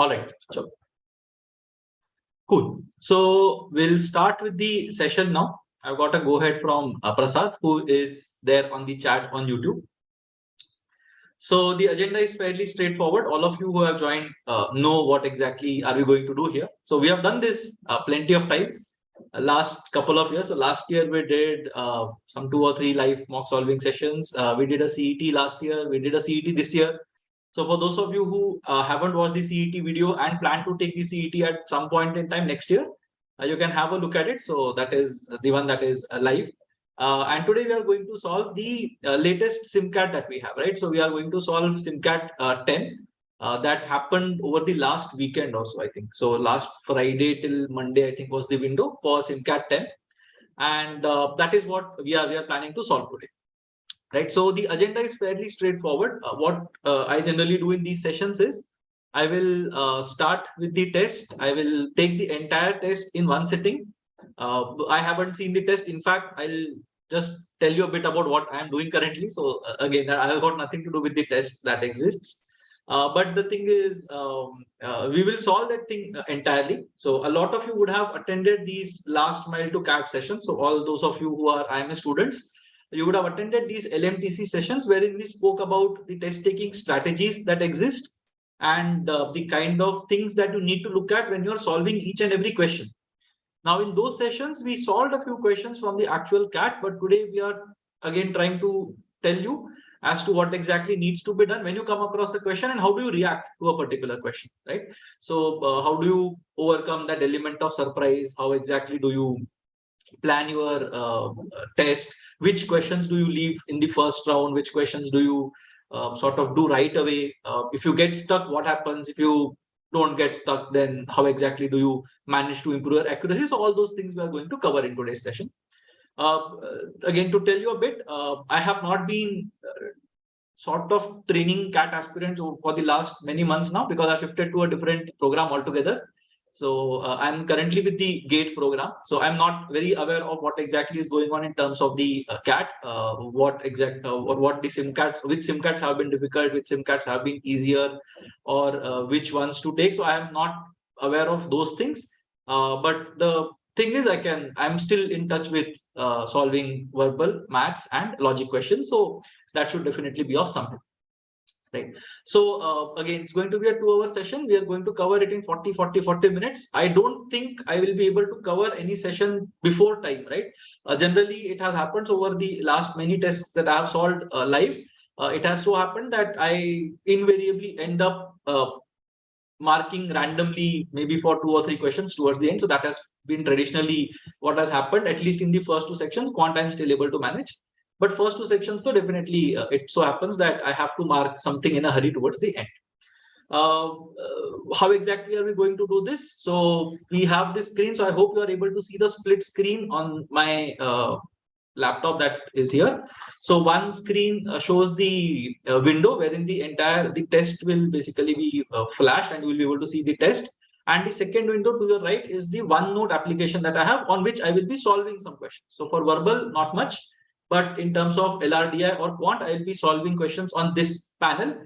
All right. Sure. Cool. So we'll start with the session now. I've got a go ahead from Prasad, who is there on the chat on YouTube. So the agenda is fairly straightforward. All of you who have joined know what exactly are we going to do here. So we have done this plenty of times last couple of years. So last year we did some 2 or 3 live mock solving sessions. We did a CET last year. We did a CET this year. So for those of you who haven't watched the CET video and plan to take the CET at some point in time next year, you can have a look at it. So that is the one that is live. And today we are going to solve the latest SimCAT that we have, right? So we are going to solve SimCAT 10 that happened over the last weekend also, I think. So last Friday till Monday, I think was the window for SimCAT 10. And that is what we are planning to solve today. Right, so the agenda is fairly straightforward. What I generally do in these sessions is I will start with the test. I will take the entire test in one sitting. I haven't seen the test. In fact, I'll just tell you a bit about what I'm doing currently. So again, I have got nothing to do with the test that exists. But the thing is, we will solve that thing entirely. So a lot of you would have attended these last mile to CAT sessions. So all those of you who are IMS students, you would have attended these LMTC sessions wherein we spoke about the test taking strategies that exist and the kind of things that you need to look at when you're solving each and every question. Now, in those sessions, we solved a few questions from the actual CAT, but today we are again trying to tell you as to what exactly needs to be done when you come across a question and how do you react to a particular question, right? So how do you overcome that element of surprise? How exactly do you plan your test? Which questions do you leave in the first round? Which questions do you sort of do right away? If you get stuck, what happens? If you don't get stuck, then how exactly do you manage to improve your accuracy? So all those things we are going to cover in today's session. Again, to tell you a bit, I have not been sort of training CAT aspirants for the last many months now because I shifted to a different program altogether. So I'm currently with the GATE program. So I'm not very aware of what exactly is going on in terms of the CAT, what the SimCATs, which SimCATs have been difficult, which SimCATs have been easier, or which ones to take. So I am not aware of those things. But the thing is, I'm still in touch with solving verbal, maths, and logic questions. So that should definitely be of some help. Right. So again, it's going to be a 2-hour session. We are going to cover it in 40 minutes. I don't think I will be able to cover any session before time, right? Generally, it has happened over the last many tests that I have solved live. It has so happened that I invariably end up marking randomly, maybe for 2 or 3 questions towards the end. So that has been traditionally what has happened, at least in the first 2 sections. Quant I'm still able to manage. But first 2 sections, so definitely it so happens that I have to mark something in a hurry towards the end. How exactly are we going to do this? So we have this screen. So I hope you are able to see the split screen on my laptop that is here. So one screen shows the window wherein the test will basically be flashed and you will be able to see the test. And the second window to your right is the OneNote application that I have on which I will be solving some questions. So for verbal, not much. But in terms of LRDI or quant, I will be solving questions on this panel.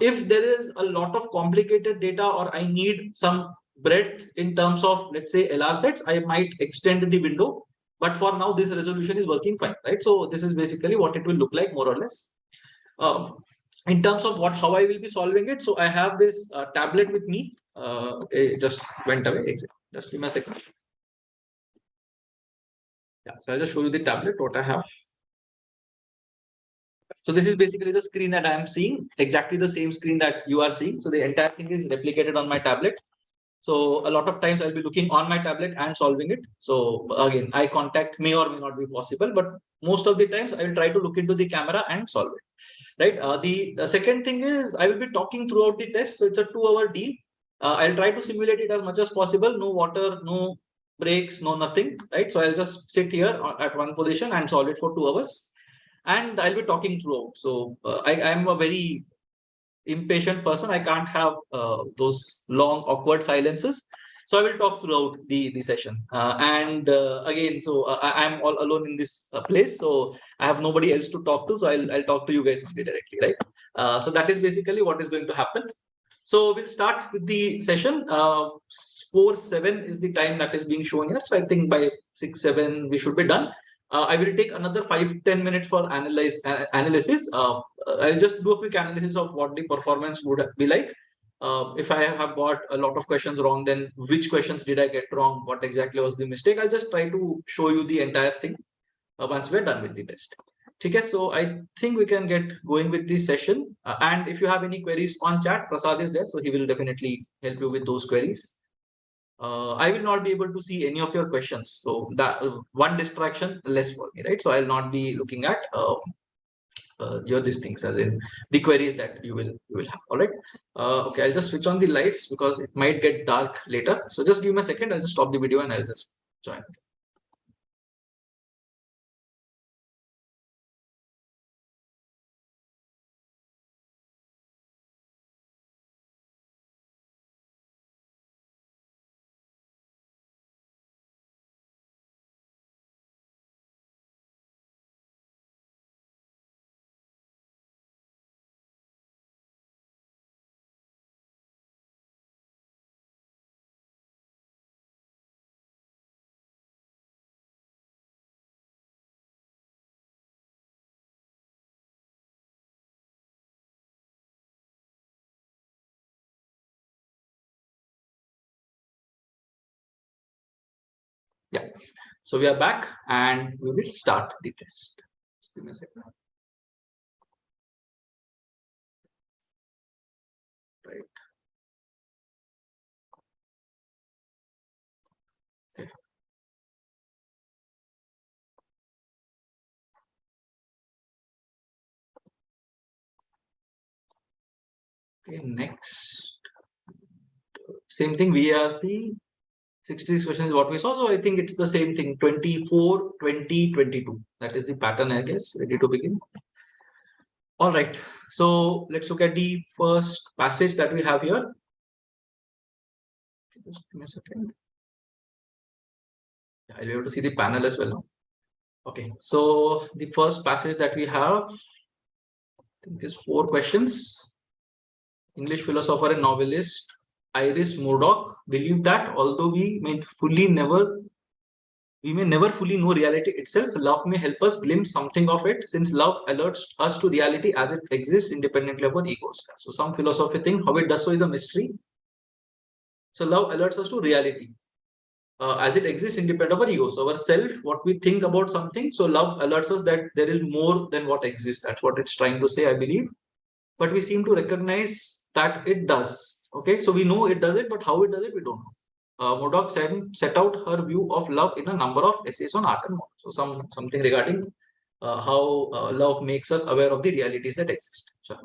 If there is a lot of complicated data or I need some breadth in terms of, let's say, LR sets, I might extend the window. But for now, this resolution is working fine, right? So this is basically what it will look like, more or less. In terms of how I will be solving it, so I have this tablet with me. It just went away. Just give me a second. Yeah, so I'll just show you the tablet, what I have. So this is basically the screen that I am seeing, exactly the same screen that you are seeing. So the entire thing is replicated on my tablet. So a lot of times I'll be looking on my tablet and solving it. So again, eye contact may or may not be possible, but most of the times I will try to look into the camera and solve it. Right. The second thing is I will be talking throughout the test. So it's a 2-hour deal. I'll try to simulate it as much as possible. No water, no breaks, no nothing. Right. So I'll just sit here at one position and solve it for 2 hours. And I'll be talking throughout. So I am a very impatient person. I can't have those long, awkward silences. So I will talk throughout the session. Again, so I'm all alone in this place. So I have nobody else to talk to. So I'll talk to you guys directly, right? So that is basically what is going to happen. So we'll start with the session. 4:07 is the time that is being shown here. So I think by 6:07 we should be done. I will take another 5-10 minutes for analysis. I'll just do a quick analysis of what the performance would be like. If I have got a lot of questions wrong, then which questions did I get wrong? What exactly was the mistake? I'll just try to show you the entire thing once we're done with the test. Okay, so I think we can get going with this session. And if you have any queries on chat, Prasad is there, so he will definitely help you with those queries. I will not be able to see any of your questions, so that one distraction less for me, right? So I'll not be looking at your these things, as in the queries that you will have. All right. Okay, I'll just switch on the lights because it might get dark later. So just give me a second. I'll just stop the video and I'll just join. Yeah, so we are back and we will start the test. Give me a second. Right. Okay. Okay, next. Same thing, VRC. 66 questions is what we saw. So I think it's the same thing. 24, 20, 22. That is the pattern, I guess. Ready to begin. All right. So let's look at the first passage that we have here. Just give me a second. I'll be able to see the panel as well now. Okay. So the first passage that we have, I think is 4 questions. English philosopher and novelist Iris Murdoch believed that although we may never fully know reality itself, love may help us glimpse something of it, since love alerts us to reality as it exists independently of our egos. So some philosophy think how it does so is a mystery. So love alerts us to reality as it exists independent of our ego. So our self, what we think about something. So love alerts us that there is more than what exists. That's what it's trying to say, I believe. But we seem to recognize that it does. Okay, so we know it does it, but how it does it, we don't know. Murdoch set out her view of love in a number of essays on art and more. So something regarding how love makes us aware of the realities that exist. So,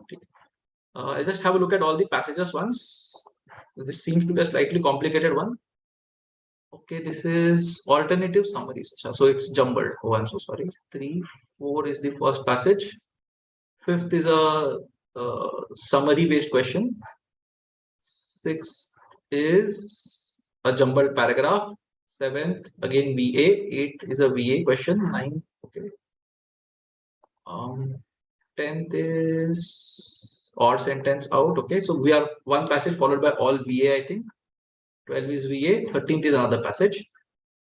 I'll just have a look at all the passages once. This seems to be a slightly complicated one. Okay, this is alternative summaries. So it's jumbled. Oh, I'm so sorry. 3, 4 is the first passage. 5th is a summary-based question. 6th is a jumbled paragraph. 7th again VA. 8th is a VA question. 9th, okay. 10th is odd sentence out. Okay, so we are one passage followed by all VA, I think. 12 is VA. 13th is another passage.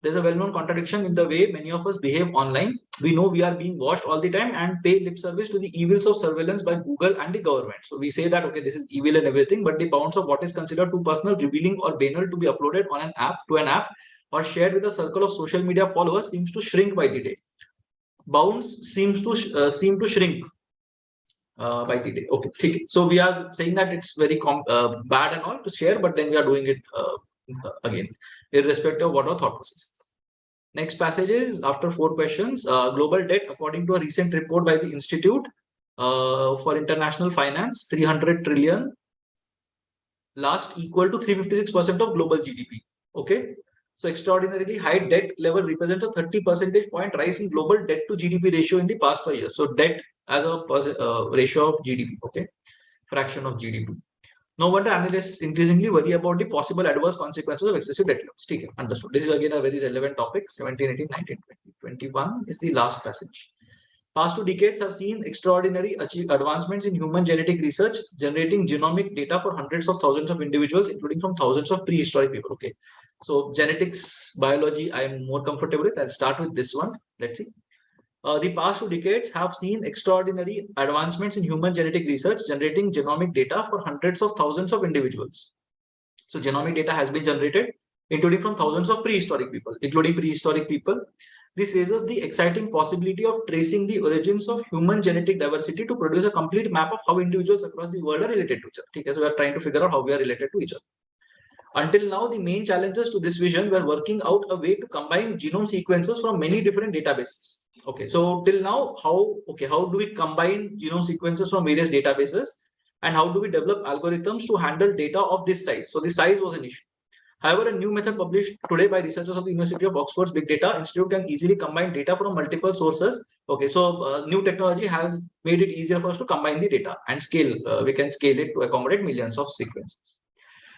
There's a well-known contradiction in the way many of us behave online. We know we are being watched all the time and pay lip service to the evils of surveillance by Google and the government. So we say that, okay, this is evil and everything, but the bounds of what is considered too personal, revealing, or banal to be uploaded on an app or shared with a circle of social media followers seems to shrink by the day. Bounds seem to shrink by the day. Okay, so we are saying that it's very bad and all to share, but then we are doing it again, irrespective of what our thought process. Next passage is after 4 questions. Global debt, according to a recent report by the Institute for International Finance, 300 trillion, last equal to 356% of global GDP. Okay, so extraordinarily high debt level represents a 30 percentage point rise in global debt to GDP ratio in the past 5 years. So debt as a ratio of GDP, okay, fraction of GDP. No wonder analysts increasingly worry about the possible adverse consequences of excessive debt levels. Okay, understood. This is again a very relevant topic. 17, 18, 19, 20, 21 is the last passage. Past 2 decades have seen extraordinary advancements in human genetic research, generating genomic data for hundreds of thousands of individuals, including from thousands of prehistoric people. Okay, so genetics, biology, I am more comfortable with. I'll start with this one. Let's see. The past 2 decades have seen extraordinary advancements in human genetic research, generating genomic data for hundreds of thousands of individuals. So genomic data has been generated, including from thousands of prehistoric people, including prehistoric people. This raises the exciting possibility of tracing the origins of human genetic diversity to produce a complete map of how individuals across the world are related to each other. Okay, so we are trying to figure out how we are related to each other. Until now, the main challenges to this vision were working out a way to combine genome sequences from many different databases. Okay, so till now, how do we combine genome sequences from various databases, and how do we develop algorithms to handle data of this size? So the size was an issue. However, a new method published today by researchers of the University of Oxford's Big Data Institute can easily combine data from multiple sources. Okay, so new technology has made it easier for us to combine the data and scale. We can scale it to accommodate millions of sequences.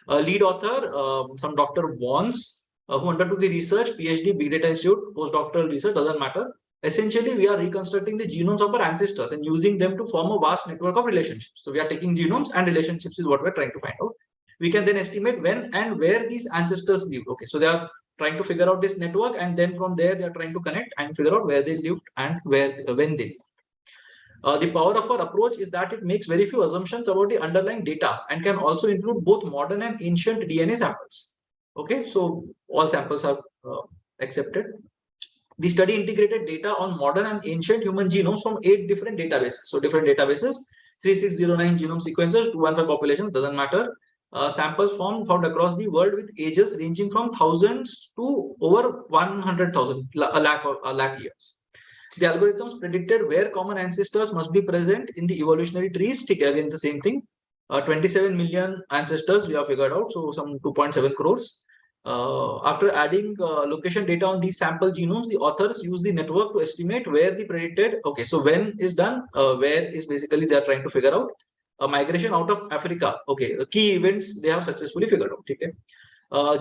Lead author, some Dr. Vons, who undertook the research, PhD, Big Data Institute, postdoctoral research, doesn't matter. Essentially, we are reconstructing the genomes of our ancestors and using them to form a vast network of relationships. So we are taking genomes and relationships is what we're trying to find out. We can then estimate when and where these ancestors lived. Okay, so they are trying to figure out this network, and then from there they are trying to connect and figure out where they lived and when they lived. The power of our approach is that it makes very few assumptions about the underlying data and can also include both modern and ancient DNA samples. Okay, so all samples are accepted. The study integrated data on modern and ancient human genomes from 8 different databases. So different databases, 3609 genome sequences, 215 populations, doesn't matter. Samples found across the world with ages ranging from thousands to over 100,000, a lakh years. The algorithms predicted where common ancestors must be present in the evolutionary trees. Again, the same thing. 27 million ancestors we have figured out, so some 2.7 crores. After adding location data on these sample genomes, the authors use the network to estimate where the predicted. Okay, so when is done, where is basically they are trying to figure out a migration out of Africa. Okay, key events they have successfully figured out. Okay.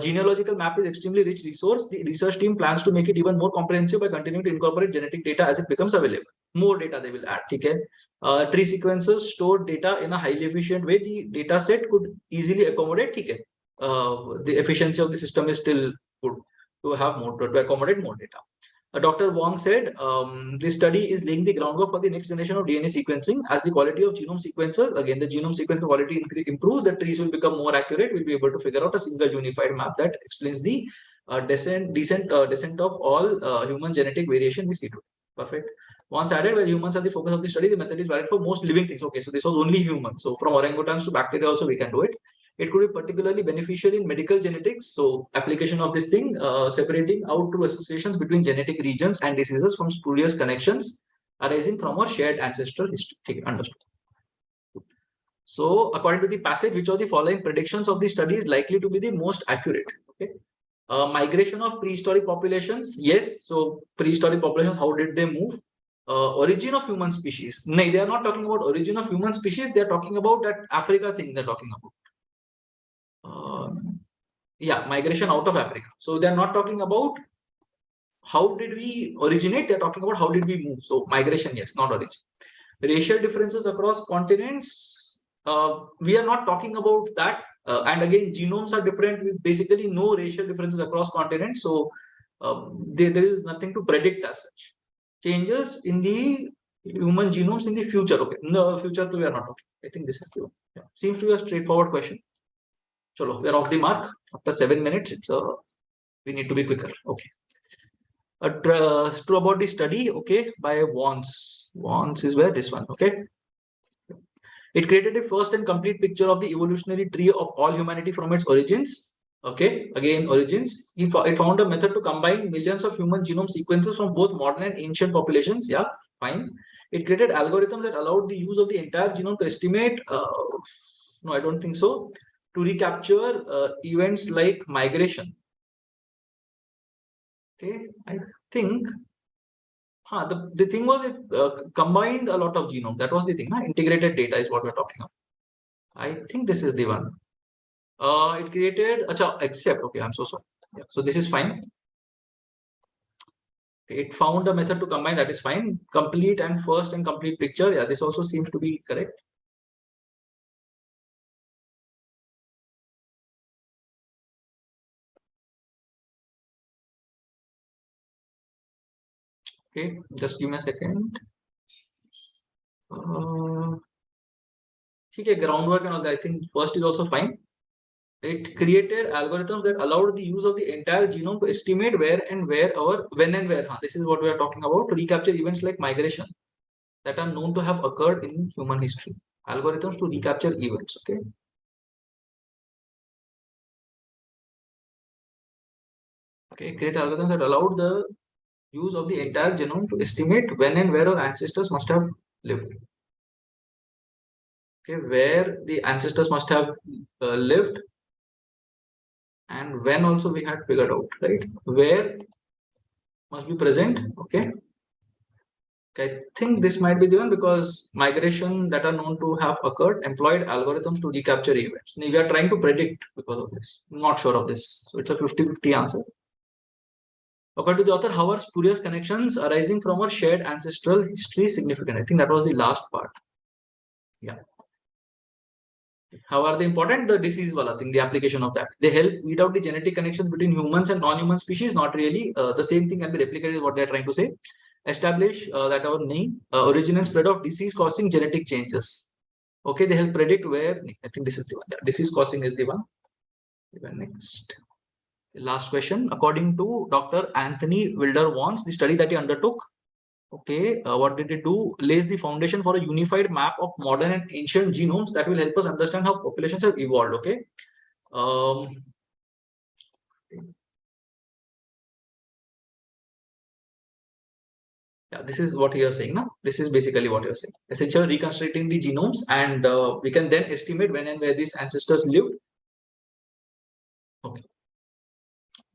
Genealogical map is extremely rich resource. The research team plans to make it even more comprehensive by continuing to incorporate genetic data as it becomes available. More data they will add. Okay. Tree sequences stored data in a highly efficient way. The data set could easily accommodate. Okay. The efficiency of the system is still good to have more to accommodate more data. Dr. Wong said, this study is laying the groundwork for the next generation of DNA sequencing. As the quality of genome sequences, again, the genome sequence quality improves, the trees will become more accurate. We'll be able to figure out a single unified map that explains the descent of all human genetic variation we see today. Perfect. Once added, while humans are the focus of the study, the method is valid for most living things. Okay, so this was only human. So from orangutans to bacteria also we can do it. It could be particularly beneficial in medical genetics. So application of this thing, separating out to associations between genetic regions and diseases from spurious connections arising from our shared ancestral history. Okay, understood. So according to the passage, which of the following predictions of the study is likely to be the most accurate? Okay. Migration of prehistoric populations. Yes. So prehistoric populations, how did they move? Origin of human species. No, they are not talking about origin of human species. They are talking about that Africa thing they're talking about. Yeah, migration out of Africa. So they're not talking about how did we originate, they're talking about how did we move. So migration, yes, not origin. Racial differences across continents, we are not talking about that. And again, genomes are different. We basically know racial differences across continents. So there is nothing to predict as such. Changes in the human genomes in the future. Okay, no, future we are not talking. I think this is the one. Yeah. Seems to be a straightforward question. Chalo, we are off the mark. After 7 minutes, it's we need to be quicker. Okay. True about the study, okay, by Wons. Wons is where this one, okay. It created a first and complete picture of the evolutionary tree of all humanity from its origins. Okay, again, origins. It found a method to combine millions of human genome sequences from both modern and ancient populations. Yeah, fine. It created algorithms that allowed the use of the entire genome to estimate. No, I don't think so. To recapture events like migration. Okay, I think the thing was it combined a lot of genome. That was the thing. Integrated data is what we're talking about. I think this is the one. It created except okay. I'm so sorry. Yeah, so this is fine. It found a method to combine, that is fine. Complete and first and complete picture. Yeah, this also seems to be correct. Okay, just give me a second. Okay, groundwork and all that. I think first is also fine. It created algorithms that allowed the use of the entire genome to estimate where and when and where. This is what we are talking about, to recapture events like migration that are known to have occurred in human history. Algorithms to recapture events. Okay. Okay, create algorithms that allowed the use of the entire genome to estimate when and where our ancestors must have lived. Okay, where the ancestors must have lived, and when also we had figured out, right? Where must be present. Okay. I think this might be the one, because migration that are known to have occurred employed algorithms to recapture events. We are trying to predict because of this. I'm not sure of this. So it's a 50-50 answer. According to the author, how are spurious connections arising from our shared ancestral history significant? I think that was the last part. Yeah. How are they important? The disease wala thing, the application of that. They help weed out the genetic connections between humans and non-human species. Not really. The same thing can be replicated is what they are trying to say. Establish that our name, origin and spread of disease causing genetic changes. Okay, they help predict where. I think this is the one. Yeah, disease causing is the one. Even next. Last question. According to Dr. Anthony Wilder-Wans, the study that he undertook, okay, what did it do? Lays the foundation for a unified map of modern and ancient genomes that will help us understand how populations have evolved. Okay. Yeah, this is what you are saying now. This is basically what you are saying. Essentially reconstructing the genomes, and we can then estimate when and where these ancestors lived. Okay.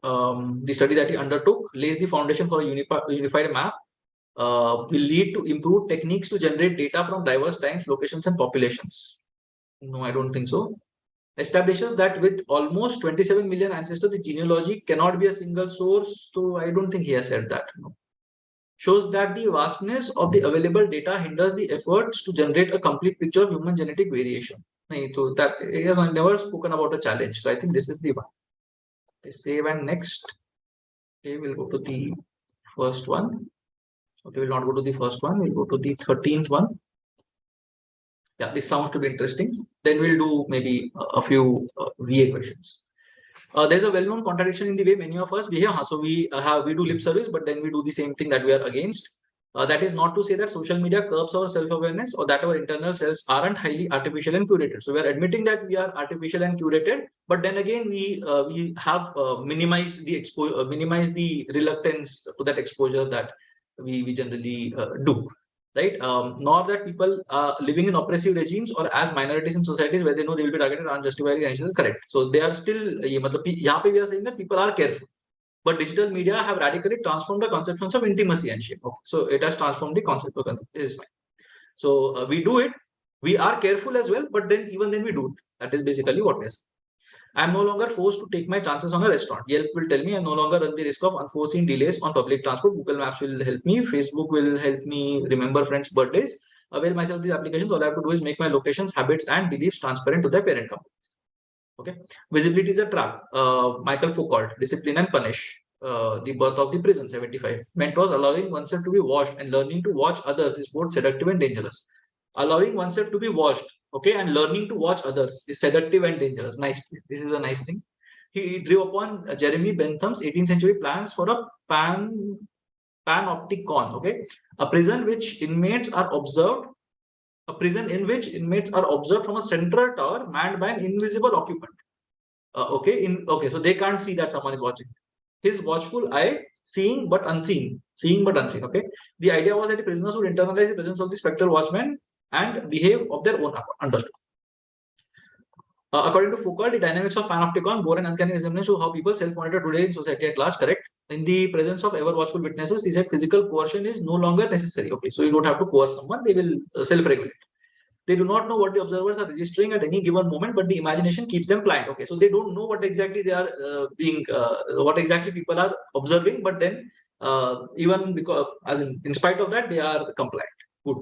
The study that he undertook lays the foundation for a unified map. Will lead to improved techniques to generate data from diverse times, locations, and populations. No, I don't think so. Establishes that with almost 27 million ancestors, the genealogy cannot be a single source. So I don't think he has said that. No. Shows that the vastness of the available data hinders the efforts to generate a complete picture of human genetic variation. So that he has never spoken about a challenge. So I think this is the one. Save, and next. Okay, we'll go to the first one. Okay, we'll not go to the first one. We'll go to the 13th one. Yeah, this sounds to be interesting. Then we'll do maybe a few VA questions. There's a well-known contradiction in the way many of us behave. So we do lip service, but then we do the same thing that we are against. That is not to say that social media curbs our self-awareness or that our internal selves aren't highly artificial and curated. So we are admitting that we are artificial and curated, but then again we have minimized the reluctance to that exposure that we generally do. Right? Nor that people living in oppressive regimes or as minorities in societies where they know they will be targeted unjustifiably. Correct. So they are still, we are saying that people are careful. But digital media have radically transformed the conceptions of intimacy and shame. Okay. So it has transformed the concept of concept. This is fine. So we do it. We are careful as well, but then even then we do it. That is basically what we are saying. I'm no longer forced to take my chances on a restaurant. Yelp will tell me I no longer run the risk of unforeseen delays on public transport. Google Maps will help me. Facebook will help me remember friends' birthdays. Avail myself of these applications. All I have to do is make my locations, habits, and beliefs transparent to their parent companies. Okay. Visibility is a trap. Michael Foucault, Discipline and Punish. The Birth of the Prison, 75. Mentors allowing oneself to be watched and learning to watch others is both seductive and dangerous. Allowing oneself to be watched, okay, and learning to watch others is seductive and dangerous. Nice. This is a nice thing. He drew upon Jeremy Bentham's 18th century plans for a panopticon, okay, a prison which inmates are observed, a prison in which inmates are observed from a central tower manned by an invisible occupant. So they can't see that someone is watching. His watchful eye, seeing but unseen. Okay. The idea was that the prisoners would internalize the presence of the spectral watchman and behave of their own accord. Understood. According to Foucault, the dynamics of panopticon bore an uncanny resemblance to how people self-monitor today in society at large. Correct. In the presence of ever-watchful witnesses, he said physical coercion is no longer necessary. Okay, so you don't have to coerce someone; they will self-regulate. They do not know what the observers are registering at any given moment, but the imagination keeps them pliant. Okay, so they don't know what exactly they are what exactly people are observing, but then even because, in spite of that, they are compliant. Good.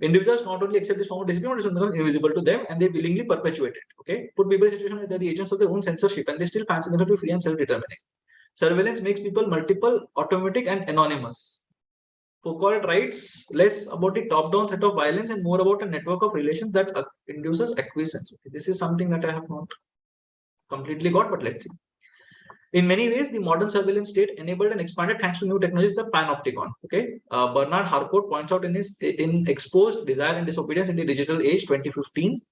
Individuals not only accept this form of discipline, but it becomes invisible to them, and they willingly perpetuate it. Okay, put people in a situation where they're the agents of their own censorship, and they still fancy themselves to be free and self-determining. Surveillance makes people multiple, automatic, and anonymous. Foucault writes less about the top-down threat of violence and more about a network of relations that induces acquiescence. Okay, this is something that I have not completely got, but let's see. In many ways, the modern surveillance state enabled and expanded thanks to new technologies, the panopticon. Okay, Bernard Harcourt points out in his Exposed Desire and Disobedience in the Digital Age, 2015,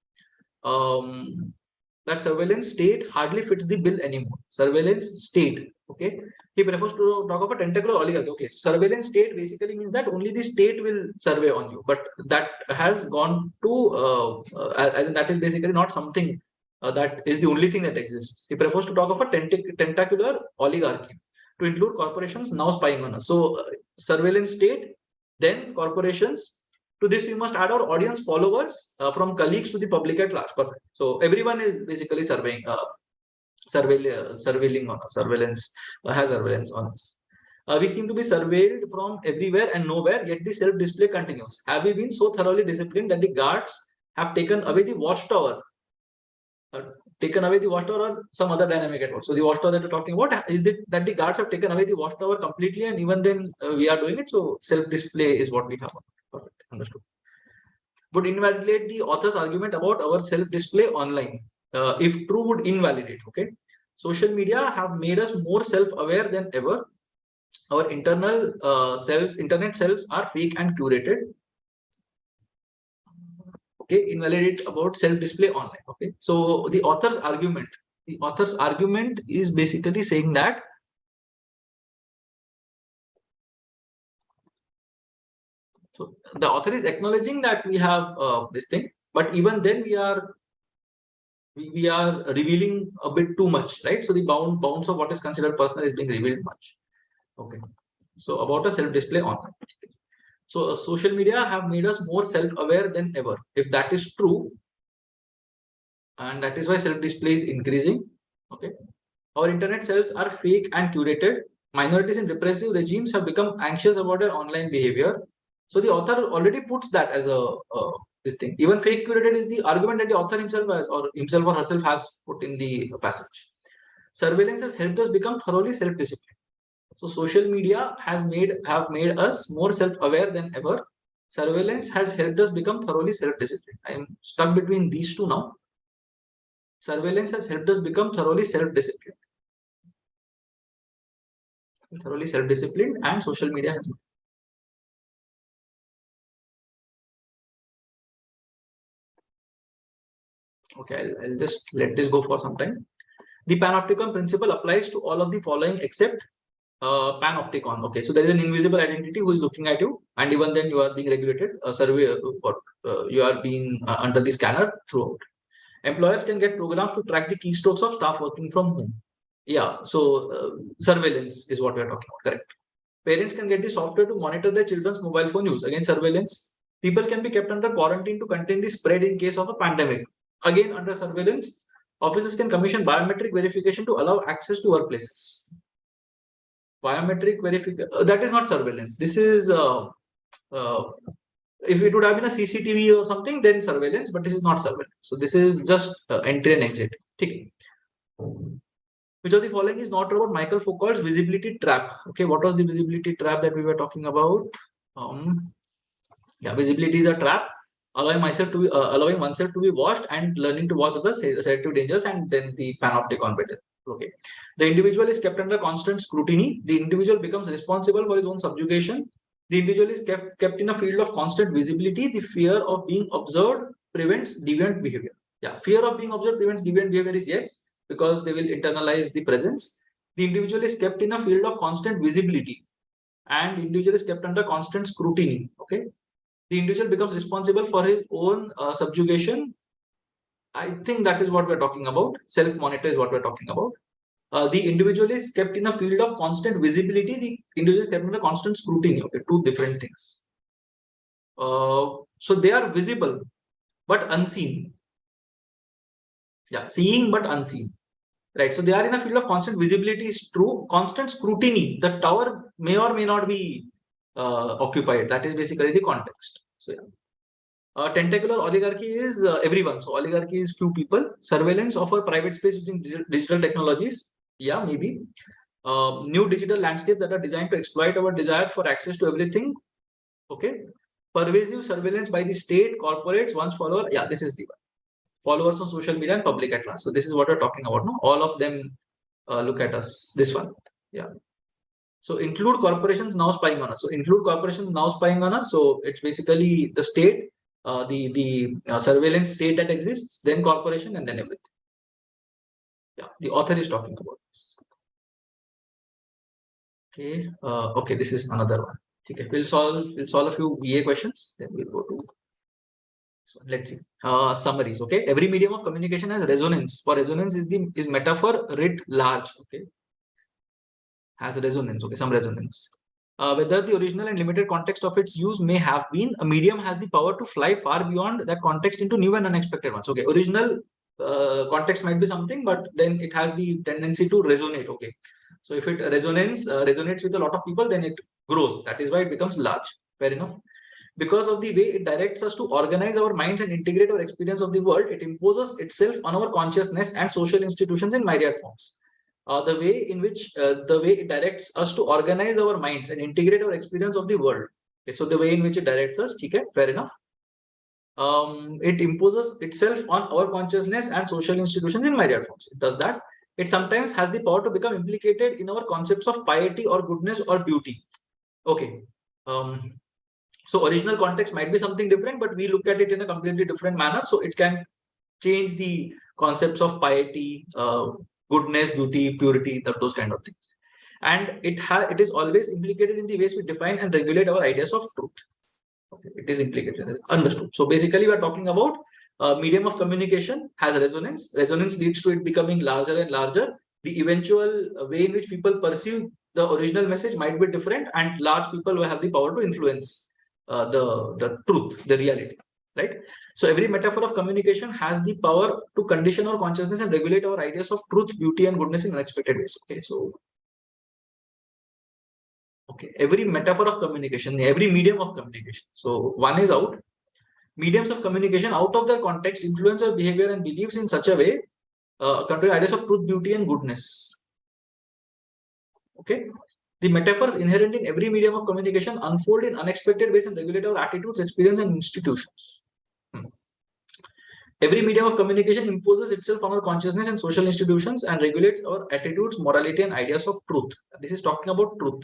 that surveillance state hardly fits the bill anymore. Surveillance state. Okay, he prefers to talk of a tentacular oligarchy. Okay, surveillance state basically means that only the state will survey on you, but that has gone to as in that is basically not something that is the only thing that exists. He prefers to talk of a tentacular oligarchy to include corporations now spying on us. So surveillance state, then corporations. To this, we must add our audience followers from colleagues to the public at large. Perfect. So everyone is basically surveilling on us, has surveillance on us. We seem to be surveilled from everywhere and nowhere, yet the self-display continues. Have we been so thoroughly disciplined that the guards have taken away the watchtower? Or some other dynamic at work. So the watchtower that we're talking about is that the guards have taken away the watchtower completely, and even then we are doing it. So self-display is what we have. Perfect. Understood. Would invalidate the author's argument about our self-display online. If true, would invalidate. Okay. Social media have made us more self-aware than ever. Our internet selves are fake and curated. Okay, invalidate about self-display online. Okay, so the author's argument is basically saying that so the author is acknowledging that we have this thing, but even then we are revealing a bit too much, right? So the bounds of what is considered personal is being revealed much. Okay, so about a self-display online. So social media have made us more self-aware than ever. If that is true, and that is why self-display is increasing. Okay, our internet selves are fake and curated. Minorities in repressive regimes have become anxious about their online behavior. So the author already puts that as a this thing. Even fake curated is the argument that the author himself or herself has put in the passage. Surveillance has helped us become thoroughly self-disciplined. So social media have made us more self-aware than ever. Surveillance has helped us become thoroughly self-disciplined. I am stuck between these two now. Surveillance has helped us become thoroughly self-disciplined. And social media has. Okay, I'll just let this go for some time. The panopticon principle applies to all of the following except panopticon. Okay, so there is an invisible identity who is looking at you, and even then you are being regulated. You are being under the scanner throughout. Employers can get programs to track the keystrokes of staff working from home. Yeah, so surveillance is what we are talking about. Correct. Parents can get the software to monitor their children's mobile phone use. Again, surveillance. People can be kept under quarantine to contain the spread in case of a pandemic. Again, under surveillance. Offices can commission biometric verification to allow access to workplaces. Biometric verification, that is not surveillance. This is if it would have been a CCTV or something, then surveillance, but this is not surveillance. So this is just entry and exit. Okay. Which of the following is not about Michael Foucault's visibility trap? Okay, what was the visibility trap that we were talking about? Yeah, visibility is a trap. Allowing oneself to be watched and learning to watch others, selective dangers, and then the panopticon bit. Okay, the individual is kept under constant scrutiny. The individual becomes responsible for his own subjugation. The individual is kept in a field of constant visibility. The fear of being observed prevents deviant behavior. Yeah, fear of being observed prevents deviant behavior is yes, because they will internalize the presence. The individual is kept in a field of constant visibility, and the individual is kept under constant scrutiny. Okay, the individual becomes responsible for his own subjugation. I think that is what we're talking about. Self-monitor is what we're talking about. The individual is kept in a field of constant visibility. The individual is kept under constant scrutiny. Okay, two different things. So they are visible but unseen. Yeah, seeing but unseen. right? So they are in a field of constant visibility is true. Constant scrutiny, the tower may or may not be occupied. That is basically the context. So yeah. Tentacular oligarchy is everyone. So oligarchy is few people. Surveillance of a private space using digital technologies. Yeah, maybe. New digital landscapes that are designed to exploit our desire for access to everything. Okay. Pervasive surveillance by the state, corporates, once follower. Yeah, this is the one. Followers on social media and public at large. So this is what we're talking about. No, all of them look at us. This one. Yeah. So include corporations now spying on us. So include corporations now spying on us. So it's basically the state, the surveillance state that exists, then corporation, and then everything. Yeah, the author is talking about this. Okay. Okay, this is another one. Okay, we'll solve a few VA questions. Then we'll go to. So let's see. Summaries. Okay. Every medium of communication has resonance. For resonance is metaphor writ large. Okay. Has resonance. Okay, some resonance. Whether the original and limited context of its use may have been, a medium has the power to fly far beyond that context into new and unexpected ones. Okay, original context might be something, but then it has the tendency to resonate. Okay, so if it resonates with a lot of people, then it grows. That is why it becomes large. Fair enough. Because of the way it directs us to organize our minds and integrate our experience of the world, it imposes itself on our consciousness and social institutions in myriad forms. The way it directs us to organize our minds and integrate our experience of the world. Okay, so the way in which it directs us, okay, fair enough. It imposes itself on our consciousness and social institutions in myriad forms. It does that. It sometimes has the power to become implicated in our concepts of piety or goodness or beauty. Okay. So original context might be something different, but we look at it in a completely different manner. So it can change the concepts of piety, goodness, beauty, purity, those kind of things. And it is always implicated in the ways we define and regulate our ideas of truth. Okay, it is implicated, understood. So basically, we are talking about medium of communication has resonance. Resonance leads to it becoming larger and larger. The eventual way in which people perceive the original message might be different, and large people will have the power to influence the truth, the reality, right? So every metaphor of communication has the power to condition our consciousness and regulate our ideas of truth, beauty, and goodness in unexpected ways. Okay, so every metaphor of communication, every medium of communication. So one is out. Mediums of communication out of their context influence our behavior and beliefs in such a way, control ideas of truth, beauty, and goodness. Okay. The metaphors inherent in every medium of communication unfold in unexpected ways and regulate our attitudes, experience, and institutions. Every medium of communication imposes itself on our consciousness and social institutions and regulates our attitudes, morality, and ideas of truth. This is talking about truth.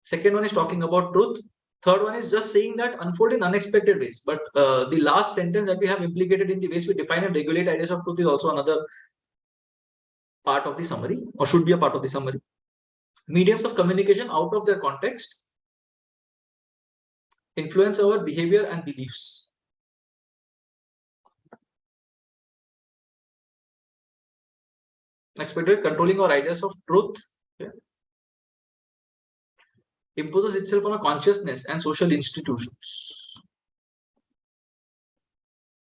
Second one is talking about truth. Third one is just saying that unfold in unexpected ways. But the last sentence that we have implicated in the ways we define and regulate ideas of truth is also another part of the summary, or should be a part of the summary. Mediums of communication out of their context influence our behavior and beliefs. Expected controlling our ideas of truth. Okay. Imposes itself on a consciousness and social institutions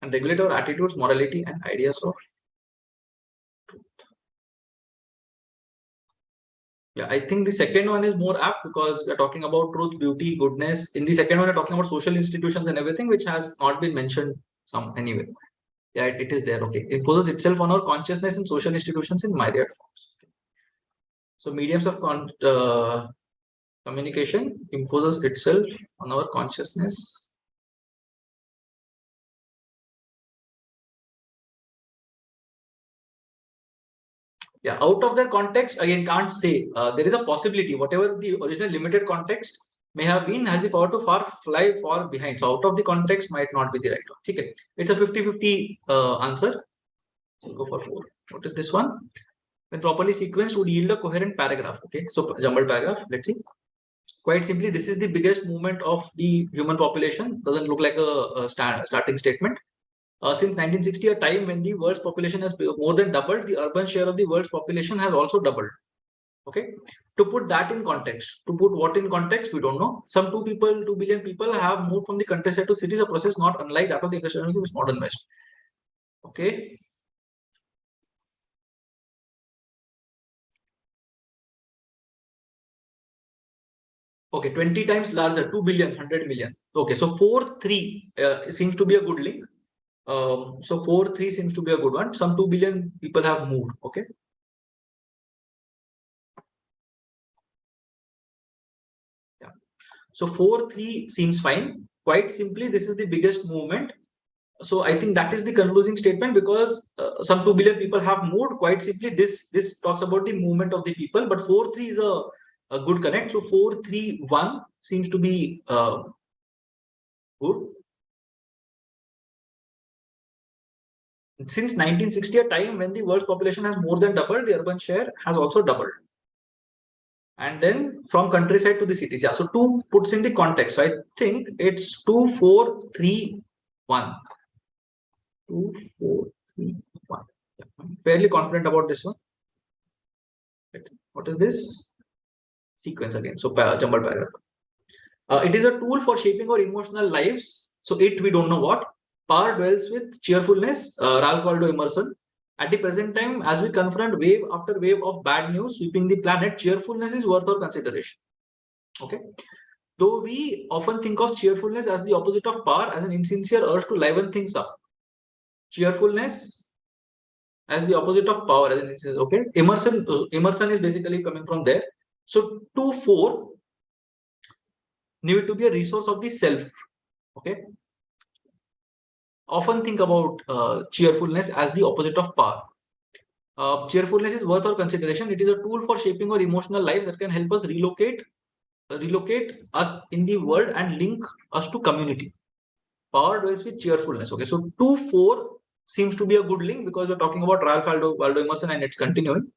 and regulate our attitudes, morality, and ideas of truth. Yeah, I think the second one is more apt because we're talking about truth, beauty, goodness. In the second one, we're talking about social institutions and everything, which has not been mentioned anyway. Yeah, it is there. Okay, it imposes itself on our consciousness and social institutions in myriad forms. Okay. So mediums of communication imposes itself on our consciousness. Yeah, out of their context, again, can't say. There is a possibility, whatever the original limited context may have been, has the power to fly far behind. So out of the context might not be the right one. Okay, it's a 50-50 answer. So go for 4. What is this one? When properly sequenced, would yield a coherent paragraph. Okay, so jumbled paragraph. Let's see. Quite simply, this is the biggest movement of the human population. Doesn't look like a starting statement. Since 1960, a time when the world's population has more than doubled, the urban share of the world's population has also doubled. Okay. To put that in context, to put what in context, we don't know. Some 2 billion people have moved from the countryside to cities, a process not unlike that of the industrial modern West. Okay. Okay, 20 times larger, 2 billion, 100 million. Okay, so 4, 3 seems to be a good link. So 4, 3 seems to be a good one. Some 2 billion people have moved. Okay. Yeah. So 4, 3 seems fine. Quite simply, this is the biggest movement. So I think that is the concluding statement, because some 2 billion people have moved. Quite simply, this talks about the movement of the people. But 4, 3 is a good connect. So 4, 3, 1 seems to be good. Since 1960, a time when the world's population has more than doubled, the urban share has also doubled. And then from countryside to the cities. Yeah, so 2 puts in the context. So I think it's 2, 4, 3, 1. 2, 4, 3, 1. Yeah, I'm fairly confident about this one. What is this? Sequence again. So jumbled paragraph. It is a tool for shaping our emotional lives. So we don't know what. Power dwells with cheerfulness, Ralph Waldo Emerson. At the present time, as we confront wave after wave of bad news sweeping the planet, cheerfulness is worth our consideration. Okay. Though we often think of cheerfulness as the opposite of power, as an insincere urge to liven things up. Cheerfulness as the opposite of power, as an insincere, okay. Emerson is basically coming from there. So 2, 4 need to be a resource of the self. Okay. Often think about cheerfulness as the opposite of power. Cheerfulness is worth our consideration. It is a tool for shaping our emotional lives that can help us relocate us in the world and link us to community. Power dwells with cheerfulness. Okay, so 2, 4 seems to be a good link, because we're talking about Ralph Waldo Emerson and it's continuing.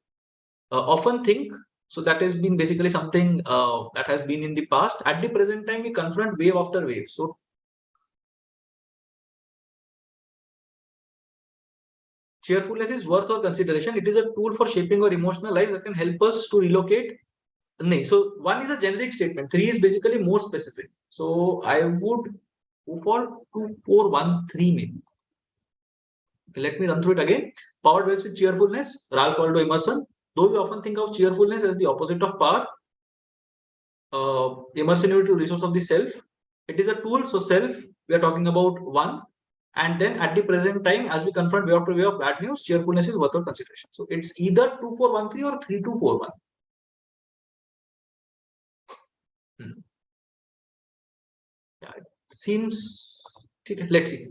Often think, so that has been basically something that has been in the past. At the present time, we confront wave after wave. So cheerfulness is worth our consideration. It is a tool for shaping our emotional lives that can help us to relocate. So 1 is a generic statement. 3 is basically more specific. So I would go for 2, 4, 1, 3 maybe. Okay, let me run through it again. Power dwells with cheerfulness, Ralph Waldo Emerson. Though we often think of cheerfulness as the opposite of power, Emerson is to resource of the self. It is a tool. So self, we are talking about 1. And then at the present time, as we confront wave after wave of bad news, cheerfulness is worth our consideration. So it's either 2, 4, 1, 3 or 3, 2, 4, 1. Yeah, it seems. Okay, let's see.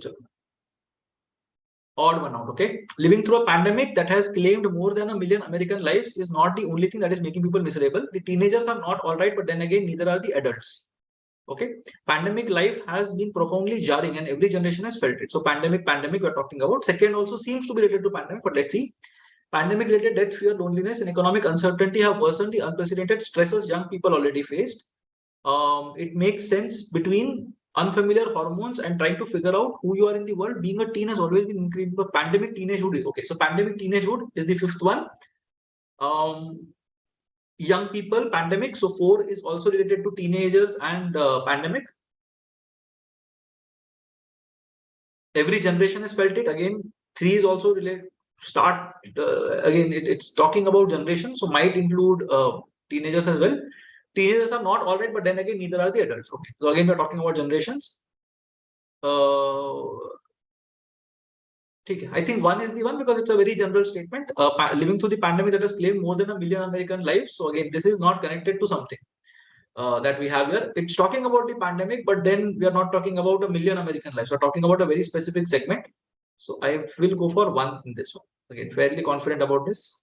Odd one out. Okay, living through a pandemic that has claimed more than 1 million American lives is not the only thing that is making people miserable. The teenagers are not all right, but then again, neither are the adults. Okay, pandemic life has been profoundly jarring, and every generation has felt it. So pandemic we're talking about. Second also seems to be related to pandemic, but let's see. Pandemic related death, fear, loneliness, and economic uncertainty have worsened the unprecedented stresses young people already faced. It makes sense between unfamiliar hormones and trying to figure out who you are in the world. Being a teen has always been increasing. But pandemic teenagehood. Okay, so pandemic teenagehood is the 5th one. Young people, pandemic. So 4 is also related to teenagers and pandemic. Every generation has felt it. Again, 3 is also related. Again, it's talking about generation, so might include teenagers as well. Teenagers are not all right, but then again, neither are the adults. Okay, so again, we're talking about generations. I think 1 is the one, because it's a very general statement. Living through the pandemic that has claimed more than 1 million American lives. So again, this is not connected to something that we have here. It's talking about the pandemic, but then we are not talking about 1 million American lives. We're talking about a very specific segment. So I will go for 1 in this one. Again, fairly confident about this.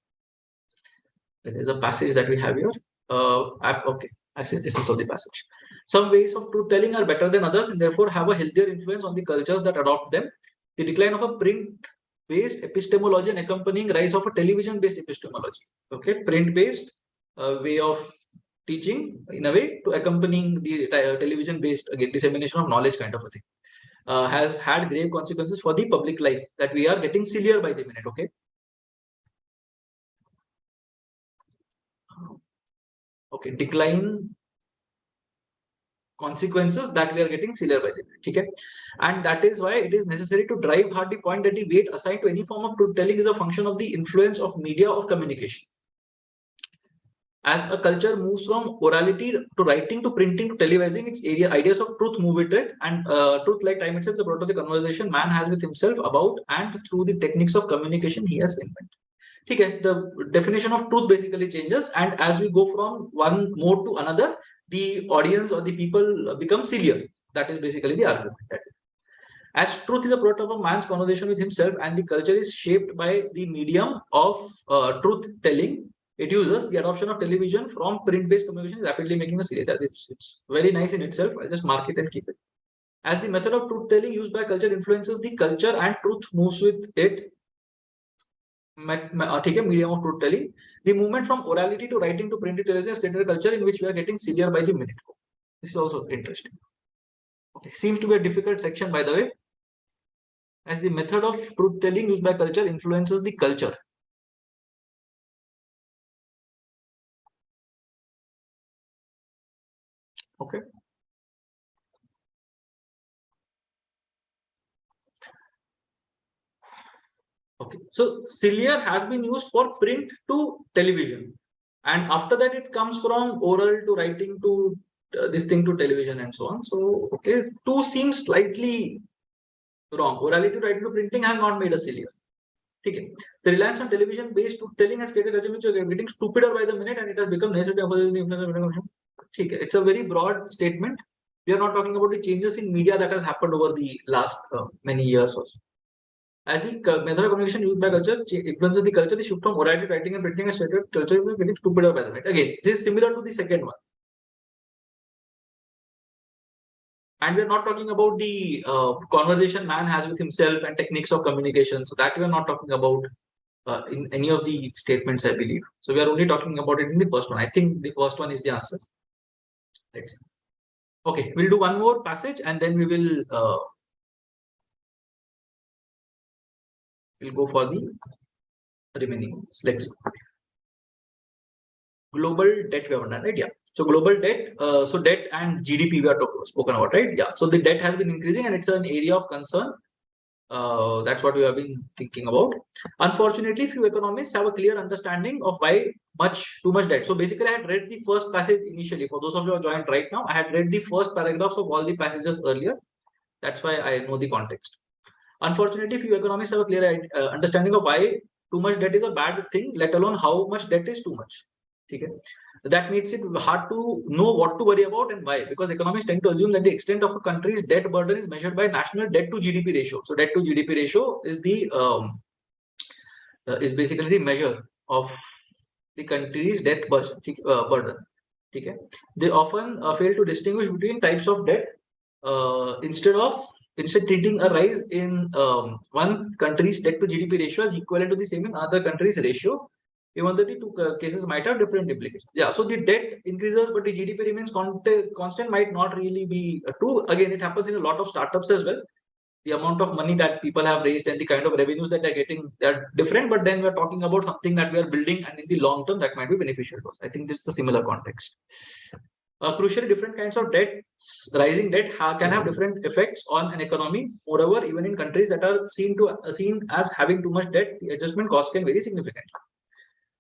There is a passage that we have here. Okay, I see essence of the passage. Some ways of truth telling are better than others and therefore have a healthier influence on the cultures that adopt them. The decline of a print-based epistemology and accompanying rise of a television-based epistemology. Okay, print-based way of teaching in a way to accompanying the television-based dissemination of knowledge kind of a thing. Has had grave consequences for the public life, that we are getting sillier by the minute. Okay. Okay, decline consequences that we are getting sillier by the minute. Okay. And that is why it is necessary to drive hard the point that the weight assigned to any form of truth telling is a function of the influence of media of communication. As a culture moves from orality to writing to printing to televising, its ideas of truth move with it, and truth, like time itself, the product of the conversation man has with himself about and through the techniques of communication he has invented. Okay, the definition of truth basically changes, and as we go from one mode to another, the audience or the people become sillier. That is basically the argument. As truth is a product of a man's conversation with himself, and the culture is shaped by the medium of truth telling it uses, the adoption of television from print-based communication is rapidly making a series. It's very nice in itself. I'll just mark it and keep it. As the method of truth telling used by culture influences the culture and truth moves with it, medium of truth telling, the movement from orality to writing to printed television created a culture in which we are getting sillier by the minute. This is also interesting. Okay, seems to be a difficult section, by the way. As the method of truth telling used by culture influences the culture. Okay. Okay. So sillier has been used for print to television, and after that it comes from oral to writing to this thing to television and so on. So okay, two seems slightly wrong. Orality to writing to printing has not made us sillier. Okay. The reliance on television based truth telling has created a which are getting stupider by the minute, and it has become necessary. Okay. It's a very broad statement. We are not talking about the changes in media that has happened over the last many years or so. As the method of communication used by culture influences the culture, the shift from orality, writing, and printing, and stated culture is getting stupider by the minute. Again, this is similar to the second one. And we're not talking about the conversation man has with himself and techniques of communication. So that we are not talking about in any of the statements, I believe. So we are only talking about it in the first one. I think the first one is the answer. Let's see. Okay, we'll do one more passage and then we will we'll go for the remaining ones. Let's see. Global debt we have done, right? Yeah. So global debt, so debt and GDP we are spoken about, right? Yeah. So the debt has been increasing and it's an area of concern. That's what we have been thinking about. Unfortunately, few economists have a clear understanding of why too much debt. So basically, I had read the first passage initially. For those of you who are joined right now, I had read the first paragraphs of all the passages earlier. That's why I know the context. Unfortunately, few economists have a clear understanding of why too much debt is a bad thing, let alone how much debt is too much. Okay. That makes it hard to know what to worry about and why, because economists tend to assume that the extent of a country's debt burden is measured by national debt to GDP ratio. So debt to GDP ratio is the is basically the measure of the country's debt burden. Okay. They often fail to distinguish between types of debt instead treating a rise in one country's debt to GDP ratio as equivalent to the same in other countries' ratio. Even though the two cases might have different implications. Yeah, so the debt increases, but the GDP remains constant might not really be true. Again, it happens in a lot of startups as well. The amount of money that people have raised and the kind of revenues that they're getting, they're different. But then we're talking about something that we are building, and in the long term, that might be beneficial to us. I think this is a similar context. Crucially, different kinds of debt, rising debt can have different effects on an economy. Moreover, even in countries that are seen as having too much debt, the adjustment cost can vary significantly.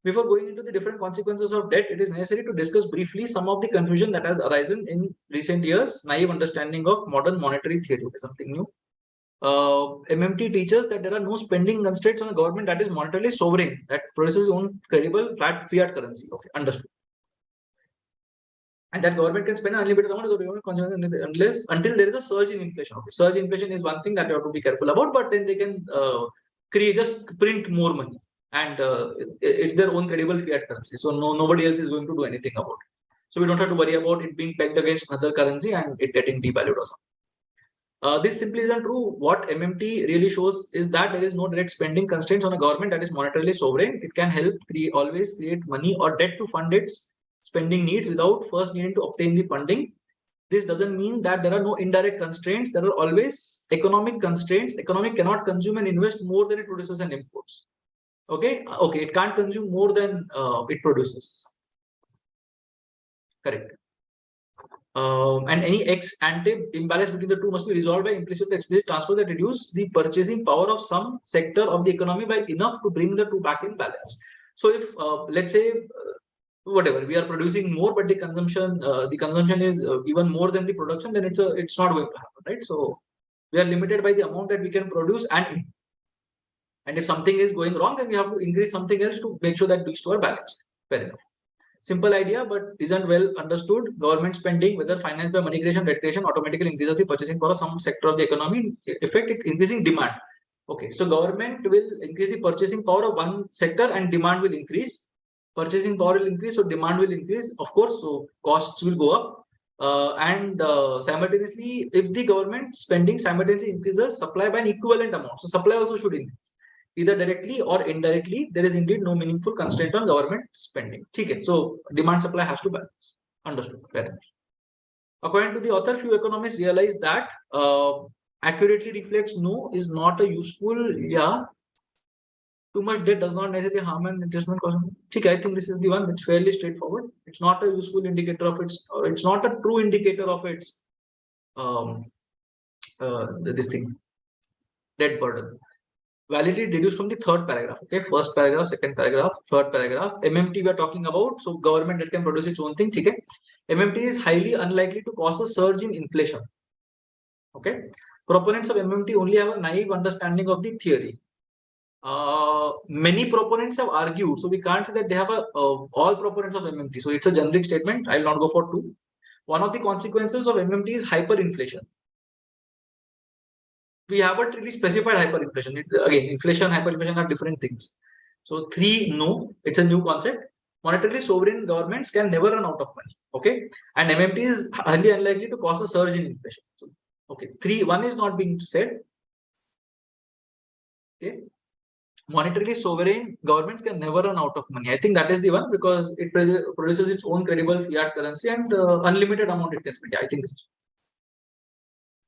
Before going into the different consequences of debt, it is necessary to discuss briefly some of the confusion that has arisen in recent years. Naive understanding of modern monetary theory is something new. MMT teaches that there are no spending constraints on a government that is monetarily sovereign, that produces its own credible flat fiat currency. Okay, understood. And that government can spend an unlimited amount of the until there is a surge in inflation. Okay. Surge in inflation is one thing that you have to be careful about, but then they can just print more money. And it's their own credible fiat currency. So nobody else is going to do anything about it. So we don't have to worry about it being pegged against another currency and it getting devalued or something. This simply isn't true. What MMT really shows is that there is no direct spending constraints on a government that is monetarily sovereign. It can help always create money or debt to fund its spending needs without first needing to obtain the funding. This doesn't mean that there are no indirect constraints. There are always economic constraints. Economic cannot consume and invest more than it produces and imports. Okay, it can't consume more than it produces. Correct. And any ex ante imbalance between the two must be resolved by implicit explicit transfer that reduce the purchasing power of some sector of the economy by enough to bring the two back in balance. So if let's say whatever, we are producing more, but the consumption is even more than the production, then it's not going to happen, right? So we are limited by the amount that we can produce, and if something is going wrong, then we have to increase something else to make sure that these two are balanced. Fair enough. Simple idea, but isn't well understood. Government spending, whether financed by money creation, debt creation, automatically increases the purchasing power of some sector of the economy. Effect it increasing demand. Okay, so government will increase the purchasing power of one sector and demand will increase. Purchasing power will increase, so demand will increase, of course, so costs will go up. And simultaneously, if the government spending simultaneously increases supply by an equivalent amount, so supply also should increase. Either directly or indirectly, there is indeed no meaningful constraint on government spending. Okay, so demand supply has to balance. Understood. Fair enough. According to the author, few economists realize that accurately reflects no is not a useful, yeah. Too much debt does not necessarily harm an investment cost. Okay, I think this is the one that's fairly straightforward. It's not a useful indicator of its, it's not a true indicator of its this thing, debt burden. Validity deduced from the third paragraph. Okay, first paragraph, second paragraph, third paragraph. MMT we are talking about. So government that can produce its own thing. Okay, MMT is highly unlikely to cause a surge in inflation. Okay, proponents of MMT only have a naive understanding of the theory. Many proponents have argued, so we can't say that they have all proponents of MMT. So it's a generic statement. I will not go for two. One of the consequences of MMT is hyperinflation. We haven't really specified hyperinflation. Again, inflation, hyperinflation are different things. So 3, no, it's a new concept. Monetarily sovereign governments can never run out of money. Okay, and MMT is highly unlikely to cause a surge in inflation. So, okay, 1 is not being said. Okay, monetarily sovereign governments can never run out of money. I think that is the one, because it produces its own credible fiat currency and unlimited amount it can spend. I think this is.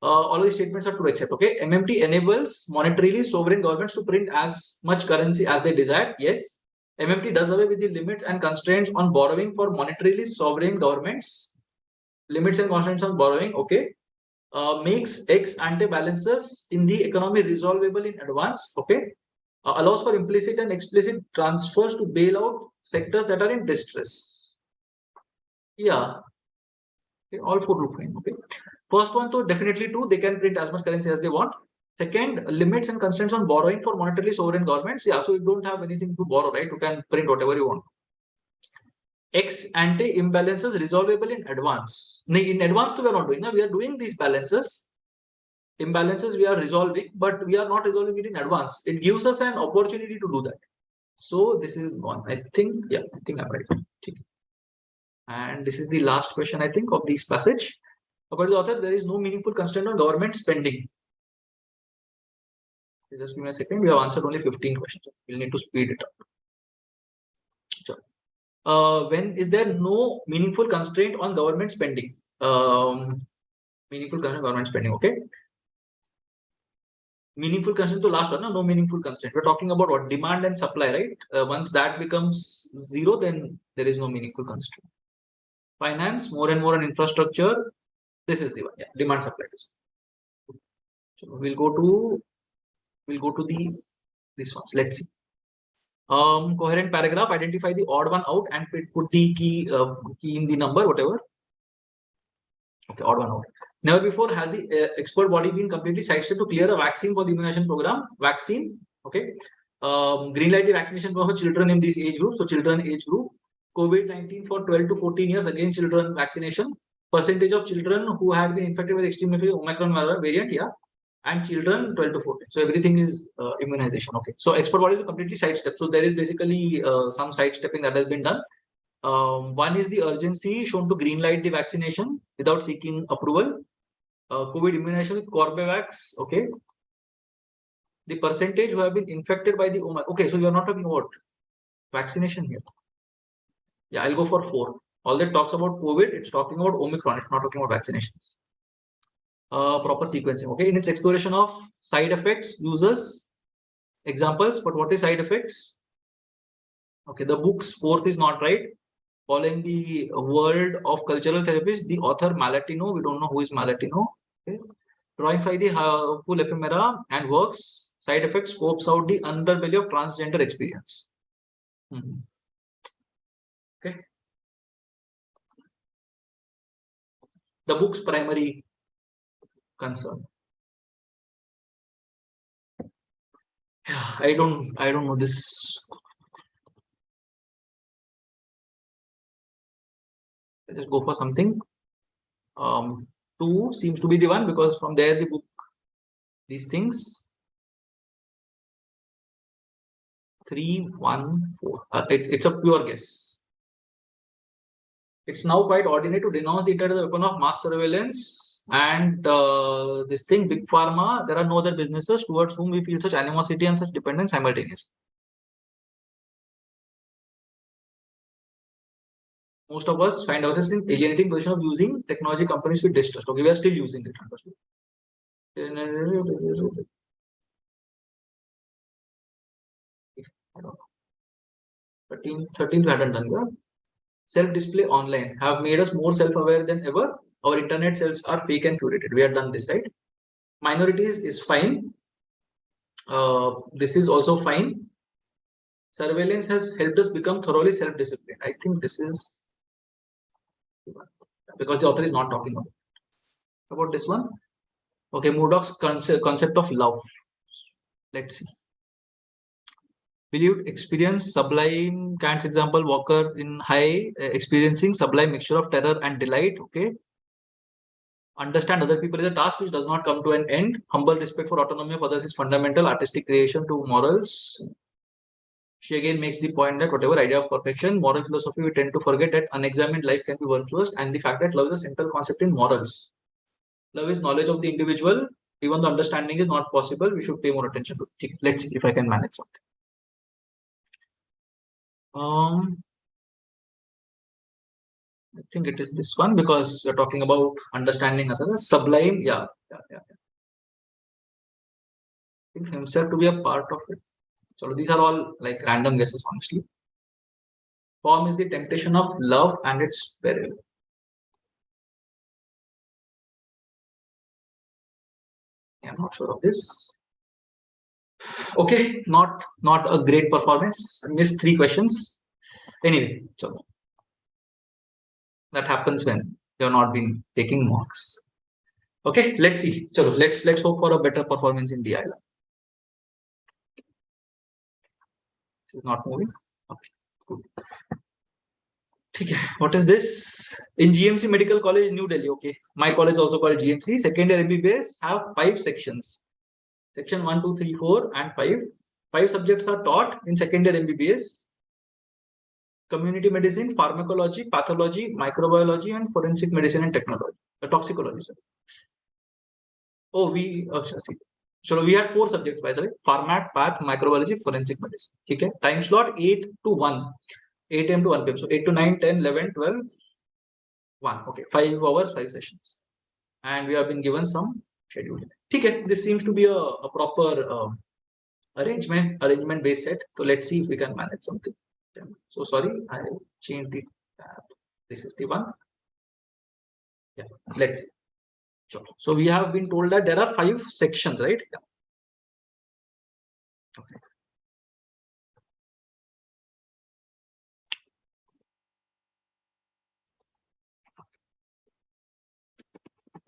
All these statements are true except, okay, MMT enables monetarily sovereign governments to print as much currency as they desire. Yes, MMT does away with the limits and constraints on borrowing for monetarily sovereign governments. Limits and constraints on borrowing, okay. Makes ex ante balances in the economy resolvable in advance, okay. Allows for implicit and explicit transfers to bail out sectors that are in distress. Yeah, okay, all 4 look fine, okay. First one, so definitely true, they can print as much currency as they want. Second, limits and constraints on borrowing for monetarily sovereign governments. Yeah, so you don't have anything to borrow, right? You can print whatever you want. Ex ante imbalances resolvable in advance. In advance, we are not doing. We are doing these balances. Imbalances we are resolving, but we are not resolving it in advance. It gives us an opportunity to do that. So this is one. I think, yeah, I think I'm right. And this is the last question, I think, of this passage. According to the author, there is no meaningful constraint on government spending. Just give me a second. We have answered only 15 questions. We'll need to speed it up. Sure. When is there no meaningful constraint on government spending? Meaningful constraint on government spending. Okay. Meaningful constraint to last one. No meaningful constraint. We're talking about what? Demand and supply, right? Once that becomes 0, then there is no meaningful constraint. Finance, more and more on infrastructure. This is the one. Yeah, demand supply. So we'll go to this ones. Let's see. Coherent paragraph. Identify the odd one out and put the key in the number, whatever. Okay, odd one out. Never before has the expert body been completely sidestepped to clear a vaccine for the immunization program. Vaccine. Okay. Green light the vaccination for children in this age group. So children age group. COVID-19 for 12 to 14 years. Again, children vaccination. Percentage of children who have been infected with extremely Omicron variant. Yeah. And children 12 to 14. So everything is immunization. Okay. So expert body is completely sidestep. So there is basically some sidestepping that has been done. One is the urgency shown to green light the vaccination without seeking approval. COVID immunization with Corbevax. Okay. The percentage who have been infected by the Omicron. Okay. So you are not talking about vaccination here. Yeah, I'll go for 4. All that talks about COVID, it's talking about Omicron. It's not talking about vaccinations. Proper sequencing. Okay. In its exploration of side effects, uses examples. But what is side effects? Okay. The book's 4th is not right. Following the world of cultural therapies, the author Malatino, we don't know who is Malatino. Okay. Drawing by the full ephemera and works, side effects scopes out the underbelly of transgender experience. Okay. the book's primary concern. Yeah, I don't know this. Let's go for something. 2 seems to be the one, because from there the book, these things. 3, 1, 4. It's a pure guess. It's now quite ordinary to denounce it as a weapon of mass surveillance. And this thing, big pharma, there are no other businesses towards whom we feel such animosity and such dependence simultaneously. Most of us find ourselves in alienating position of using technology companies with distrust. Okay, we are still using it. 13 we hadn't done. Yeah? Self-display online have made us more self-aware than ever. Our internet selves are fake and curated. We have done this, right? Minorities is fine. This is also fine. Surveillance has helped us become thoroughly self-disciplined. I think this is because the author is not talking about this one. Okay, Murdoch's concept of love. Let's see. Will you experience sublime? Kant's example, Walker in high, experiencing sublime mixture of terror and delight. Okay. Understand other people is a task which does not come to an end. Humble respect for autonomy of others is fundamental. Artistic creation to morals. She again makes the point that whatever idea of perfection, moral philosophy, we tend to forget that unexamined life can be virtuous, and the fact that love is a central concept in morals. Love is knowledge of the individual. Even though understanding is not possible, we should pay more attention to it. Let's see if I can manage something. I think it is this one, because we're talking about understanding others. Sublime, yeah. I think himself to be a part of it. So these are all like random guesses, honestly. Form is the temptation of love and its peril. I'm not sure of this. Okay, not a great performance. I missed 3 questions. Anyway, so that happens when you're not been taking marks. Okay, let's see. So let's hope for a better performance in the ILR. This is not moving. Okay, good. Okay, what is this? In GMC Medical College, New Delhi. Okay, my college also called GMC. Second year MBBS have 5 sections. Section 1, 2, 3, 4, and 5. 5 subjects are taught in second year MBBS. Community medicine, pharmacology, pathology, microbiology, and forensic medicine and technology. Toxicology. Sorry. Oh, so we had 4 subjects, by the way: pharmac, path, microbiology, forensic medicine. Okay, time slot 8 to 1. 8 a.m. to 1 p.m. So 8 to 9, 10, 11, 12, 1. Okay, 5 hours, 5 sessions. And we have been given some schedule. Okay, this seems to be a proper arrangement based set. So let's see if we can manage something. So sorry, I changed the tab. This is the one. Yeah, let's see. Sure. So we have been told that there are 5 sections, right? Yeah. Okay.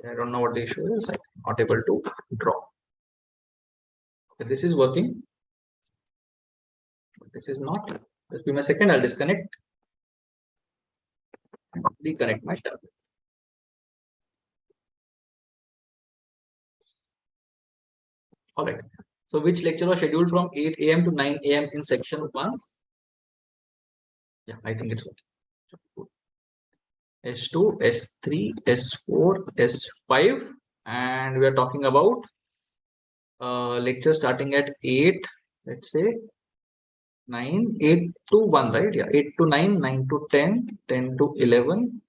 I don't know what the issue is. I'm not able to draw. Okay, this is working. But this is not. Just give me a second. I'll disconnect. Reconnect my tablet. All right. So which lecture was scheduled from 8 a.m. to 9 a.m. in section 1? Yeah, I think it's okay. S2, S3, S4, S5, and we are talking about lecture starting at 8, let's say 9, 8 to 1, right? Yeah, 8 to 9, 9 to 10, 10 to 11,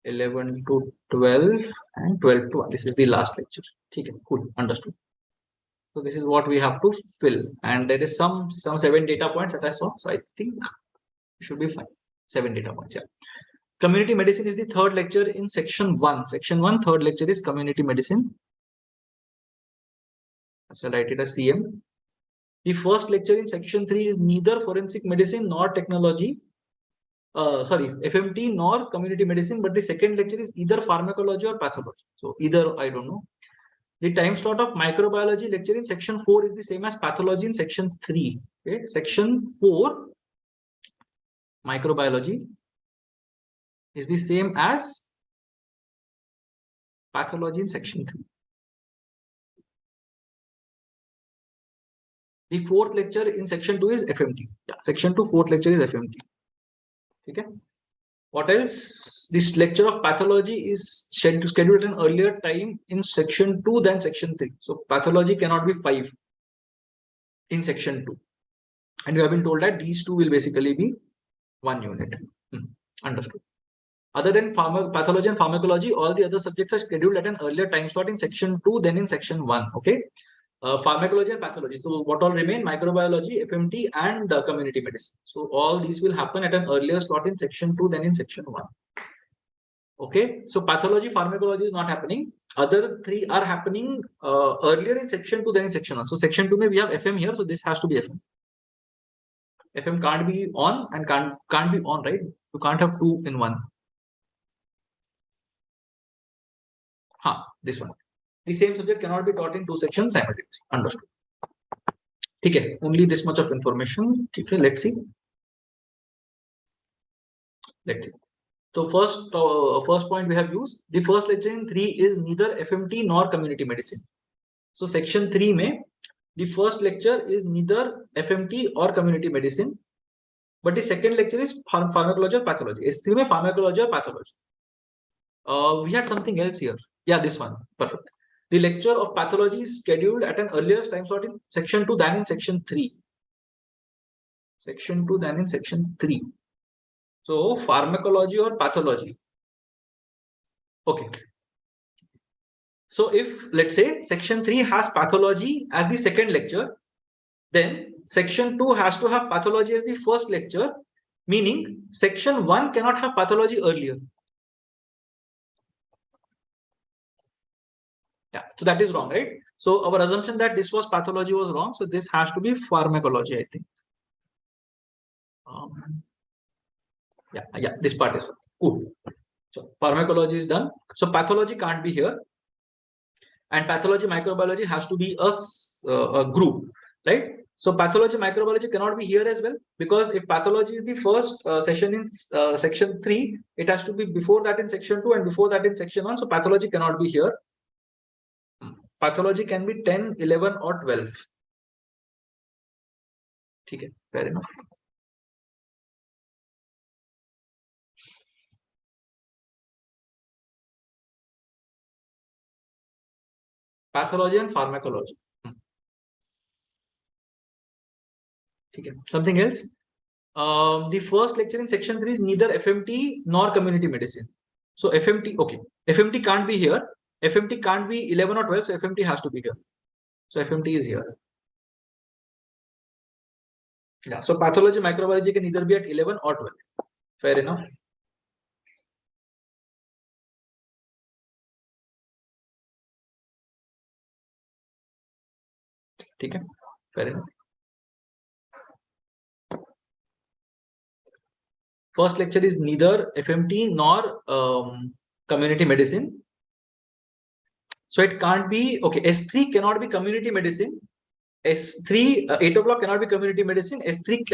11 to 12, and 12 to 1. This is the last lecture. Okay, cool, understood. So this is what we have to fill, and there is some 7 data points that I saw. So I think it should be fine. 7 data points. Yeah. Community medicine is the 3rd lecture in section 1. Section 1, 3rd lecture is community medicine. So I'll write it as CM. The first lecture in section 3 is neither forensic medicine nor technology. sorry, FMT nor community medicine, but the second lecture is either pharmacology or pathology. So either, I don't know. The time slot of microbiology lecture in section 4 is the same as pathology in section 3. Okay, section 4 microbiology is the same as pathology in section 3. The fourth lecture in section 2 is FMT. Yeah, section 2 fourth lecture is FMT. Okay. What else? This lecture of pathology is scheduled at an earlier time in section 2 than section 3. So pathology cannot be 5 in section 2. And you have been told that these two will basically be 1 unit. Understood. Other than pathology and pharmacology, all the other subjects are scheduled at an earlier time slot in section 2 than in section 1. Okay. Pharmacology and pathology. So what all remain? Microbiology, FMT, and community medicine. So all these will happen at an earlier slot in section 2 than in section 1. Okay. So pathology, pharmacology is not happening. Other three are happening earlier in section 2 than in section 1. So section 2 may we have FM here. So this has to be FM. FM can't be on and can't be on, right? You can't have two in one. This one. The same subject cannot be taught in two sections simultaneously. Understood. Okay, only this much of information. Okay, let's see. So first point we have used. The first lecture in 3 is neither FMT nor community medicine. So section 3 may the first lecture is neither FMT or community medicine, but the second lecture is pharmacology or pathology. S3 may pharmacology or pathology. We had something else here. Yeah, this one. Perfect. The lecture of pathology is scheduled at an earlier time slot in section 2 than in section 3. Section 2 than in section 3. So pharmacology or pathology. Okay. So if let's say section 3 has pathology as the second lecture, then section 2 has to have pathology as the first lecture, meaning section 1 cannot have pathology earlier. Yeah, so that is wrong, right? So our assumption that this was pathology was wrong. So this has to be pharmacology, I think. Yeah, this part is cool. So pharmacology is done. So pathology can't be here. And pathology, microbiology has to be a group, right? So pathology, microbiology cannot be here as well, because if pathology is the first session in section 3, it has to be before that in section 2 and before that in section 1. So pathology cannot be here. Pathology can be 10, 11 or 12. Okay, fair enough. Pathology and pharmacology. Okay, something else. The first lecture in section 3 is neither FMT nor community medicine. So FMT, okay, FMT can't be here. FMT can't be 11 or 12, so FMT has to be here. So FMT is here. Yeah, so pathology, microbiology can either be at 11 or 12. Fair enough. Okay, fair enough. First lecture is neither FMT nor community medicine. So it can't be, okay, S3 cannot be community medicine. S3, 8 o'clock cannot be community medicine. S3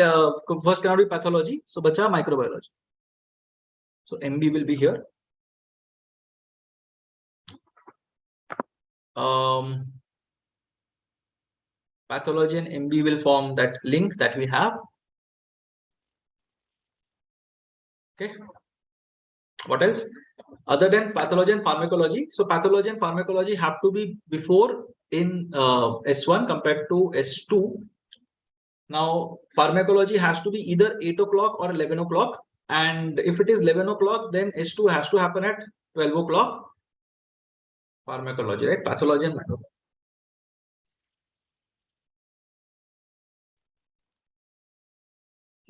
first cannot be pathology. So bacha microbiology. So MB will be here. Pathology and MB will form that link that we have. Okay. What else? Other than pathology and pharmacology. So pathology and pharmacology have to be before in S1 compared to S2. Now pharmacology has to be either 8 o'clock or 11 o'clock. And if it is 11 o'clock, then S2 has to happen at 12 o'clock. Pharmacology, right? Pathology and microbiology.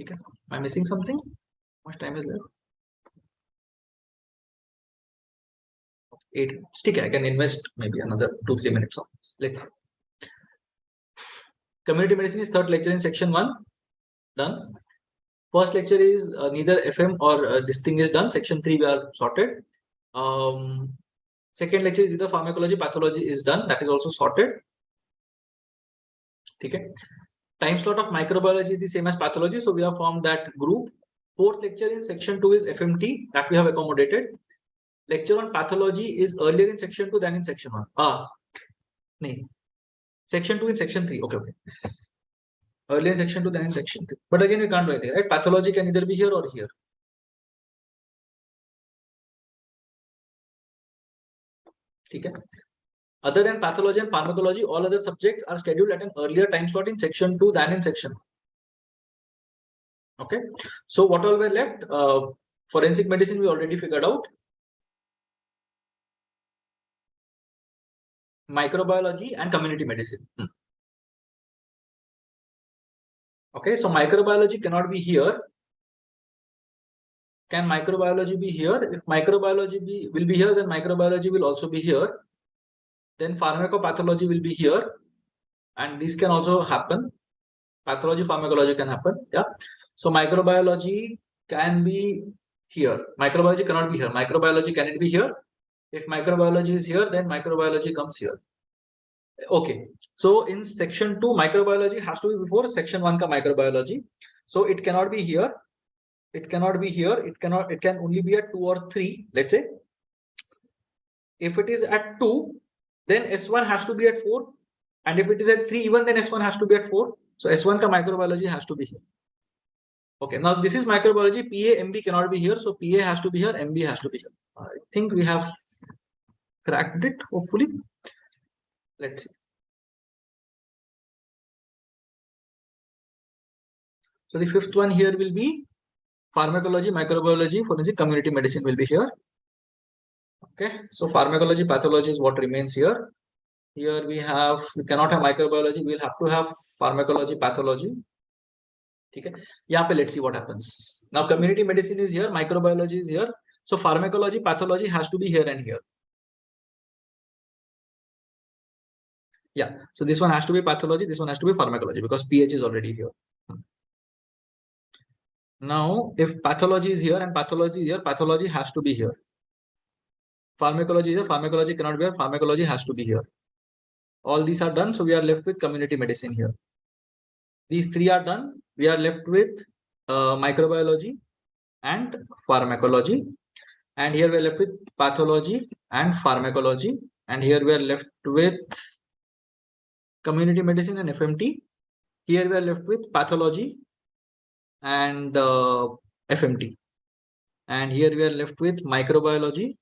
Okay. Am I missing something? How much time is left? 8 minutes. Okay, I can invest maybe another 2-3 minutes on this. Let's see. Community medicine is third lecture in section 1. Done. First lecture is neither FM or this thing is done. Section 3 we are sorted. Second lecture is either pharmacology, pathology is done. That is also sorted. Okay. Time slot of microbiology is the same as pathology, so we have formed that group. Fourth lecture in section 2 is FMT, that we have accommodated. Lecture on pathology is earlier in section 2 than in section 1. No. Section 2 in section 3. Okay. Earlier in section 2 than in section 3. But again, we can't do anything, right? Pathology can either be here or here. Okay. Other than pathology and pharmacology, all other subjects are scheduled at an earlier time slot in section 2 than in section 1. Okay. So what all were left? Forensic medicine we already figured out. Microbiology and community medicine. Okay, so microbiology cannot be here. Can microbiology be here? If microbiology will be here, then microbiology will also be here. Then pharmacopathology will be here, and this can also happen. Pathology, pharmacology can happen. Yeah. So microbiology can be here. Microbiology cannot be here. Microbiology can it be here? If microbiology is here, then microbiology comes here. Okay. So in section 2, microbiology has to be before section 1 ka microbiology. So it cannot be here. It cannot be here. It can only be at 2 or 3. Let's say. If it is at 2, then S1 has to be at 4. And if it is at 3 even, then S1 has to be at 4. So S1 ka microbiology has to be here. Okay, now this is microbiology. PA, MB cannot be here. So PA has to be here, MB has to be here. I think we have cracked it, hopefully. Let's see. So the fifth one here will be pharmacology, microbiology, forensic, community medicine will be here. Okay, so pharmacology, pathology is what remains here. Here we cannot have microbiology, we'll have to have pharmacology, pathology. Okay, let's see what happens. Now community medicine is here, microbiology is here. So pharmacology, pathology has to be here and here. Yeah, so this one has to be pathology, this one has to be pharmacology because pH is already here. Now, if pathology is here and pathology is here, pathology has to be here. Pharmacology is here, pharmacology cannot be here, pharmacology has to be here. All these are done, so we are left with community medicine here. These three are done. We are left with microbiology and pharmacology. And here we are left with pathology and pharmacology. And here we are left with community medicine and FMT. Here we are left with pathology and FMT. And here we are left with microbiology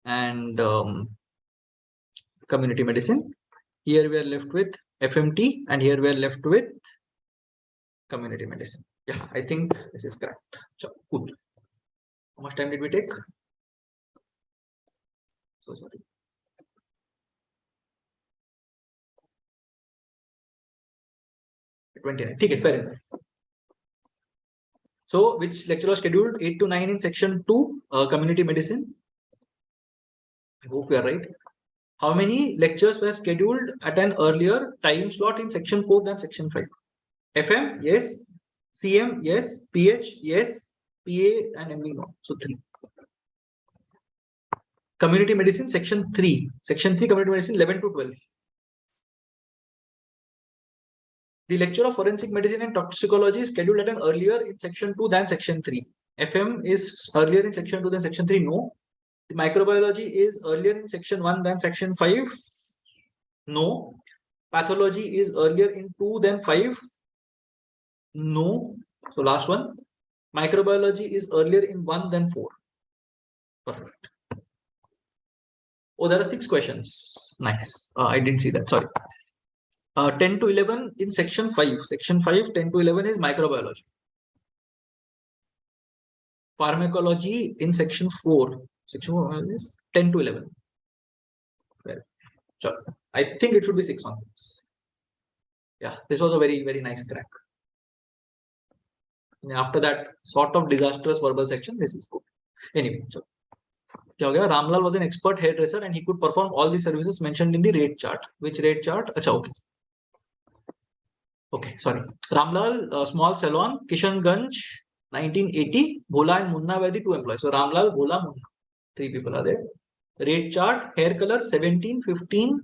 and community medicine. Here we are left with FMT, and here we are left with community medicine. Yeah, I think this is correct. So good. How much time did we take? So sorry. Okay, fair enough. So which lecture was scheduled? 8 to 9 in section 2, community medicine. I hope we are right. How many lectures were scheduled at an earlier time slot in section 4 than section 5? FM, yes. CM, yes. PH, yes. PA and MB, no. So 3. Community medicine, section 3. Section 3, community medicine, 11 to 12. The lecture of forensic medicine and toxicology is scheduled at an earlier in section 2 than section 3. FM is earlier in section 2 than section 3, no. The microbiology is earlier in section 1 than section 5, no. Pathology is earlier in 2 than 5, no. So last one. Microbiology is earlier in 1 than 4. Perfect. Oh, there are 6 questions. Nice. I didn't see that. Sorry. 10 to 11 in section 5. Section 5, 10 to 11 is microbiology. Pharmacology in section 4. Section 4 is 10 to 11. Well, sure. I think it should be 6 on 6. Yeah, this was a very, very nice crack. After that sort of disastrous verbal section, this is good. Anyway, so Ramlal was an expert hairdresser and he could perform all the services mentioned in the rate chart. Which rate chart? Achha, okay. Okay, sorry. Ramlal, small salon, Kishanganj, 1980, Bhola and Munna were the two employees. So Ramlal, Bhola, Munna. 3 people are there. Rate chart, hair color 17, 15,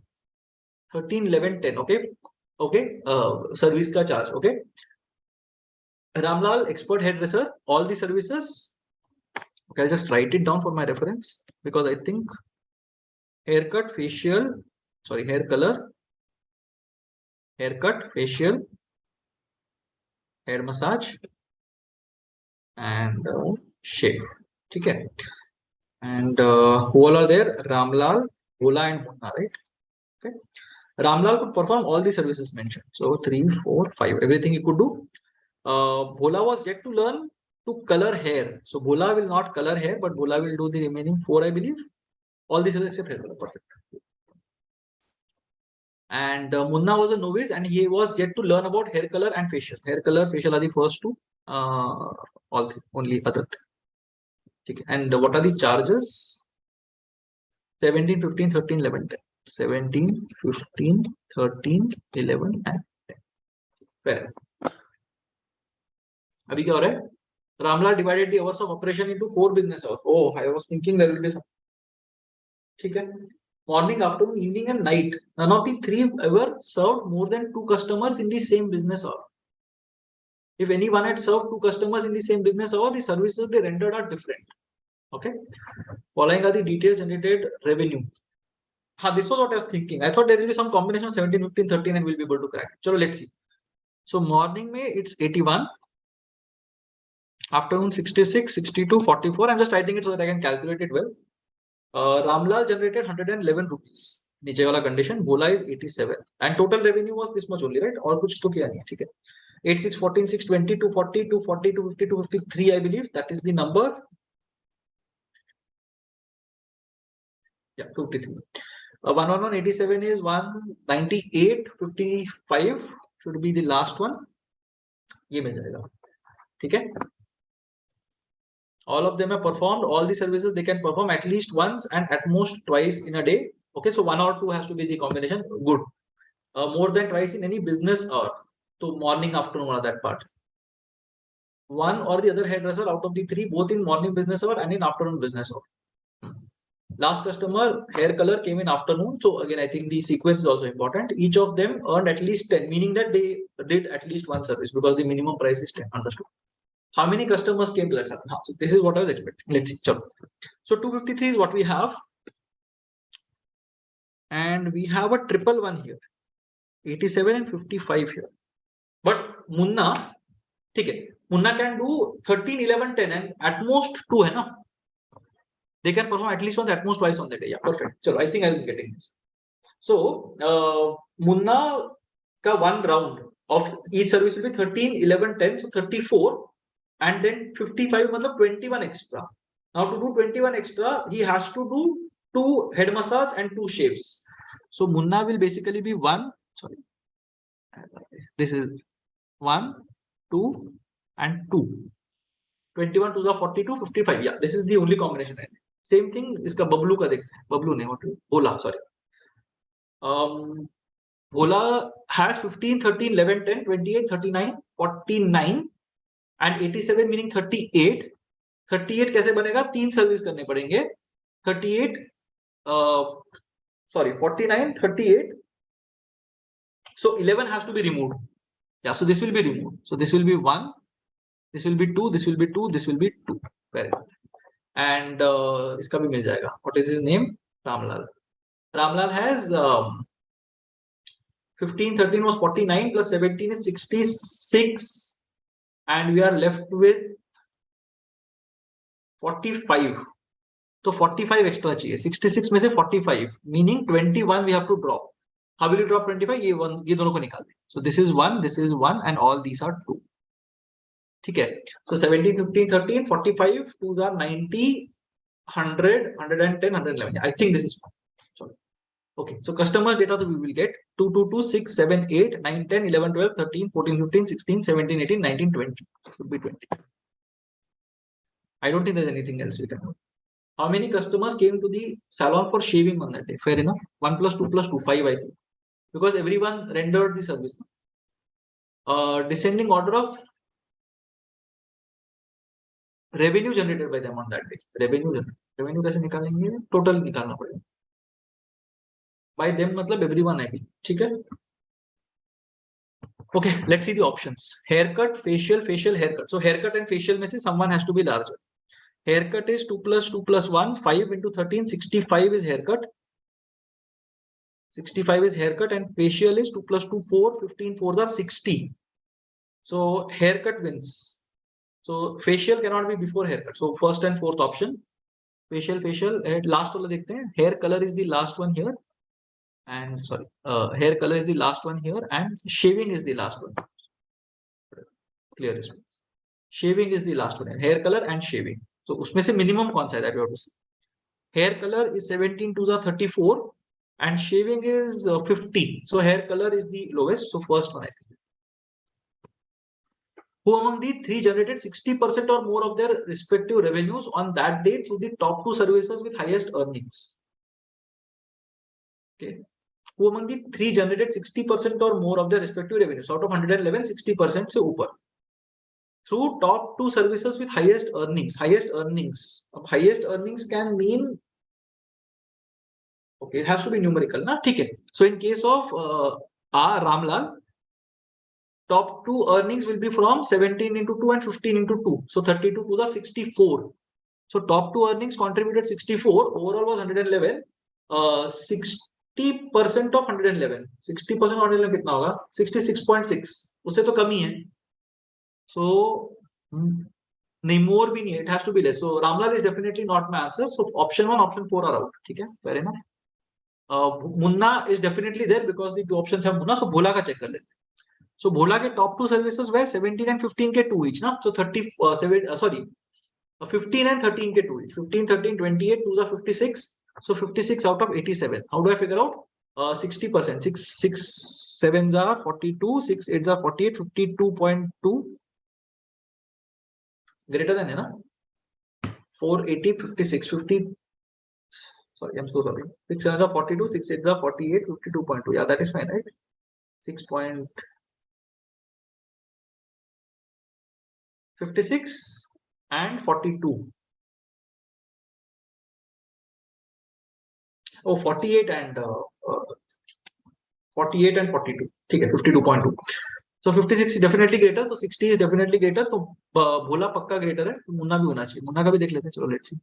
13, 11, 10. Okay. Okay. Service ka charge. Okay. Ramlal, expert hairdresser, all the services. Okay, I'll just write it down for my reference because I think haircut, facial, sorry, hair color, haircut, facial, hair massage, and shave. Okay. And who all are there? Ramlal, Bhola, and Munna, right? Okay. Ramlal could perform all the services mentioned. So 3, 4, 5, everything he could do. Bhola was yet to learn to color hair. So Bhola will not color hair, but Bhola will do the remaining 4, I believe. All these except hair color. Perfect. And Munna was a novice and he was yet to learn about hair color and facial. Hair color, facial are the first two. All three, only other three. Okay. And what are the charges? 17, 15, 13, 11, 10. 17, 15, 13, 11, and 10. Fair. Abhi kya ho raha hai? Ramlal divided the hours of operation into 4 business hours. Oh, I was thinking there will be some. Okay. Morning, afternoon, evening, and night. None of the 3 ever served more than 2 customers in the same business hour. If anyone had served 2 customers in the same business hour, the services they rendered are different. Okay. Following are the details generated revenue. This was what I was thinking. I thought there will be some combination of 17, 15, 13 and we'll be able to crack. Chalo, let's see. So morning mein it's 81. Afternoon 66, 62, 44. I'm just writing it so that I can calculate it well. Ramlal generated 111 rupees. नीचे वाला condition. Bhola is 87. And total revenue was this much only, right? और कुछ तो किया नहीं, ठीक है. 8, 6, 14, 6, 20, 240, 240, 250, 253, I believe. That is the number. Yeah, 253. 11187 is 198, 55 should be the last one. ये मिल जाएगा, ठीक है. All of them have performed all the services they can perform at least once and at most twice in a day. Okay, so 1 or 2 has to be the combination. Good. More than twice in any business hour. So morning, afternoon, or that part. One or the other hairdresser out of the 3, both in morning business hour and in afternoon business hour. Last customer, hair color came in afternoon. So again, I think the sequence is also important. Each of them earned at least 10, meaning that they did at least one service because the minimum price is 10. Understood? How many customers came to that salon? So this is what I was expecting. Let's see. So 253 is what we have. And we have a triple one here. 87 and 55 here. But Munna, okay, Munna can do 13, 11, 10 and at most 2. Hai na? They can perform at least once, at most twice on the day. Yeah, perfect. So I think I will be getting this. So Munna ka 1 round of each service will be 13, 11, 10. So 34. And then 55 matlab 21 extra. Now to do 21 extra, he has to do 2 head massage and 2 shaves. So Munna will basically be 1. Sorry. This is 1, 2, and 2. 21 2s are 42, 55. Yeah, this is the only combination. Same thing, iska Bablu ka dekhte hain. Bablu nahi, what? Bhola, sorry. Bhola has 15, 13, 11, 10, 28, 39, 49. And 87 meaning 38. 38 कैसे बनेगा? 3 service करने पड़ेंगे. 38, sorry, 49, 38. So 11 has to be removed. Yeah, so this will be removed. So this will be 1, this will be 2, this will be 2, this will be 2. Very good. And इसका भी मिल जाएगा. What is his name? Ramlal. Ramlal has 15, 13 was 49 plus 17 is 66. And we are left with 45. So 45 extra चाहिए. 66 में से 45, meaning 21 we have to drop. How will you drop 25? ये दोनों को निकाल दें. So this is 1, this is 1, and all these are 2. ठीक है. So 17, 15, 13, 45, 2s are 90, 100, 110, 111. I think this is 1. Sorry. Okay, so customer data we will get 2, 2, 2, 6, 7, 8, 9, 10, 11, 12, 13, 14, 15, 16, 17, 18, 19, 20. Should be 20. I don't think there's anything else we can do. How many customers came to the salon for shaving on that day? Fair enough. 1 plus 2 plus 2, 5, I think. Because everyone rendered the service. Descending order of revenue generated by them on that day. Revenue कैसे निकालेंगे? Total निकालना पड़ेगा. By them मतलब everyone है भी. ठीक है? Okay, let's see the options. Haircut, facial, haircut. So haircut and facial में से someone has to be larger. Haircut is 2 plus 2 plus 1, 5 into 13, 65 is haircut. 65 is haircut, and facial is 2 plus 2, 4, 15 4s are 60. So haircut wins. So facial cannot be before haircut. So first and fourth option. Facial, last वाला देखते हैं. Hair color is the last one here. And sorry, hair color is the last one here, and shaving is the last one. Clear is shaving is the last one. Hair color and shaving. So उसमें से minimum कौन सा है that you have to see. Hair color is 17 2s are 34, and shaving is 50. So hair color is the lowest. So first one I think. Who among the three generated 60% or more of their respective revenues on that day through the top two services with highest earnings? Okay. Who among the three generated 60% or more of their respective revenues? Out of 111, 60% से ऊपर. Through top two services with highest earnings. Highest earnings can mean, okay, it has to be numerical, na? ठीक है. So in case of R Ramlal, top two earnings will be from 17 into 2 and 15 into 2. So 32 to the 64. So top two earnings contributed 64. Overall was 111. 60% of 111. 60% of 111 कितना होगा? 66.6. उससे तो कम ही है. So नहीं, more भी नहीं है. It has to be less. So Ramlal is definitely not my answer. So option 1, option 4 are out. ठीक है? Fair enough. Munna is definitely there because the two options have Munna. So Bhola का check कर लेते हैं. So Bhola के top two services were 17 and 15 के 2 each, ना? So 15 and 13 के 2 each. 15, 13, 28, 2s are 56. So 56 out of 87. How do I figure out? 60%. 6 7s are 42, 6 8s are 48, 52.2. Greater than, है ना? 480, 56, 50. Sorry, I'm so sorry. 6 7s are 42, 6 8s are 48, 52.2. Yeah, that is fine, right? 6.56 and 42. Oh, 48 and 42. ठीक है, 52.2. So 56 is definitely greater. So 60 is definitely greater. तो भोला पक्का greater है. तो मुन्ना भी होना चाहिए. मुन्ना का भी देख लेते हैं. चलो let's see.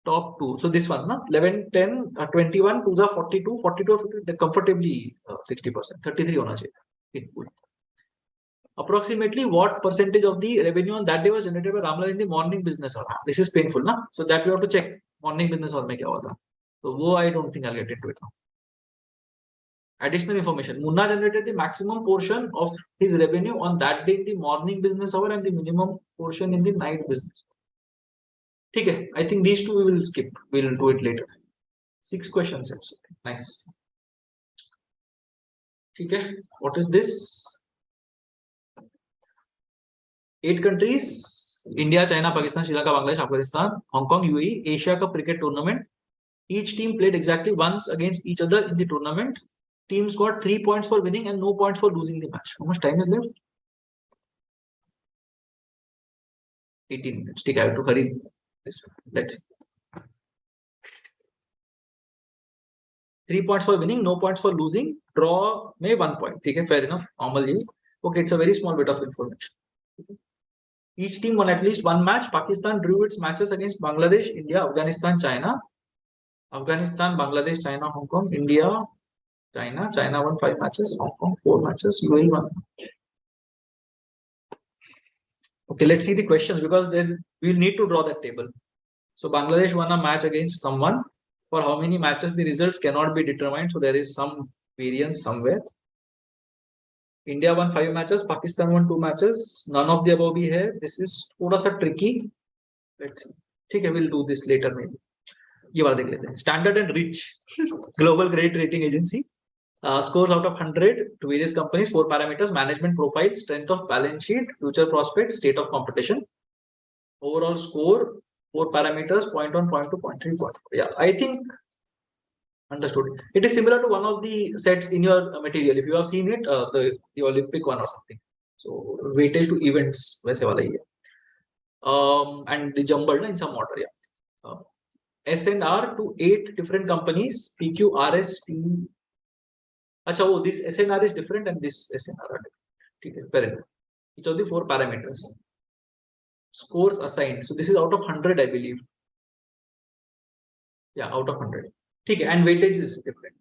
Top two. So this one, na? 11, 10, 21, 2s are 42, 42, 50, comfortably 60%. 33 होना चाहिए. Approximately what percentage of the revenue on that day was generated by Ramlal in the morning business hour? This is painful, na? So that we have to check. Morning business hour में क्या हुआ था? So वो I don't think I'll get into it now. Additional information. Munna generated the maximum portion of his revenue on that day in the morning business hour and the minimum portion in the night business. ठीक है. I think these two we will skip. We will do it later. 6 questions. Nice. ठीक है. What is this? 8 countries: India, China, Pakistan, Sri Lanka, Bangladesh, Afghanistan, Hong Kong, UAE, Asia Cup cricket tournament. Each team played exactly once against each other in the tournament. Teams got 3 points for winning and no points for losing the match. How much time is left? 18 minutes. ठीक है, I have to hurry this one. Let's see. 3 points for winning, no points for losing. Draw में 1 point. ठीक है, fair enough. Normally, okay, it's a very small bit of information. Each team won at least one match. Pakistan drew its matches against Bangladesh, India, Afghanistan, China. Afghanistan, Bangladesh, China, Hong Kong, India, China. China won 5 matches. Hong Kong 4 matches. UAE 1. Okay, let's see the questions because then we'll need to draw that table. So Bangladesh won a match against someone. For how many matches the results cannot be determined. So there is some variance somewhere. India won 5 matches. Pakistan won 2 matches. None of the above be here. This is थोड़ा सा tricky. Let's see. ठीक है, we'll do this later maybe. ये वाला देख लेते हैं. Standard and Rich, global credit rating agency, scores out of 100 to various companies. 4 parameters: management profile, strength of balance sheet, future prospects, state of competition. Overall score 4 parameters: 0.1, 0.2, 0.3, 0.4. Yeah, I think understood. It is similar to one of the sets in your material. If you have seen it, the Olympic one or something. So weightage to events वैसे वाला ही है. and the jumbled in some order. Yeah. S and R to 8 different companies. PQ, RS, T. Acha, oh, this S and R is different and this S and R are different. Okay, fair enough. Each of the 4 parameters. Scores assigned. So this is out of 100, I believe. Yeah, out of 100. Okay, and weightage is different.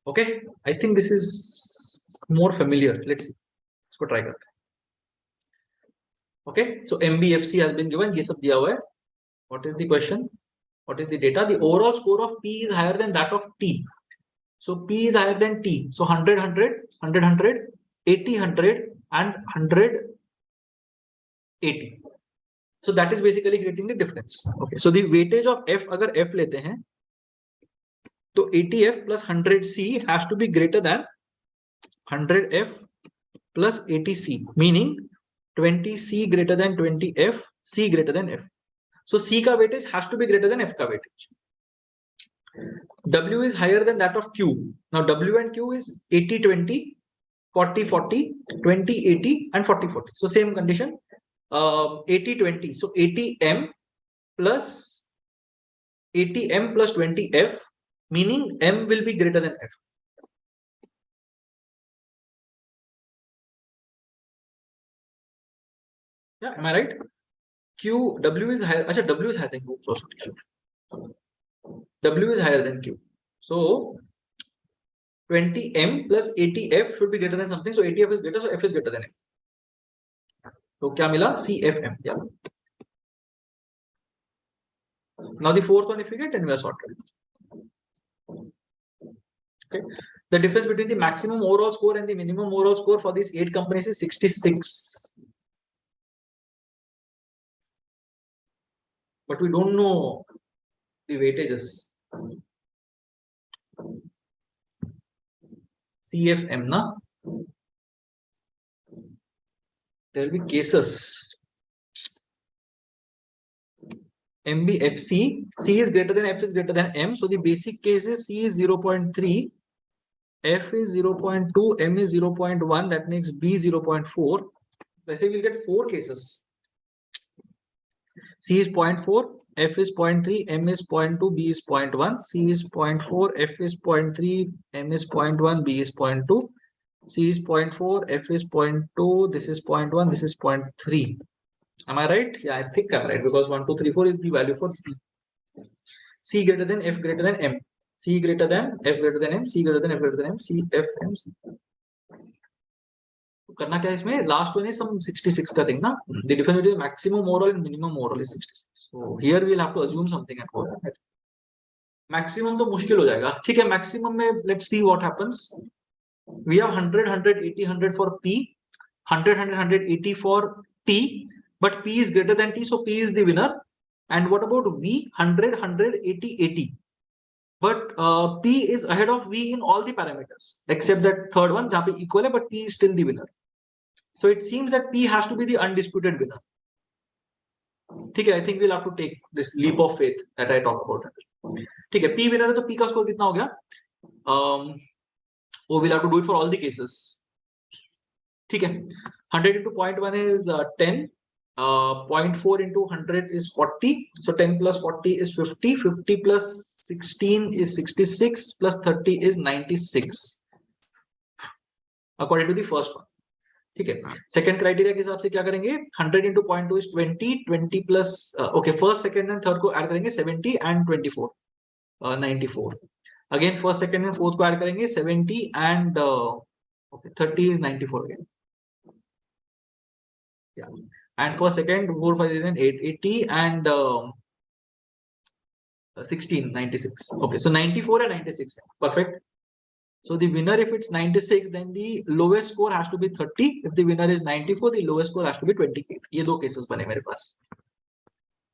Okay, I think this is more familiar. Let's see. Let's go try that. Okay, so MBFC has been given. Ye sab diya hua hai. What is the question? What is the data? The overall score of P is higher than that of T. So P is higher than T. So 100, 100, 100, 100, 80, 100, and 100, 80. So that is basically creating the difference. Okay. So the weightage of F, agar F lete hain, so 80F plus 100C has to be greater than 100F plus 80C, meaning 20C greater than 20F, C greater than F. So C ka weightage has to be greater than F ka weightage. W is higher than that of Q. Now W and Q is 80-20, 40-40, 20-80, and 40-40. So same condition. 80-20. So 80M plus 80M plus 20F, meaning M will be greater than F. Yeah, am I right? W is higher. Achha, W is higher than Q. So W is higher than Q. So 20M plus 80F should be greater than something. So 80F is greater, so F is greater than F. So kya mila? CFM. Yeah. Now the fourth one, if we get, then we are sorted. Okay. The difference between the maximum overall score and the minimum overall score for these 8 companies is 66. But we don't know the weightages. CFM, na? There will be cases. MBFC, C is greater than F is greater than M. So the basic case is C is 0.3, F is 0.2, M is 0.1. That makes B 0.4. Let's say we'll get 4 cases. C is 0.4, F is 0.3, M is 0.2, B is 0.1. C is 0.4, F is 0.3, M is 0.1, B is 0.2. C is 0.4, F is 0.2, this is 0.1, this is 0.3. Am I right? Yeah, I think I'm right, because 1, 2, 3, 4 is the value for P. C greater than F greater than M. C greater than F greater than M. C greater than F greater than M. C, F, M, C. करना क्या इसमें? Last one is some 66 का thing ना? The difference between maximum overall and minimum overall is 66. So here we will have to assume something and go ahead. Maximum तो मुश्किल हो जाएगा. ठीक है, maximum में let's see what happens. We have 100, 100, 80, 100 for P, 100, 100, 180 for T, but P is greater than T, so P is the winner. And what about V? 100, 100, 80, 80. But P is ahead of V in all the parameters, except that third one, जहाँ पे equal है, but P is still the winner. So it seems that P has to be the undisputed winner. ठीक है, I think we'll have to take this leap of faith that I talked about. ठीक है, P winner है तो P का score कितना हो गया? Oh, we'll have to do it for all the cases. ठीक है, 100 into 0.1 is 10. 0.4 into 100 is 40. So 10 plus 40 is 50. 50 plus 16 is 66. Plus 30 is 96. According to the first one. ठीक है, second criteria के हिसाब से क्या करेंगे? 100 into 0.2 is 20. 20 plus okay, first, second and third को add करेंगे 70 and 24. 94. Again, first, second and fourth को add करेंगे 70 and okay, 30 is 94 again. Yeah. And for second, 4, 5, 6, 8, 80 and 16, 96. Okay, so 94 and 96. Perfect. So the winner, if it's 96, then the lowest score has to be 30. If the winner is 94, the lowest score has to be 28. ये दो cases बने मेरे पास.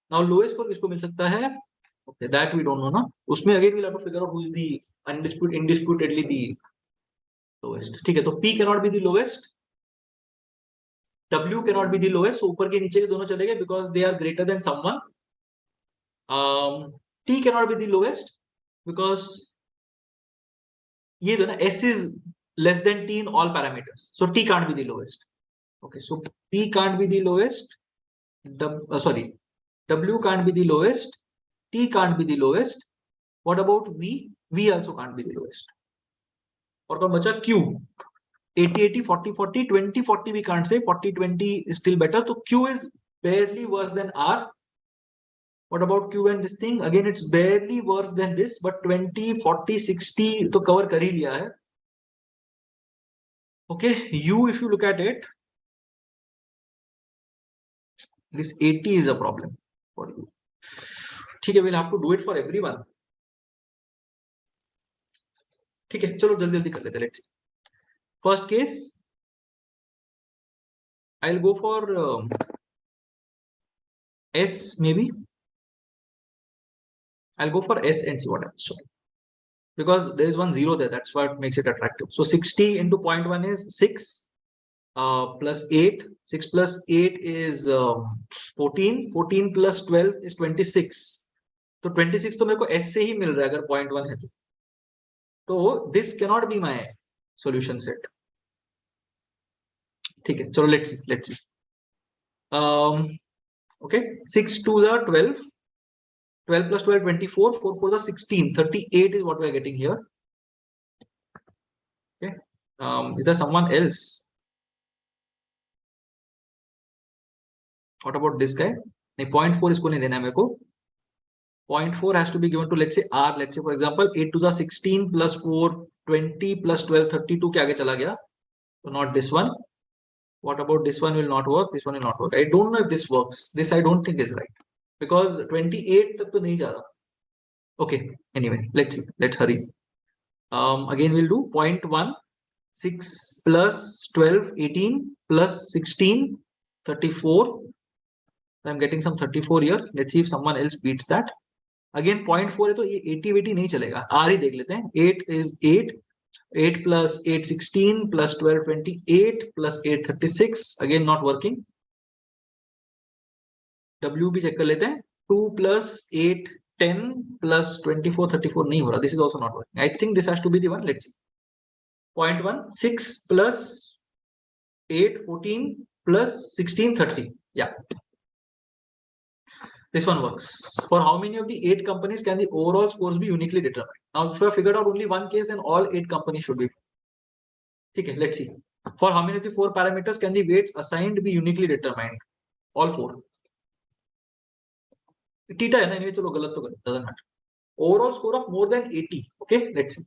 Now lowest score किसको मिल सकता है? Okay, that we don't know ना. उसमें again we'll have to figure out who is the indisputably the lowest. ठीक है, तो P cannot be the lowest. W cannot be the lowest. So ऊपर के नीचे के दोनों चलेंगे because they are greater than someone. T cannot be the lowest because ये दोनों S is less than T in all parameters. So T can't be the lowest. Okay, so P can't be the lowest. W can't be the lowest, T can't be the lowest. What about V? V also can't be the lowest. और कौन बचा? Q. 80-80, 40-40, 20-40 we can't say, 40-20 is still better. So Q is barely worse than R. What about Q and this thing? Again, it's barely worse than this, but 20, 40, 60 to cover कर ही लिया है. Okay, U, if you look at it, this 80 is a problem for you. ठीक है, we'll have to do it for everyone. ठीक है, चलो जल्दी जल्दी कर लेते हैं. Let's see. First case, I'll go for S maybe. I'll go for S and see what happens. Because there is one 0 there, that's what makes it attractive. So 60 into 0.1 is 6 plus 8. 6 plus 8 is 14. 14 plus 12 is 26. तो 26 तो मेरे को S से ही मिल रहा है अगर 0.1 है तो this cannot be my solution set. ठीक है, चलो let's see. Okay, 6 2s are 12. 12 plus 12, 24. 4 4s are 16. 38 is what we are getting here. Okay. Is there someone else? What about this guy? 0.4 इसको नहीं देना है मेरे को. 0.4 has to be given to, let's say R. Let's say for example 8 2s are 16 plus 4 20 plus 12 32 के आगे चला गया. So not this one. What about this one? Will not work. This one will not work. I don't know if this works. This I don't think is right because 28 तक तो नहीं जा रहा. Okay. Anyway, let's see. Let's hurry. Again we'll do 0.1 6 plus 12 18 plus 16 34. I'm getting some 34 here. Let's see if someone else beats that. Again 0.4 है तो ये 80 नहीं चलेगा. R ही देख लेते हैं. 8 is 8. 8 plus 8 16 plus 12 28 plus 8 36. Again not working. W भी check कर लेते हैं. 2 plus 8 10 plus 24 34 नहीं हो रहा. This is also not working. I think this has to be the one. Let's see. 0.1 6 plus 8 14 plus 16 30. Yeah. This one works. For how many of the 8 companies can the overall scores be uniquely determined? Now, if I figured out only one case, then all 8 companies should be. Okay, let's see. For how many of the 4 parameters can the weights assigned be uniquely determined? All 4. Theta है ना, anyway, चलो गलत तो गलत, doesn't matter. Overall score of more than 80. Okay, let's see.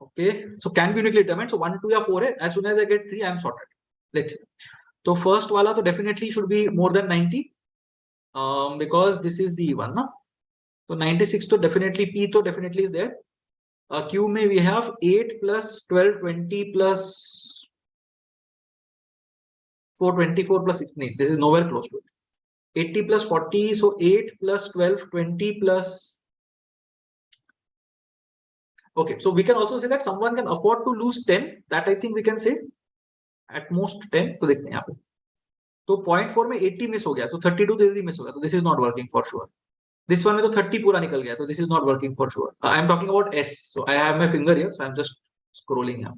Okay, so can be uniquely determined. So 1, 2 या 4 है. As soon as I get 3, I am sorted. Let's see. So first वाला तो definitely should be more than 90 because this is the one ना. So 96 तो definitely P तो definitely is there. Q में we have 8 plus 12 20 plus 4 24 plus 16. This is nowhere close to it. 80 plus 40, so 8 plus 12 20 plus. Okay, so we can also say that someone can afford to lose 10. That I think we can say. At most 10. तो देखते हैं यहाँ पे. तो 0.4 में 80 miss हो गया तो 32 जल्दी मिस हो गया तो this is not working for sure. This one में तो 30 पूरा निकल गया तो this is not working for sure. I am talking about S. So I have my finger here. So I am just scrolling here.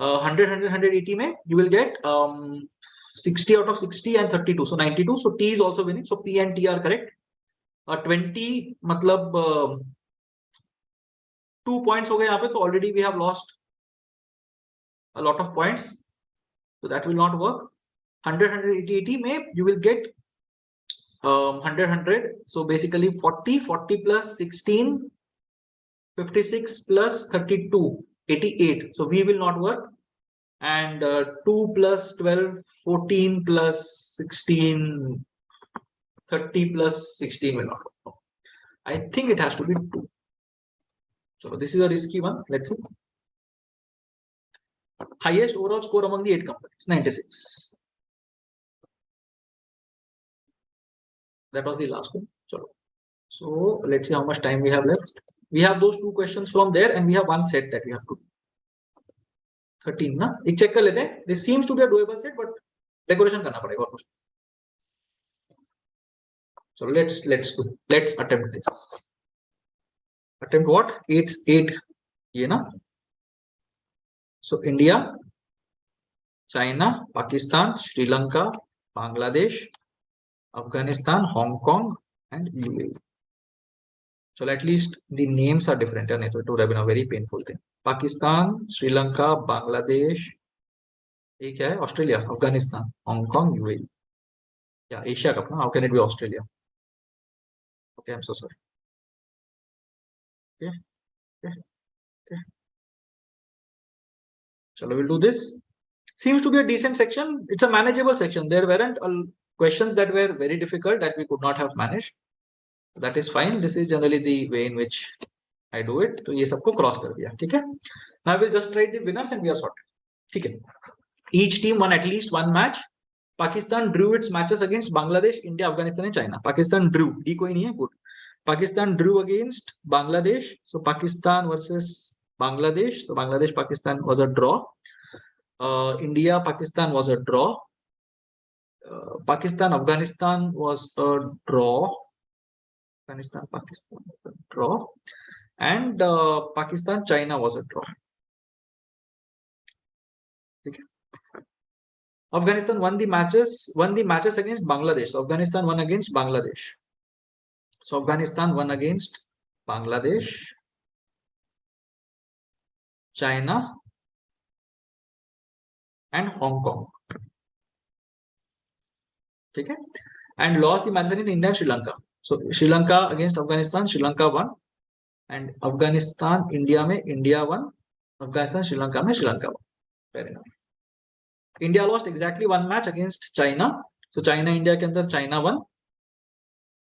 100 100 180 में you will get 60 out of 60 and 32. So 92. So T is also winning. So P and T are correct. 20 मतलब 2 points हो गए यहाँ पे तो already we have lost a lot of points. So that will not work. 100 180 80 में you will get 100 100. So basically 40 40 plus 16 56 plus 32 88. So V will not work. And 2 plus 12 14 plus 16 30 plus 16 will not work. I think it has to be 2. So this is a risky one. Let's see. Highest overall score among the 8 companies, 96. That was the last one. So let's see how much time we have left. We have those 2 questions from there and we have one set that we have to do. 13 ना एक check कर लेते हैं. This seems to be a doable set but decoration करना पड़ेगा कुछ. So let's attempt this. Attempt what? 8 ये ना. So India, China, Pakistan, Sri Lanka, Bangladesh, Afghanistan, Hong Kong, and UAE. So at least the names are different, and it would have been a very painful thing. Pakistan, Sri Lanka, Bangladesh, Australia, Afghanistan, Hong Kong, UAE. Yeah, Asia Cup. How can it be Australia? Okay, I'm so sorry. Okay. So we'll do this. Seems to be a decent section. It's a manageable section. There weren't questions that were very difficult that we could not have managed. That is fine. This is generally the way in which I do it. तो ये सबको cross कर दिया, ठीक है? Now we'll just write the winners and we are sorted. ठीक है? Each team won at least one match. Pakistan drew its matches against Bangladesh, India, Afghanistan, and China. Pakistan drew. D कोई नहीं है, good. Pakistan drew against Bangladesh. So Pakistan versus Bangladesh. So Bangladesh, Pakistan was a draw. India, Pakistan was a draw. Pakistan, Afghanistan was a draw. Afghanistan, Pakistan was a draw. And Pakistan, China was a draw. Okay. Afghanistan won the matches against Bangladesh. So Afghanistan won against Bangladesh. So Afghanistan won against Bangladesh, China, and Hong Kong. Okay. And lost the matches against India and Sri Lanka. So Sri Lanka against Afghanistan, Sri Lanka won. And Afghanistan, India mein India won. Afghanistan, Sri Lanka mein Sri Lanka won. Fair enough. India lost exactly one match against China. So China, India ke andar China won.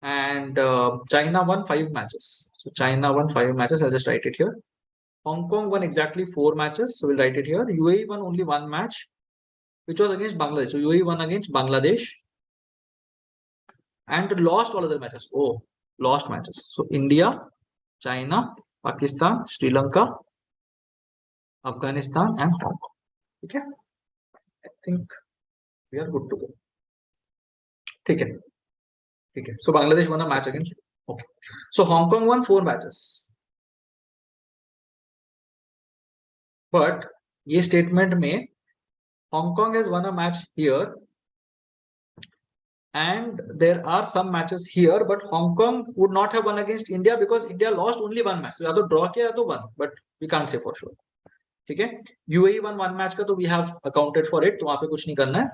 And China won 5 matches. So China won 5 matches. I'll just write it here. Hong Kong won exactly 4 matches. So we'll write it here. UAE won only 1 match, which was against Bangladesh. So UAE won against Bangladesh and lost all other matches. Oh, lost matches. So India, China, Pakistan, Sri Lanka, Afghanistan, and Hong Kong. Okay. I think we are good to go. Okay. Okay. So Bangladesh won a match against. Okay. So Hong Kong won 4 matches. But ये statement में Hong Kong has won a match here and there are some matches here, but Hong Kong would not have won against India because India lost only 1 match. So या तो draw किया या तो won, but we can't say for sure. ठीक है? UAE won 1 match का तो we have accounted for it, तो वहाँ पे कुछ नहीं करना है.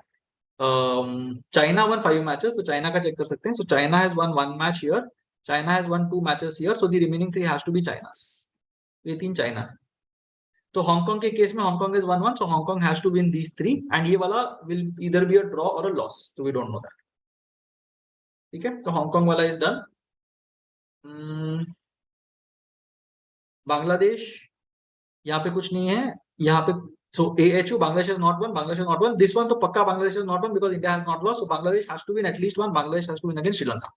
China won 5 matches, तो China का check कर सकते हैं. So China has won 1 match here, China has won 2 matches here, so the remaining 3 has to be China's. ये 3 China है. तो हांगकांग के केस में Hong Kong is 1-1, so Hong Kong has to win these 3 and ये वाला will either be a draw or a loss, so we don't know that. ठीक है, तो हांगकांग वाला is done. बांग्लादेश यहाँ पे कुछ नहीं है, यहाँ पे so AHU Bangladesh is not one, this one तो पक्का Bangladesh is not one because India has not lost, so Bangladesh has to win at least one. Bangladesh has to win against Sri Lanka.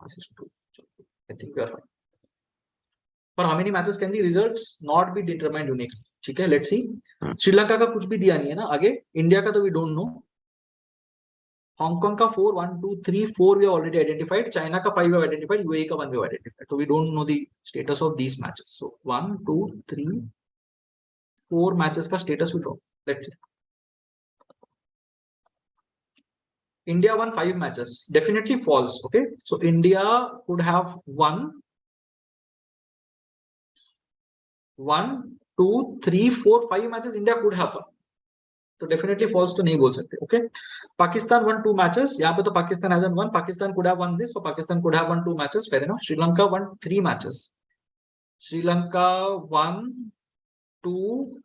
I think we are fine. For how many matches can the results not be determined uniquely? ठीक है, let's see. Sri Lanka का कुछ भी दिया नहीं है ना आगे. इंडिया का तो we don't know. हांगकांग का 4, 1, 2, 3, 4 we have already identified. China का 5 we have identified. UAE का 1 we have identified. So we don't know the status of these matches. So 1, 2, 3, 4 matches का status we don't. Let's see. India won 5 matches. Definitely false. Okay. So India could have won 1, 2, 3, 4, 5 matches. India could have won. तो definitely false तो नहीं बोल सकते. Okay. Pakistan won 2 matches. यहाँ पे तो Pakistan hasn't won. Pakistan could have won this. So Pakistan could have won 2 matches. Fair enough. Sri Lanka won 3 matches. Sri Lanka 1, 2,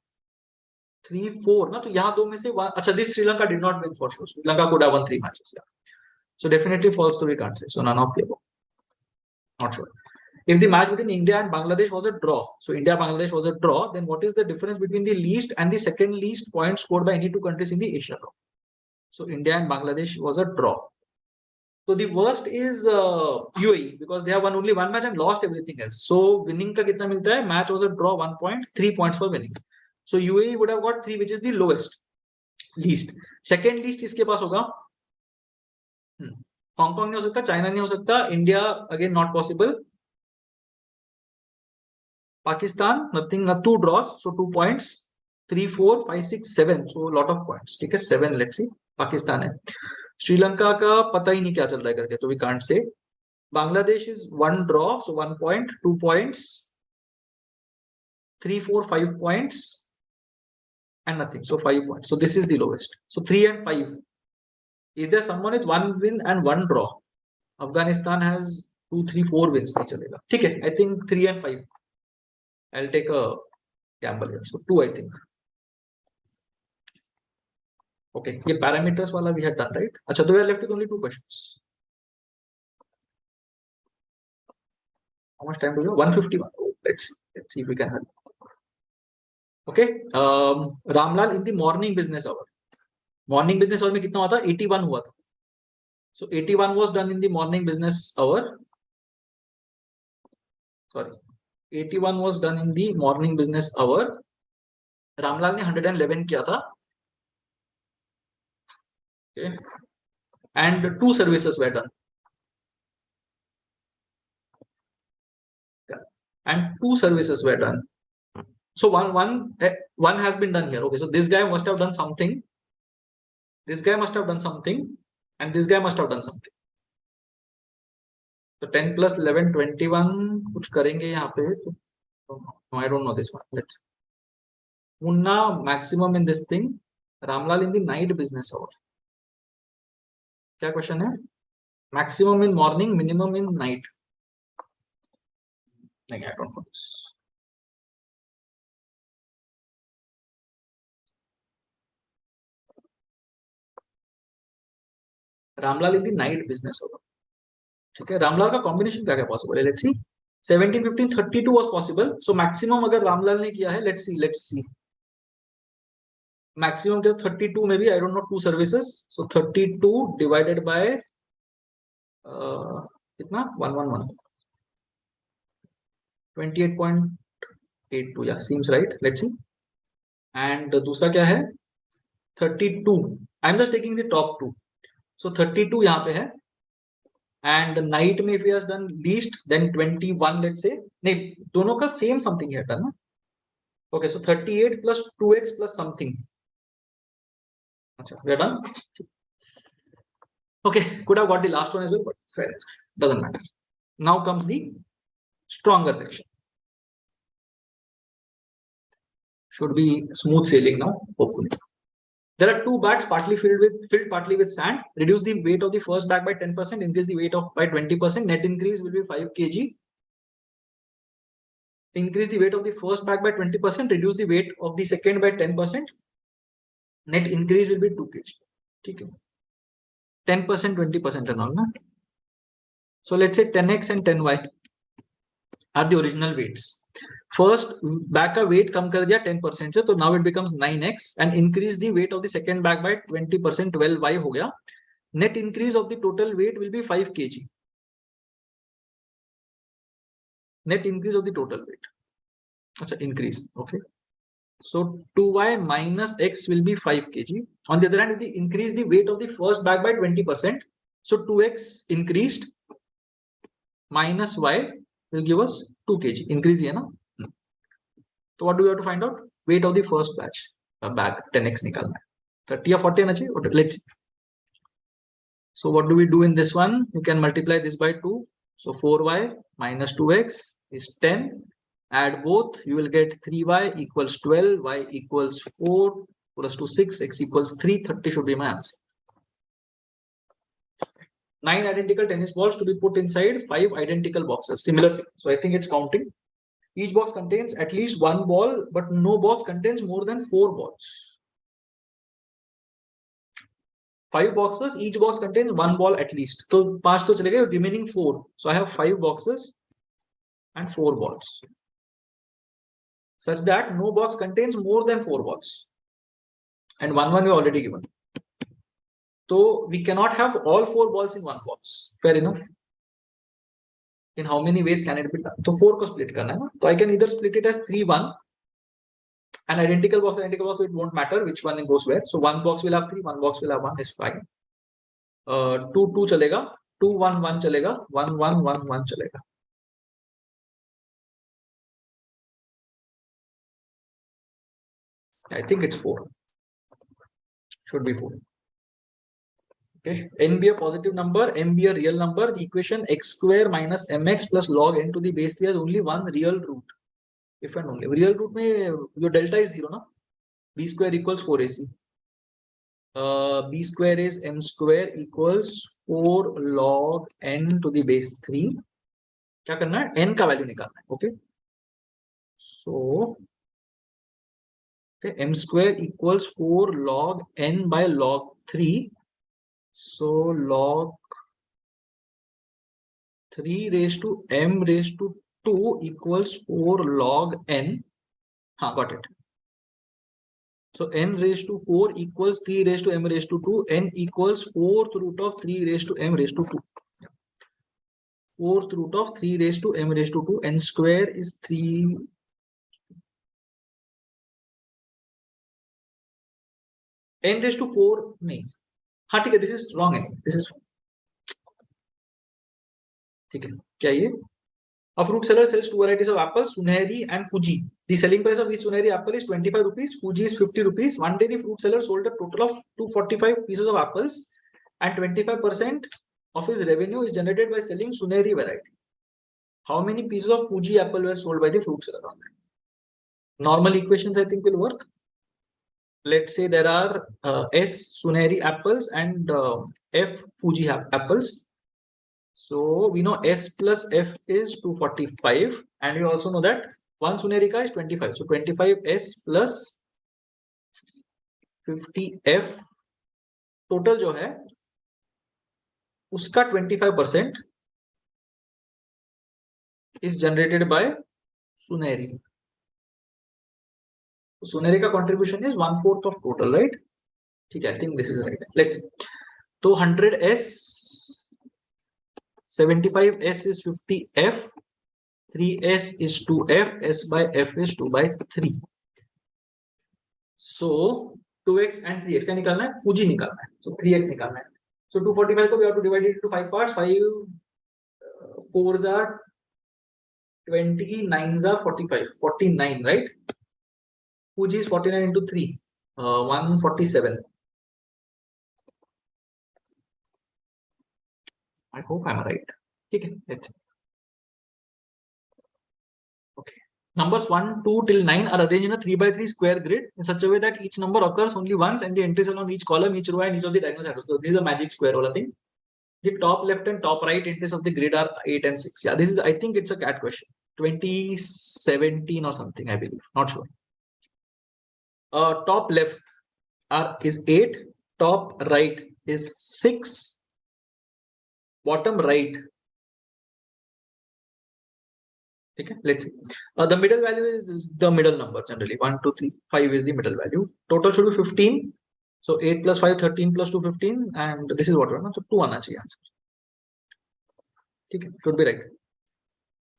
3, 4. ना तो यहाँ 2 में से 1. अच्छा, this Sri Lanka did not win for sure. Sri Lanka could have won 3 matches. Yeah. So definitely false. So we can't say. So none of the above. Not sure. If the match between India and Bangladesh was a draw, so India-Bangladesh was a draw, then what is the difference between the least and the second least points scored by any 2 countries in the Asia Cup? So India and Bangladesh was a draw. So the worst is UAE because they have won only 1 match and lost everything else. So winning का कितना मिलता है? Match was a draw, 1 point, 3 points for winning. So UAE would have got 3, which is the lowest, least. Second least इसके पास होगा. Hong Kong नहीं हो सकता, China नहीं हो सकता, India again not possible. Pakistan, nothing, 2 draws, so 2 points. 3 4 5 6 7, so lot of points. ठीक है, 7 let's see. पाकिस्तान है, श्रीलंका का पता ही नहीं क्या चल रहा है करके, तो we can't say. Bangladesh is 1 draw, so 1 point, 2 points, 3 4 5 points and nothing, so 5 points. So this is the lowest. So 3 and 5. Is there someone with 1 win and 1 draw? Afghanistan has 2 3 4 wins, नहीं चलेगा. ठीक है, I think 3 and 5. I'll take a gamble here. So 2 I think. Okay, ये parameters वाला we had done, right? अच्छा, तो we are left with only 2 questions. How much time do we have? 151. Oh, let's see if we can help. Okay, Ramlal in the morning business hour. Morning business hour में कितना हुआ था? 81 हुआ था. So 81 was done in the morning business hour. Sorry, 81 was done in the morning business hour. Ramlal ने 111 किया था. Okay, and 2 services were done. And 2 services were done. So one has been done here. Okay, so this guy must have done something. This guy must have done something, and this guy must have done something. So 10 plus 11, 21. कुछ करेंगे यहाँ पे. No, I don't know this one. Let's. Munna maximum in this thing. Ramlal in the night business hour. क्या question है? Maximum in morning, minimum in night. I don't know this. Ramlal in the night business होगा. ठीक है, रामलाल का combination क्या क्या possible है? Let's see. 17 15 32 was possible. So maximum अगर रामलाल ने किया है, लेट्स सी मैक्सिमम क्या 32 में भी, I don't know, 2 services. So 32 divided by कितना? 111 28.82. या seems right. Let's see. And दूसरा क्या है? 32. I am just taking the top 2. सो 32 यहाँ पे है. And night में if he has done least, then 21 let's say. नहीं, दोनों का same something है ना. Okay, so 38 plus 2x plus something. अच्छा, we are done. Okay, could have got the last one as well, but fair, doesn't matter. Now comes the stronger section. Should be smooth sailing now, hopefully. There are 2 bags partly filled partly with sand. Reduce the weight of the first bag by 10%. Increase the weight of by 20%. Net increase will be 5 kg. Increase the weight of the first bag by 20%. Reduce the weight of the second by 10%. Net increase will be 2 kg. Okay. 10%, 20% and all. Na? So let's say 10x and 10y are the original weights. First bag का weight कम कर दिया 10% से, तो now it becomes 9x and increase the weight of the second bag by 20%, 12y हो गया. Net increase of the total weight will be 5 kg. Net increase of the total weight. अच्छा, increase. Okay. So 2y minus x will be 5 kg. On the other hand, if we increase the weight of the first bag by 20%, so 2x increased minus y will give us 2 kg. Increase है ना? So what do we have to find out? Weight of the first batch bag 10x निकालना है. 30 या 40 आना चाहिए. Let's see. So what do we do in this one? You can multiply this by 2. So 4y minus 2x is 10. Add both. You will get 3y equals 12. Y equals 4 plus 2 6. X equals 3. 30 should be my answer. 9 identical tennis balls to be put inside 5 identical boxes. Similar. So I think it's counting. Each box contains at least 1 ball, but no box contains more than 4 balls. 5 boxes, each box contains 1 ball at least. So 5 to chale gaye, remaining 4. So I have 5 boxes and 4 balls. Such that no box contains more than 4 balls. And 1 we already given. So we cannot have all 4 balls in 1 box. Fair enough. In how many ways can it be done? So 4 को split करना है ना. So I can either split it as 3 1. An identical box, it won't matter which one goes where. So 1 box will have 3, 1 box will have 1 is fine. 2 2 चलेगा, 2 1 1 चलेगा, 1 1 1 1 चलेगा. I think it's 4. Should be 4. Okay, n be a positive number, m be a real number. The equation x square minus mx plus log n to the base 3 has only one real root. If and only real root mein your delta is 0, na? B square equals 4ac. B square is m square equals 4 log n to the base 3. क्या करना है? n का value निकालना है. Okay. So okay, m square equals 4 log n by log 3. So log 3 raised to m raised to 2 equals 4 log n. Got it. So n raised to 4 equals 3 raised to m raised to 2. N equals 4th root of 3 raised to m raised to 2. 4th root of 3 raised to m raised to 2. N square is 3. N raised to 4 नहीं. हाँ ठीक है. This is wrong. This is ठीक है. क्या ये? A fruit seller sells 2 varieties of apples, Sunehri and Fuji. The selling price of each Sunehri apple is 25 rupees. Fuji is 50 rupees. One day the fruit seller sold a total of 245 pieces of apples, and 25% of his revenue is generated by selling Sunehri variety. How many pieces of Fuji apple were sold by the fruit seller on that? Normal equations I think will work. Let's say there are S Sunehri apples and F Fuji apples. So we know S plus F is 245, and we also know that one Sunehri ka is 25. So 25S plus 50F total जो है उसका 25% is generated by Sunehri. Sunehri का contribution is 1/4 of total, right? ठीक है, I think this is right. Let's see. तो 100S, 75S is 50F, 3S is 2F, S by F is 2 by 3. So 2x and 3x क्या निकालना है? Fuji निकालना है. So 3x निकालना है. So 245 को we have to divide it into 5 parts. 5 4s are 20, 9s are 45. 49, right? Fuji is 49 into 3, 147. I hope I'm right. Okay. Okay. Numbers 1, 2 till 9 are arranged in a 3 by 3 square grid in such a way that each number occurs only once and the entries along each column, each row, and each of the diagonal sides. So this is a magic square wala thing. The top left and top right entries of the grid are 8 and 6. Yeah, this is, I think it's a CAT question. 2017 or something, I believe. Not sure. Top left is 8. Top right is 6. Bottom right. Okay, let's see. The middle value is the middle number generally. 1, 2, 3, 5 is the middle value. Total should be 15. So 8 plus 5, 13 plus 2, 15. And this is what we're going to. So 2 आना चाहिए answer. Okay, should be right.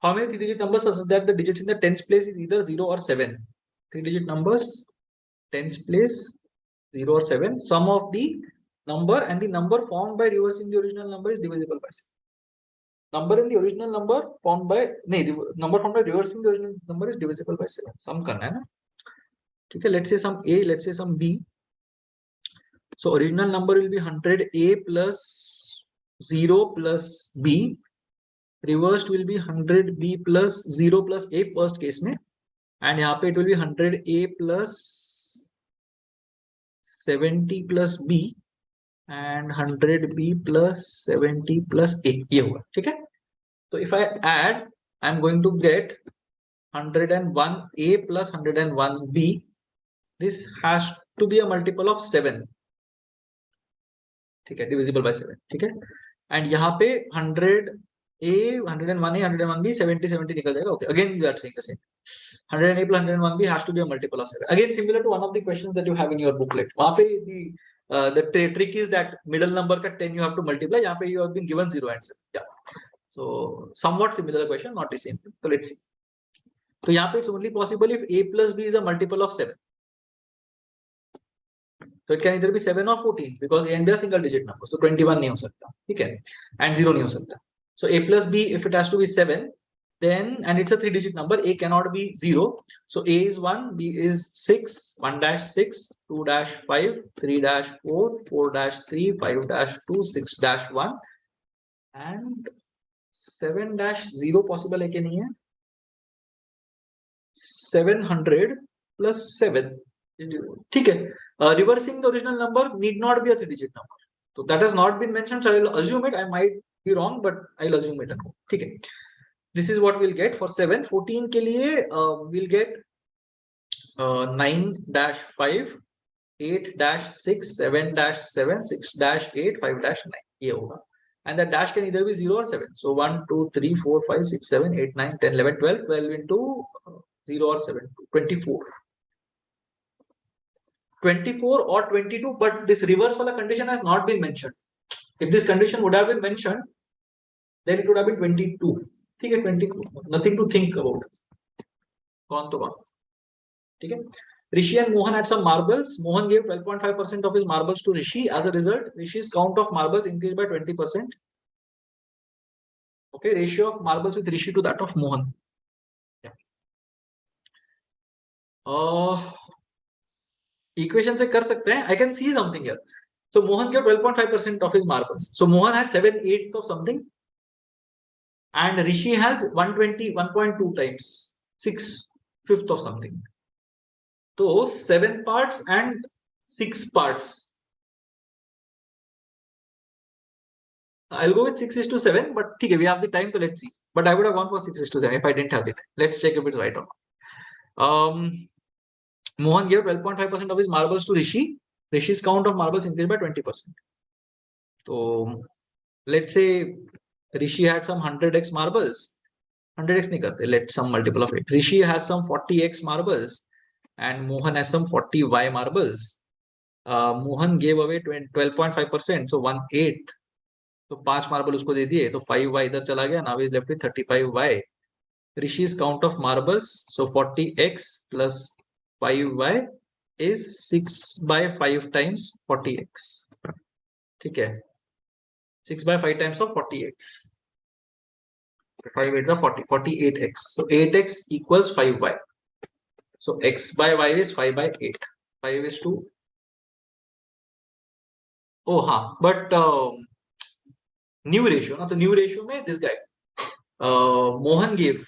How many 3-digit numbers such that the digits in the tens place is either 0 or 7? 3-digit numbers, tens place, 0 or 7. Sum of the number and the number formed by reversing the original number is divisible by 7. Number in the original number formed by number formed by reversing the original number is divisible by 7. Sum करना है ना. Okay, let's say some A, let's say some B. So original number will be 100A plus 0 plus B. Reversed will be 100B plus 0 plus A first case में. And यहाँ पे it will be 100A plus 70 plus B. And 100B plus 70 plus A. ये होगा, ठीक है? So if I add, I'm going to get 101A plus 101B. This has to be a multiple of 7. ठीक है, divisible by 7. ठीक है? And यहाँ पे 100A, 101A, 101B, 70, 70 निकल जाएगा. Okay, again we are saying the same. 100A plus 101B has to be a multiple of 7. Again, similar to one of the questions that you have in your booklet. वहाँ पे the trick is that middle number का 10 you have to multiply. यहाँ पे you have been given 0 and 7. Yeah. So somewhat similar question, not the same. So let's see. So यहाँ पे it's only possible if A plus B is a multiple of 7. So it can either be 7 or 14 because A and B are single digit numbers. So 21 नहीं हो सकता, ठीक है? And 0 नहीं हो सकता. So A plus B, if it has to be 7, then, and it's a 3-digit number, A cannot be 0. So A is 1, B is 6, 1-6, 2-5, 3-4, 4-3, 5-2, 6-1, and 7-0 possible है कि नहीं है? 700 plus 7. ठीक है. Reversing the original number need not be a 3-digit number. So that has not been mentioned, so I will assume it. I might be wrong, but I'll assume it. ठीक है. This is what we'll get for 7. 14 के लिए we'll get 9-5, 8-6, 7-7, 6-8, 5-9. ये होगा. And the dash can either be 0 or 7. So 1, 2, 3, 4, 5, 6, 7, 8, 9, 10, 11, 12. 12 into 0 or 7, 24. 24 or 22, but this reverse wala condition has not been mentioned. If this condition would have been mentioned, then it would have been 22. ठीक है, 22. Nothing to think about. कौन तो कौन? ठीक है. Rishi and Mohan had some marbles. Mohan gave 12.5% of his marbles to Rishi. As a result, Rishi's count of marbles increased by 20%. Okay, ratio of marbles with Rishi to that of Mohan. Yeah. Equation से कर सकते हैं. I can see something here. So Mohan gave 12.5% of his marbles. So Mohan has 7/8 of something, and Rishi has 120, 1.2 times 6/5 of something. So 7 parts and 6 parts. I'll go with 6:7, but okay, we have the time, so let's see. But I would have gone for 6:7 if I didn't have the time. Let's check if it's right or not. Mohan gave 12.5% of his marbles to Rishi. Rishi's count of marbles increased by 20%. So let's say Rishi had some 100x marbles. 100x nahi karte, let's some multiple of it. Rishi has some 40x marbles and Mohan has some 40y marbles. Mohan gave away 12.5%, so 1/8. तो 5 marble उसको दे दिए, तो 5y इधर चला गया. Now he is left with 35y. Rishi's count of marbles, so 40x plus 5y is 6 by 5 times 40x. ठीक है, 6 by 5 times of 40x. 5 8 is 40, 48x. So 8x equals 5y. So x by y is 5 by 8. 5 is 2. Oh, हाँ, but new ratio ना, तो new ratio में this guy Mohan gave,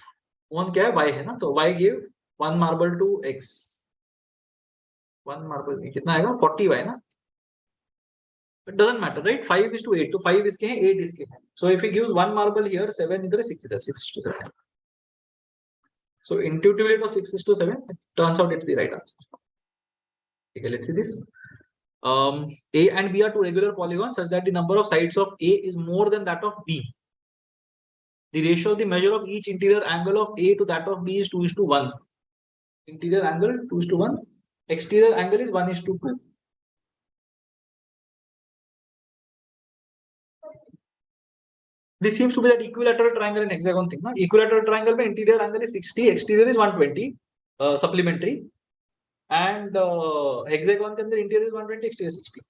Mohan क्या है, y है ना, तो y gave 1 marble to x. 1 marble कितना आएगा, 40y ना. It doesn't matter, right? 5:8. So 5 इसके हैं, 8 इसके हैं. So if he gives 1 marble here, 7 इधर, 6 इधर, 6:7. So intuitively it was 6:7. It turns out it's the right answer. Okay, let's see this. A and B are two regular polygons such that the number of sides of A is more than that of B. The ratio of the measure of each interior angle of A to that of B is 2:1. Interior angle 2:1. Exterior angle is 1:2. This seems to be that equilateral triangle and hexagon thing. Na? Equilateral triangle mein interior angle is 60, exterior is 120, supplementary. And hexagon ke andar interior is 120, exterior 60.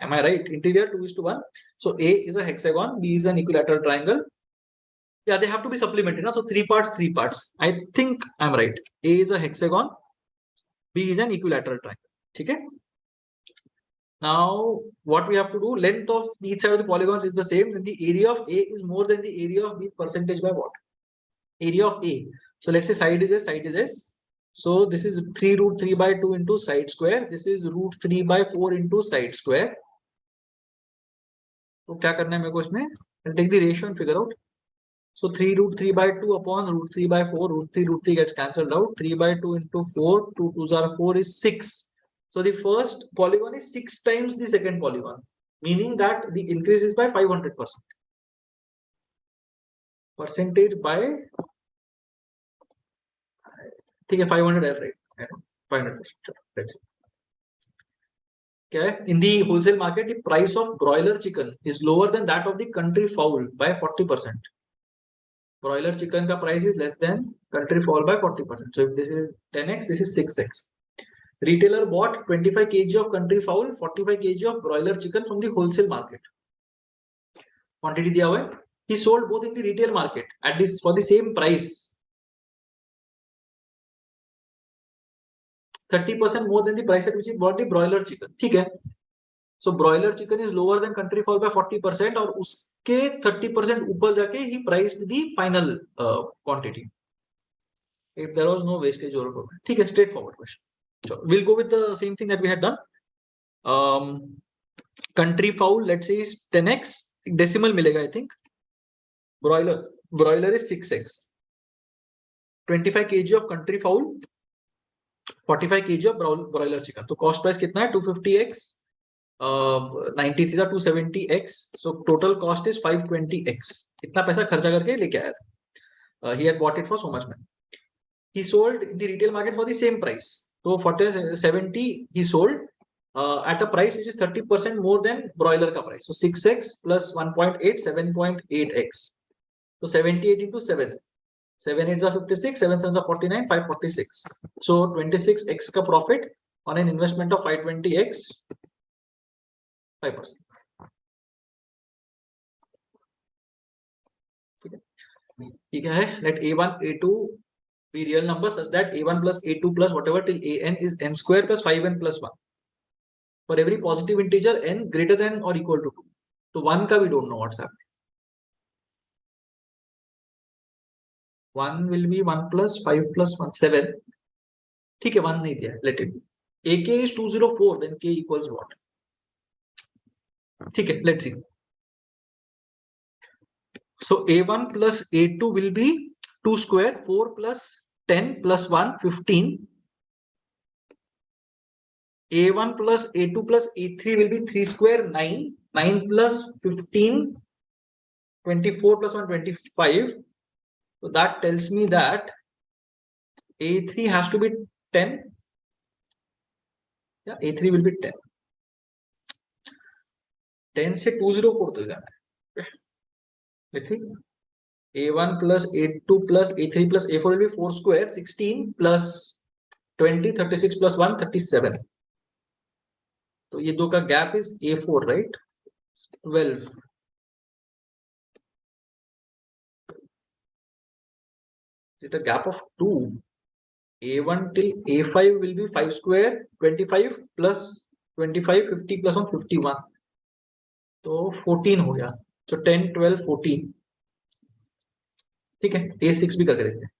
Am I right? Interior 2:1. So A is a hexagon, B is an equilateral triangle. Yeah, they have to be supplementary. Na? So 3 parts, 3 parts. I think I'm right. A is a hexagon, B is an equilateral triangle. Okay? Now, what we have to do, length of each side of the polygons is the same. Then the area of A is more than the area of B, percentage by what? Area of A. So let's say side is S, side is S. So this is 3√3/2 into side square. This is √3/4 into side square. So क्या करना है मेरे को इसमें? I'll take the ratio and figure out. So 3√3/2 upon √3/4. √3 gets cancelled out. 3/2 into 4. 2 2s are 4 is 6. So the first polygon is 6 times the second polygon, meaning that the increase is by 500%. Percentage by, ठीक है, 500 right? 500%. Let's see. Okay. In the wholesale market, the price of broiler chicken is lower than that of the country fowl by 40%. Broiler chicken ka price is less than country fowl by 40%. So if this is 10x, this is 6x. Retailer bought 25 kg of country fowl, 45 kg of broiler chicken from the wholesale market. Quantity दिया हुआ है. he sold both in the retail market at this for the same price, 30% more than the price at which he bought the broiler chicken. ठीक है? So broiler chicken is lower than country fowl by 40% और उसके 30% ऊपर जाके he priced the final quantity. If there was no wastage or problem. ठीक है, straightforward question. So we'll go with the same thing that we had done. Country fowl, let's say is 10x, decimal मिलेगा I think. Broiler is 6x. 25 kg of country fowl, 45 kg of broiler chicken. तो cost price कितना है? 250x. 93 था 270x. So total cost is 520x. इतना पैसा खर्चा करके लेके आया था. He had bought it for so much money. He sold in the retail market for the same price. So 70 he sold at a price which is 30% more than broiler ka price. So 6x plus 1.8, 7.8x. So 78 into 7. 7 8s are 56, 7 7s are 49, 546. So 26x ka profit on an investment of 520x, 5%. Let A1, A2 be real numbers such that A1 plus A2 plus whatever till AN is n square plus 5n plus 1. For every positive integer n greater than or equal to 2. So 1 ka we don't know what's happening. 1 will be 1 plus 5 plus 1, 7. ठीक है, 1 नहीं दिया, let it be. AK is 204, then K equals what? ठीक है, let's see. So A1 plus A2 will be 2 square, 4 plus 10 plus 1, 15. A1 plus A2 plus A3 will be 3 square, 9. 9 plus 15, 24 plus 1, 25. So that tells me that A3 has to be 10. Yeah, A3 will be 10. 10 से 204 तो जाना है. Let's see. A1 plus A2 plus A3 plus A4 will be 4 square, 16 plus 20, 36 plus 1, 37. तो ये दो का gap is A4, right? 12. Is it a gap of 2? A1 till A5 will be 5 square, 25 plus 25, 50 plus 1, 51. तो 14 हो गया. So 10, 12, 14. ठीक है, A6 भी करके देखते हैं.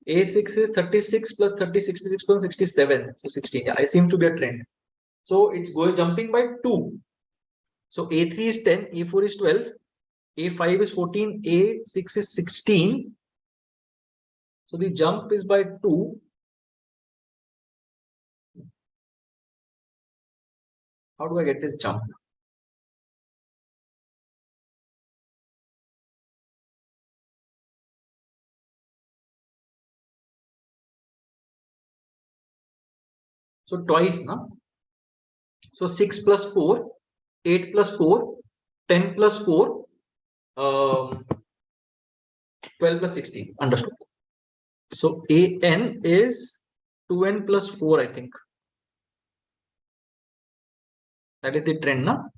A6 is 36 plus 30, 66 plus 67. So 16. Yeah, it seems to be a trend. So it's jumping by 2. So A3 is 10, A4 is 12, A5 is 14, A6 is 16. So the jump is by 2. How do I get this jump? So twice, no? So 6 plus 4, 8 plus 4, 10 plus 4, 12 plus 16. Understood. So AN is 2n plus 4, I think. That is the trend, no?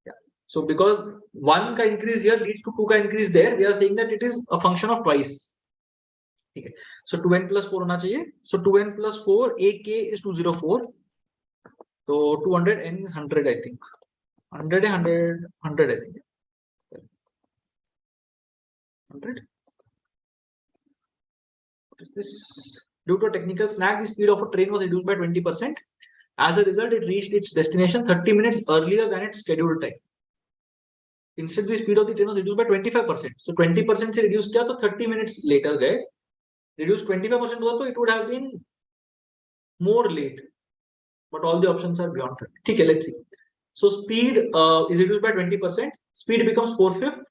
Yeah. So because 1 ka increase here leads to 2 ka increase there, we are saying that it is a function of twice. Okay. So 2n plus 4 होना चाहिए. So 2n plus 4, AK is 204. So 200, n is 100, I think. 100, 100, 100, I think. 100. What is this? Due to a technical snag, the speed of a train was reduced by 20%. As a result, it reached its destination 30 minutes earlier than its scheduled time. Instead, the speed of the train was reduced by 25%. So 20% से reduce किया तो 30 minutes later गए. Reduced 25% हुआ तो it would have been more late. But all the options are beyond 30. ठीक है, let's see. So speed is reduced by 20%. Speed becomes 4/5.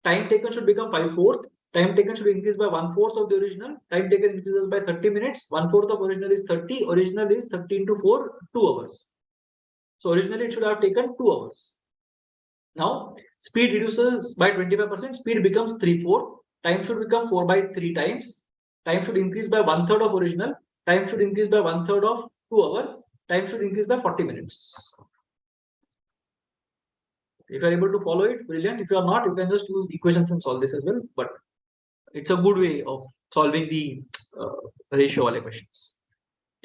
Time taken should become 5/4. Time taken should increase by 1/4 of the original. Time taken increases by 30 minutes. 1/4 of original is 30. Original is 30 into 4, 2 hours. So originally it should have taken 2 hours. Now speed reduces by 25%. Speed becomes 3/4. Time should become 4/3 times. Time should increase by 1/3 of original. Time should increase by 1/3 of 2 hours. Time should increase by 40 minutes. If you are able to follow it, brilliant. If you are not, you can just use equations and solve this as well. But it's a good way of solving the ratio wale questions.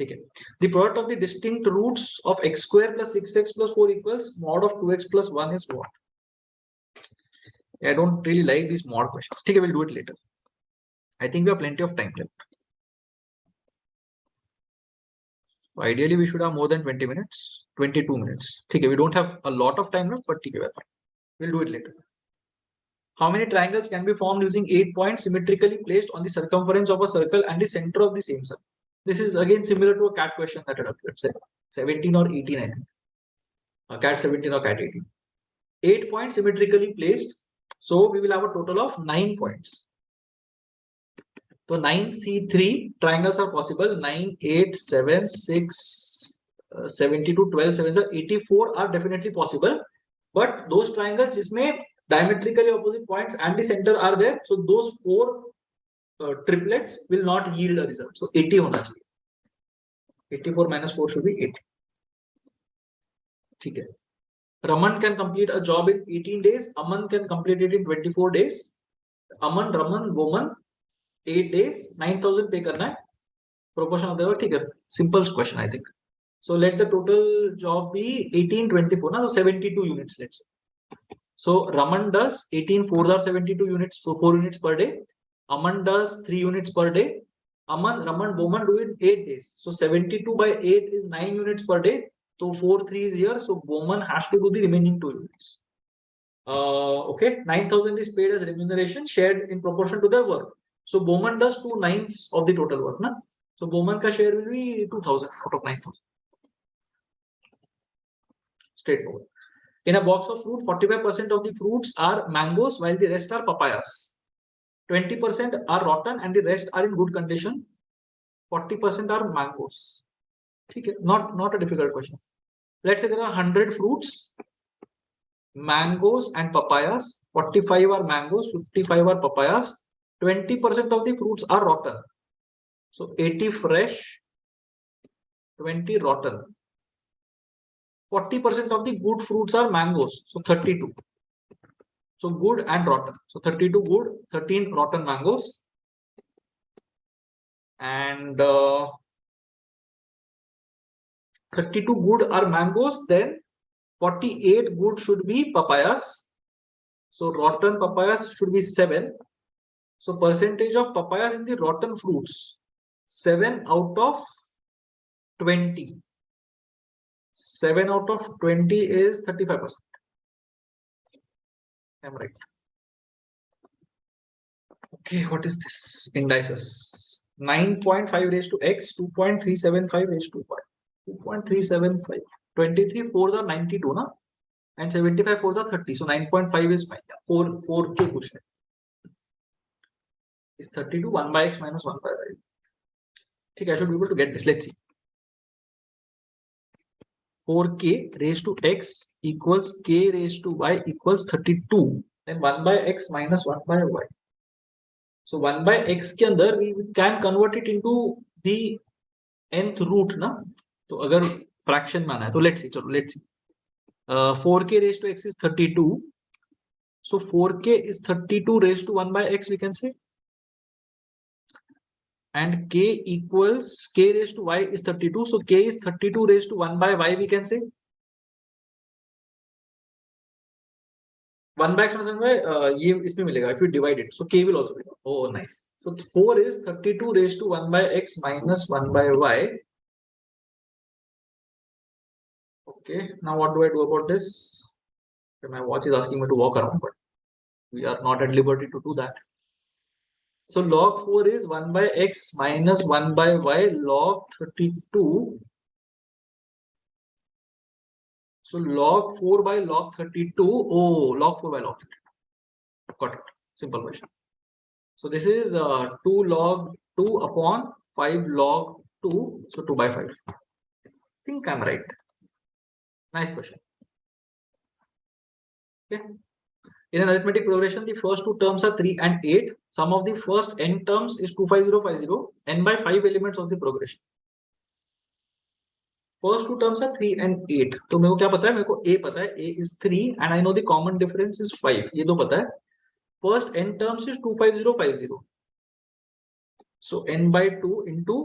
Okay. The product of the distinct roots of x square plus 6x plus 4 equals mod of 2x plus 1 is what? I don't really like these mod questions. Okay, we'll do it later. I think we have plenty of time left. So ideally, we should have more than 20 minutes, 22 minutes. Okay, we don't have a lot of time left, but we'll do it later. How many triangles can be formed using 8 points symmetrically placed on the circumference of a circle and the center of the same circle? This is again similar to a CAT question that had appeared, say 17 or 18, I think. A CAT 17 or CAT 18. 8 points symmetrically placed. So we will have a total of 9 points. So 9C3 triangles are possible. 9, 8, 7, 6, 72, 12, 7, 84 are definitely possible. But those triangles, इसमें diametrically opposite points and the center are there. So those 4 triplets will not yield a result. So 80 होना चाहिए. 84 minus 4 should be 80. ठीक है. Raman can complete a job in 18 days. Aman can complete it in 24 days. Aman, Raman, Woman, 8 days, 9,000 pay करना है. Proportion of the work. ठीक है. Simple question, I think. So let the total job be 1824. Now, so 72 units, let's say. So Raman does 18 4s are 72 units, so 4 units per day. Aman does 3 units per day. Aman, Raman, Woman do it 8 days. So 72 by 8 is 9 units per day. So 4 3s here. So Woman has to do the remaining 2 units. Okay, 9,000 is paid as remuneration shared in proportion to their work. So Bowman does 2/9 of the total work. Na? So Bowman ka share will be 2,000 out of 9,000. Straightforward. In a box of fruit, 45% of the fruits are mangoes while the rest are papayas. 20% are rotten and the rest are in good condition. 40% are mangoes. Okay, not a difficult question. Let's say there are 100 fruits, mangoes and papayas. 45 are mangoes, 55 are papayas. 20% of the fruits are rotten. So 80 fresh, 20 rotten. 40% of the good fruits are mangoes. So 32. So good and rotten. So 32 good, 13 rotten mangoes. And 32 good are mangoes. Then 48 good should be papayas. So rotten papayas should be 7. So percentage of papayas in the rotten fruits, 7 out of 20. 7 out of 20 is 35%. I'm right. Okay, what is this? Indices. 9.5 raised to x, 2.375 raised to y. 2.375. 23 4s are 92, na? And 75 4s are 30. So 9.5 is fine. 4k question. Is 32 1 by x minus 1 by y. Okay, I should be able to get this. Let's see. 4k raised to x equals k raised to y equals 32. Then 1 by x minus 1 by y. So 1 by x के अंदर we can convert it into the nth root ना. तो अगर fraction में आना है तो let's see. चलो let's see. 4k raised to x is 32. So 4k is 32 raised to 1 by x we can say. And k equals k raised to y is 32. So k is 32 raised to 1 by y we can say. 1 by x minus 1 by ये इसमें मिलेगा if you divide it. So k will also be. Oh nice. So 4 is 32 raised to 1 by x minus 1 by y. Okay. Now what do I do about this? Okay, my watch is asking me to walk around, but we are not at liberty to do that. So log 4 is 1 by x minus 1 by y log 32. So log 4 by log 32. Oh, log 4 by log 32. Got it. Simple question. So this is 2 log 2 upon 5 log 2. So 2 by 5. I think I'm right. Nice question. Okay. In an arithmetic progression, the first 2 terms are 3 and 8. Sum of the first n terms is 25050, n by 5 elements of the progression. First two terms are 3 and 8. तो मेरे को क्या पता है? मेरे को A पता है. A is 3 and I know the common difference is 5. ये दो पता है. First n terms is 25050. So n by 2 into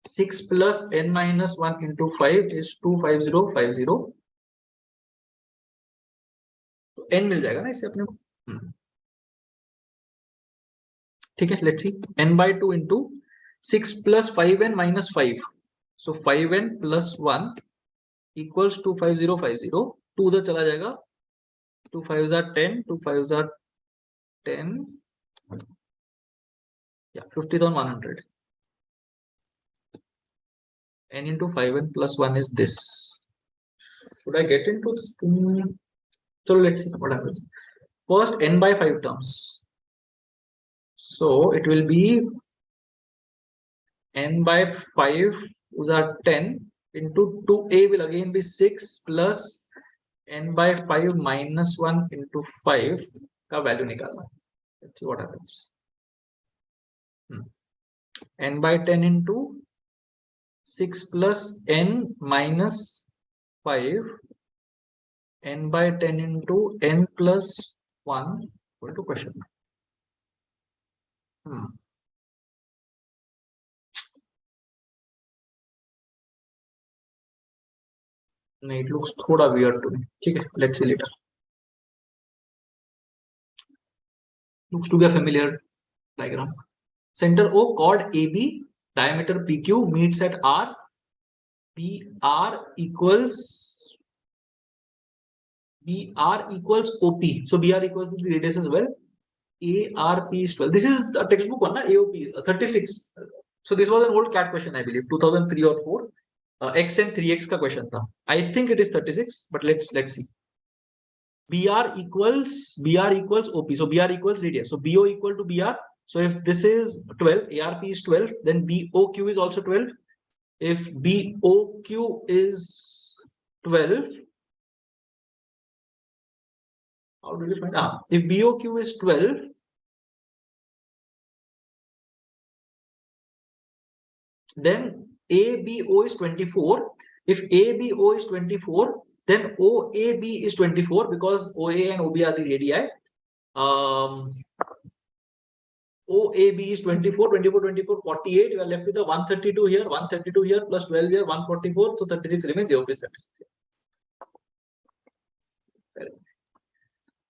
6 plus n minus 1 into 5 is 25050. तो n मिल जाएगा ना इससे अपने को. ठीक है, let's see. n by 2 into 6 plus 5n minus 5. So 5n plus 1 equals 25050. 2 उधर चला जाएगा. 2 5s are 10. 2 5s are 10. Yeah, 50,100. n into 5n plus 1 is this. Should I get into this thing? So let's see what happens. First n by 5 terms. So it will be n by 5 whose are 10 into 2a will again be 6 plus n by 5 minus 1 into 5 का value निकालना. Let's see what happens. n by 10 into 6 plus n minus 5, n by 10 into n plus 1 equal to question. No, it looks thoda weird to me. Okay, let's see later. Looks to be a familiar diagram. Center O, chord AB, diameter PQ meets at R. BR equals OP. So BR equals the radius as well. ARP is 12. This is a textbook one, na? AOP 36. So this was an old CAT question, I believe, 2003 or 4. X and 3x का question था. I think it is 36, but let's see. BR equals OP. So BR equals radius. So BO equal to BR. So if this is 12, ARP is 12, then BOQ is also 12. If BOQ is 12, how do we find? If BOQ is 12, then ABO is 24. If ABO is 24, then OAB is 24 because OA and OB are the radii. OAB is 24, 24, 24, 48. You are left with the 132 here, 132 here, plus 12 here, 144. So 36 remains. AOP is 36.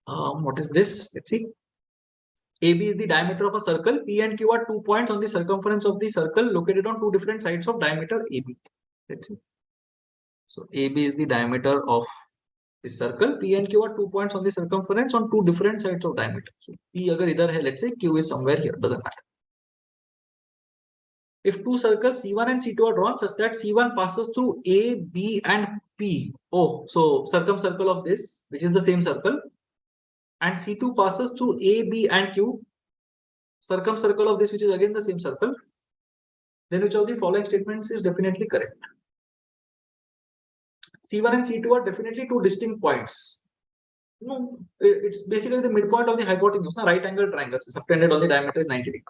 What is this? Let's see. AB is the diameter of a circle. P and Q are 2 points on the circumference of the circle located on two different sides of diameter AB. Let's see. So AB is the diameter of the circle. P and Q are 2 points on the circumference on two different sides of diameter. So P agar idhar hai, let's say Q is somewhere here, doesn't matter. If two circles C1 and C2 are drawn such that C1 passes through A, B and P. Oh, so circumcircle of this, which is the same circle. And C2 passes through A, B and Q. Circumcircle of this, which is again the same circle. Then which of the following statements is definitely correct? C1 and C2 are definitely two distinct points. No, it's basically the midpoint of the hypotenuse, right angle triangles subtended on the diameter is 90 degrees.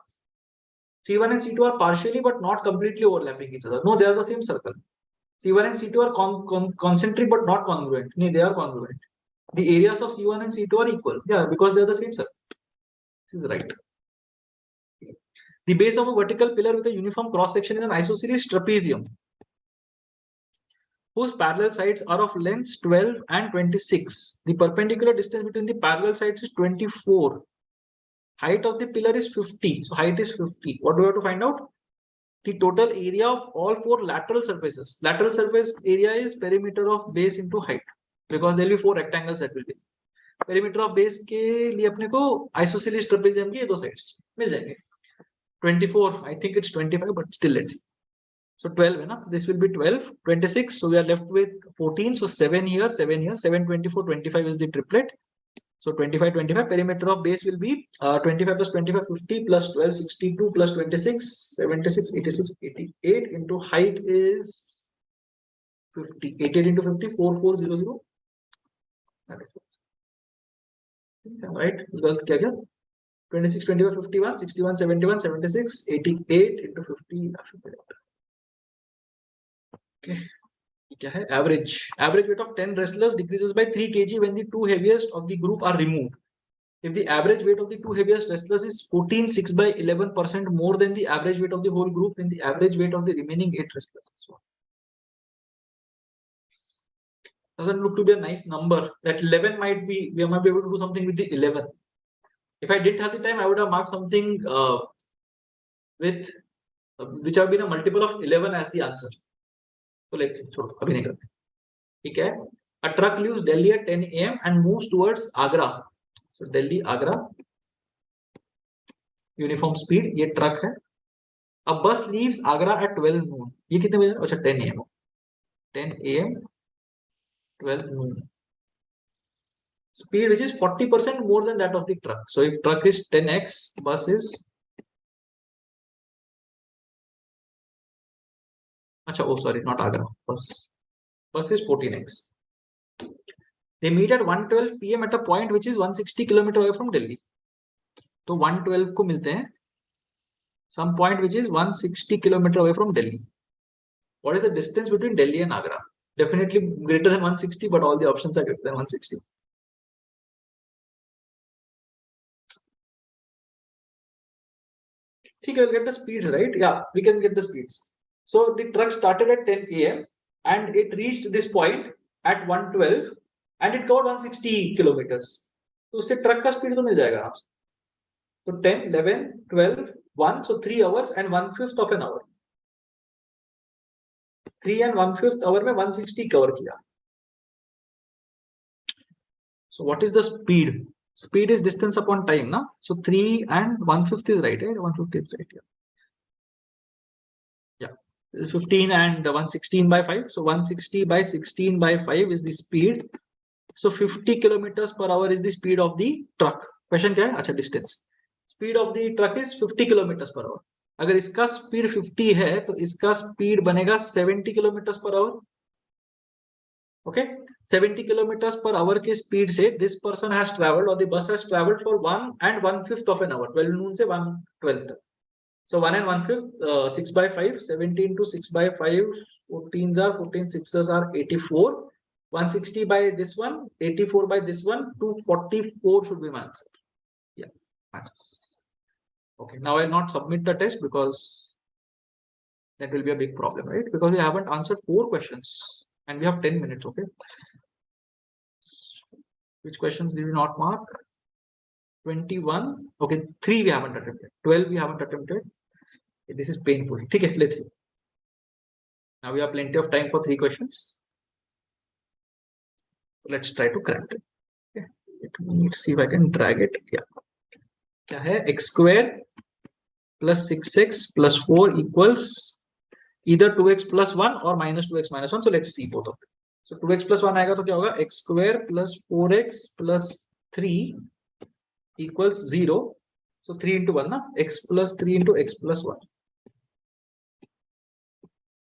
C1 and C2 are partially but not completely overlapping each other. No, they are the same circle. C1 and C2 are concentric but not congruent. No, they are congruent. The areas of C1 and C2 are equal. Yeah, because they are the same circle. This is right. The base of a vertical pillar with a uniform cross section is an isosceles trapezium, whose parallel sides are of lengths 12 and 26. The perpendicular distance between the parallel sides is 24. Height of the pillar is 50. So height is 50. What do we have to find out? The total area of all four lateral surfaces. Lateral surface area is perimeter of base into height, because there will be four rectangles that will be. Perimeter of base के लिए अपने को isosceles trapezium के दो sides मिल जाएंगे. 24, I think it's 25, but still let's see. So 12, है ना? This will be 12, 26. So we are left with 14. So 7 here, 7 here, 7, 24, 25 is the triplet. So 25, 25. Perimeter of base will be 25 plus 25, 50 plus 12, 62 plus 26, 76, 86, 88 into height is 50. 88 into 50, 4400. That is right. Result क्या गया? 26, 25, 51, 61, 71, 76, 88 into 50. Okay. क्या है average weight of 10 wrestlers decreases by 3 kg when the two heaviest of the group are removed. If the average weight of the two heaviest wrestlers is 14 6 by 11% more than the average weight of the whole group, then the average weight of the remaining 8 wrestlers is what? Doesn't look to be a nice number. That 11 might be, we might be able to do something with the 11. If I didn't have the time, I would have marked something with which have been a multiple of 11 as the answer. So let's see. So, अभी नहीं करते. ठीक है. A truck leaves Delhi at 10 a.m. and moves towards Agra. So Delhi, Agra. Uniform speed. ये truck है. A bus leaves Agra at 12 noon. ये कितने बजे? अच्छा 10 a.m. 10 a.m. 12 noon. Speed which is 40% more than that of the truck. So if truck is 10x, bus is Acha, oh sorry, not Agra. Bus is 14x. They meet at 1:12 p.m. at a point which is 160 km away from Delhi. So 1:12 को मिलते हैं some point which is 160 km away from Delhi. What is the distance between Delhi and Agra? Definitely greater than 160, but all the options are greater than 160. Okay, we'll get the speeds, right? Yeah, we can get the speeds. So the truck started at 10 a.m. and it reached this point at 1:12 and it covered 160 kilometers. तो उससे truck का speed तो मिल जाएगा आपसे. So 10, 11, 12, 1, so 3 hours and 1/5 of an hour. 3 and 1/5 hour में 160 cover किया. So what is the speed? Speed is distance upon time, na? So 3 and 1/5 is right, right? 150 is right, yeah. 15 and 116 by 5. So 160 by 16 by 5 is the speed. So 50 kilometers per hour is the speed of the truck. Question क्या है? अच्छा, distance. Speed of the truck is 50 kilometers per hour. अगर इसका speed 50 है तो इसका speed बनेगा 70 kilometers per hour. Okay, 70 kilometers per hour के speed से this person has traveled or the bus has traveled for 1 and 1/5 of an hour. 12 noon से 1:12 तक. So 1 and 1/5, 6 by 5, 70 into 6 by 5, 14s are 14, 6s are 84. 160 by this one, 84 by this one, 244 should be my answer. Yeah, matches. Okay, now I'll not submit the test because that will be a big problem, right? Because we haven't answered 4 questions and we have 10 minutes, okay? Which questions did we not mark? 21. Okay, 3 we haven't attempted. 12 we haven't attempted. This is painful. Okay, let's see. Now we have plenty of time for 3 questions. Let's try to crack it. Okay. Let me see if I can drag it. Yeah. क्या है? X square plus 6x plus 4 equals either 2x plus 1 or minus 2x minus 1. So let's see both of them. So 2x plus 1 आएगा तो क्या होगा? X square plus 4x plus 3 equals 0. So 3 into 1 na? X plus 3 into x plus 1.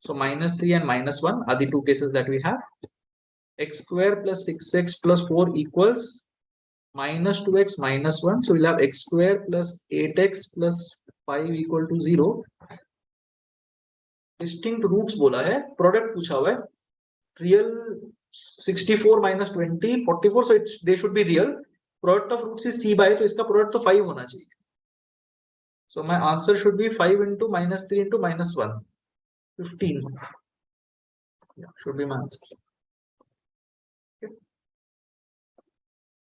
So minus 3 and minus 1 are the 2 cases that we have. X square plus 6x plus 4 equals minus 2x minus 1. So we'll have x square plus 8x plus 5 equal to 0. Distinct roots बोला है, product पूछा हुआ है. Real 64 minus 20, 44. So they should be real. Product of roots is c by, तो इसका product तो 5 होना चाहिए. So my answer should be 5 into minus 3 into minus 1. 15. Yeah, should be my answer. Okay.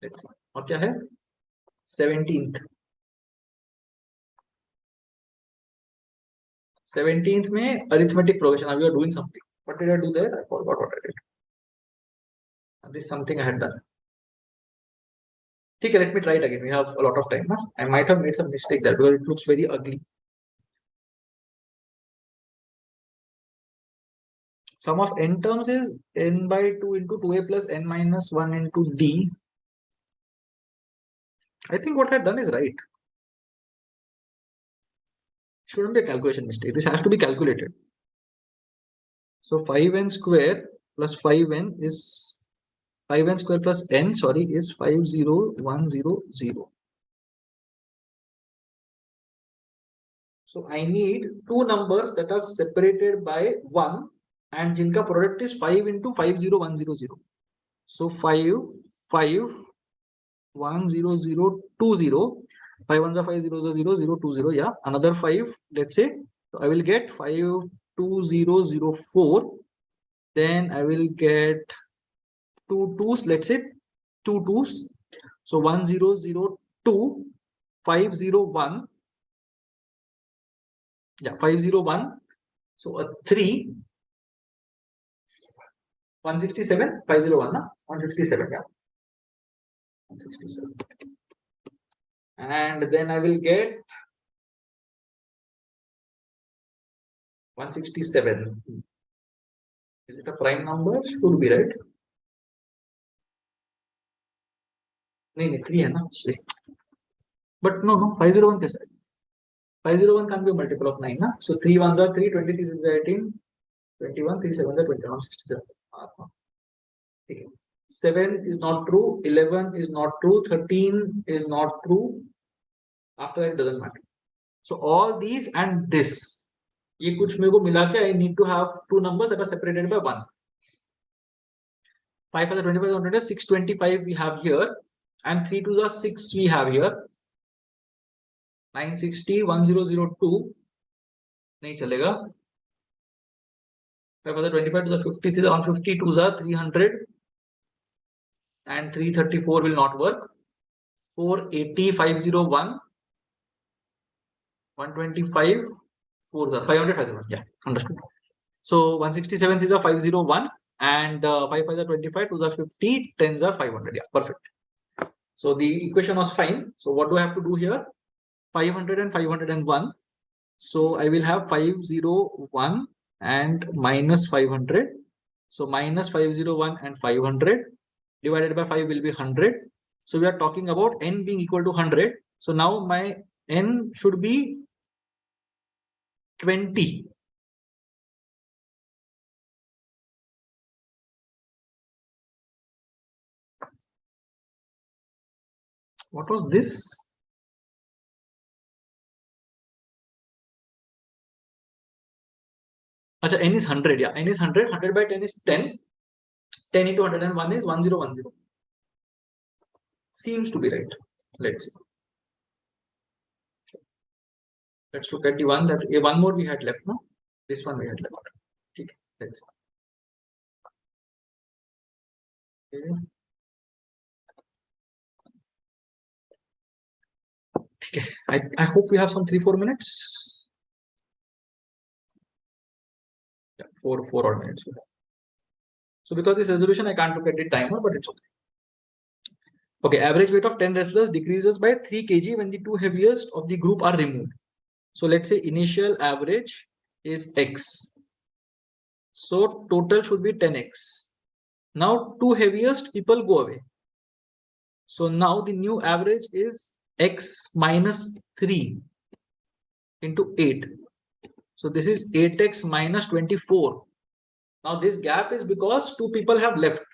Let's see. और क्या है? 17th. 17th में arithmetic progression. Now you are doing something. What did I do there? I forgot what I did. This is something I had done. Okay, let me try it again. We have a lot of time now. I might have made some mistake there because it looks very ugly. Sum of n terms is n by 2 into 2a plus n minus 1 into d. I think what I've done is right. Shouldn't be a calculation mistake. This has to be calculated. So 5n square plus 5n is 5n square plus n, sorry, is 50100. So I need 2 numbers that are separated by 1 and जिनका product is 5 into 50100. So 5 5 1 0 0 2 0. 5 1 5 0 0 0 2 0. Yeah, another 5. Let's say so I will get 5 2 0 0 4. Then I will get 2 2s. Let's say 2 2s. So 1 0 0 2 5 0 1. Yeah, 5 0 1. So a 3 167 501 na? 167. Yeah, 167. And then I will get 167. Is it a prime number? Should be, right? No, 3 है ना? But no, 501 कैसा है? 501 can't be a multiple of 9 na? So 3 1s are 3, 20 3 6 are 18, 21 3 7 are 21, 67. Okay. 7 is not true, 11 is not true, 13 is not true. After that it doesn't matter. So all these and this, ये कुछ मेरे को मिला के I need to have two numbers that are separated by 1. 5 for the 25 625 we have here, and 3 2s are 6 we have here. 960 1002 नहीं चलेगा. 5 for the 25 to the 50 is 150, 2s are 300, and 334 will not work. 480 501 125 4s are 500 501. Yeah, understood. So 167 is a 501, and 5 5 are 25, 2s are 50, 10s are 500. Yeah, perfect. So the equation was fine. So what do I have to do here? 500 and 501. So I will have 501 and minus 500. So minus 501 and 500 divided by 5 will be 100. So we are talking about n being equal to 100. So now my n should be 20. What was this? Achha, n is 100. Yeah, n is 100. 100 by 10 is 10. 10 into 101 is 1010. Seems to be right. Let's see. Let's look at the one that one more we had left. No, this one we had left. Okay, let's see. Okay. I hope we have some 3-4 minutes. Yeah, 4 odd minutes. So because this resolution, I can't look at the timer, but it's okay. Okay, average weight of 10 wrestlers decreases by 3 kg when the two heaviest of the group are removed. So let's say initial average is X. So total should be 10X. Now two heaviest people go away. So now the new average is X minus 3 into 8. So this is 8X minus 24. Now this gap is because two people have left.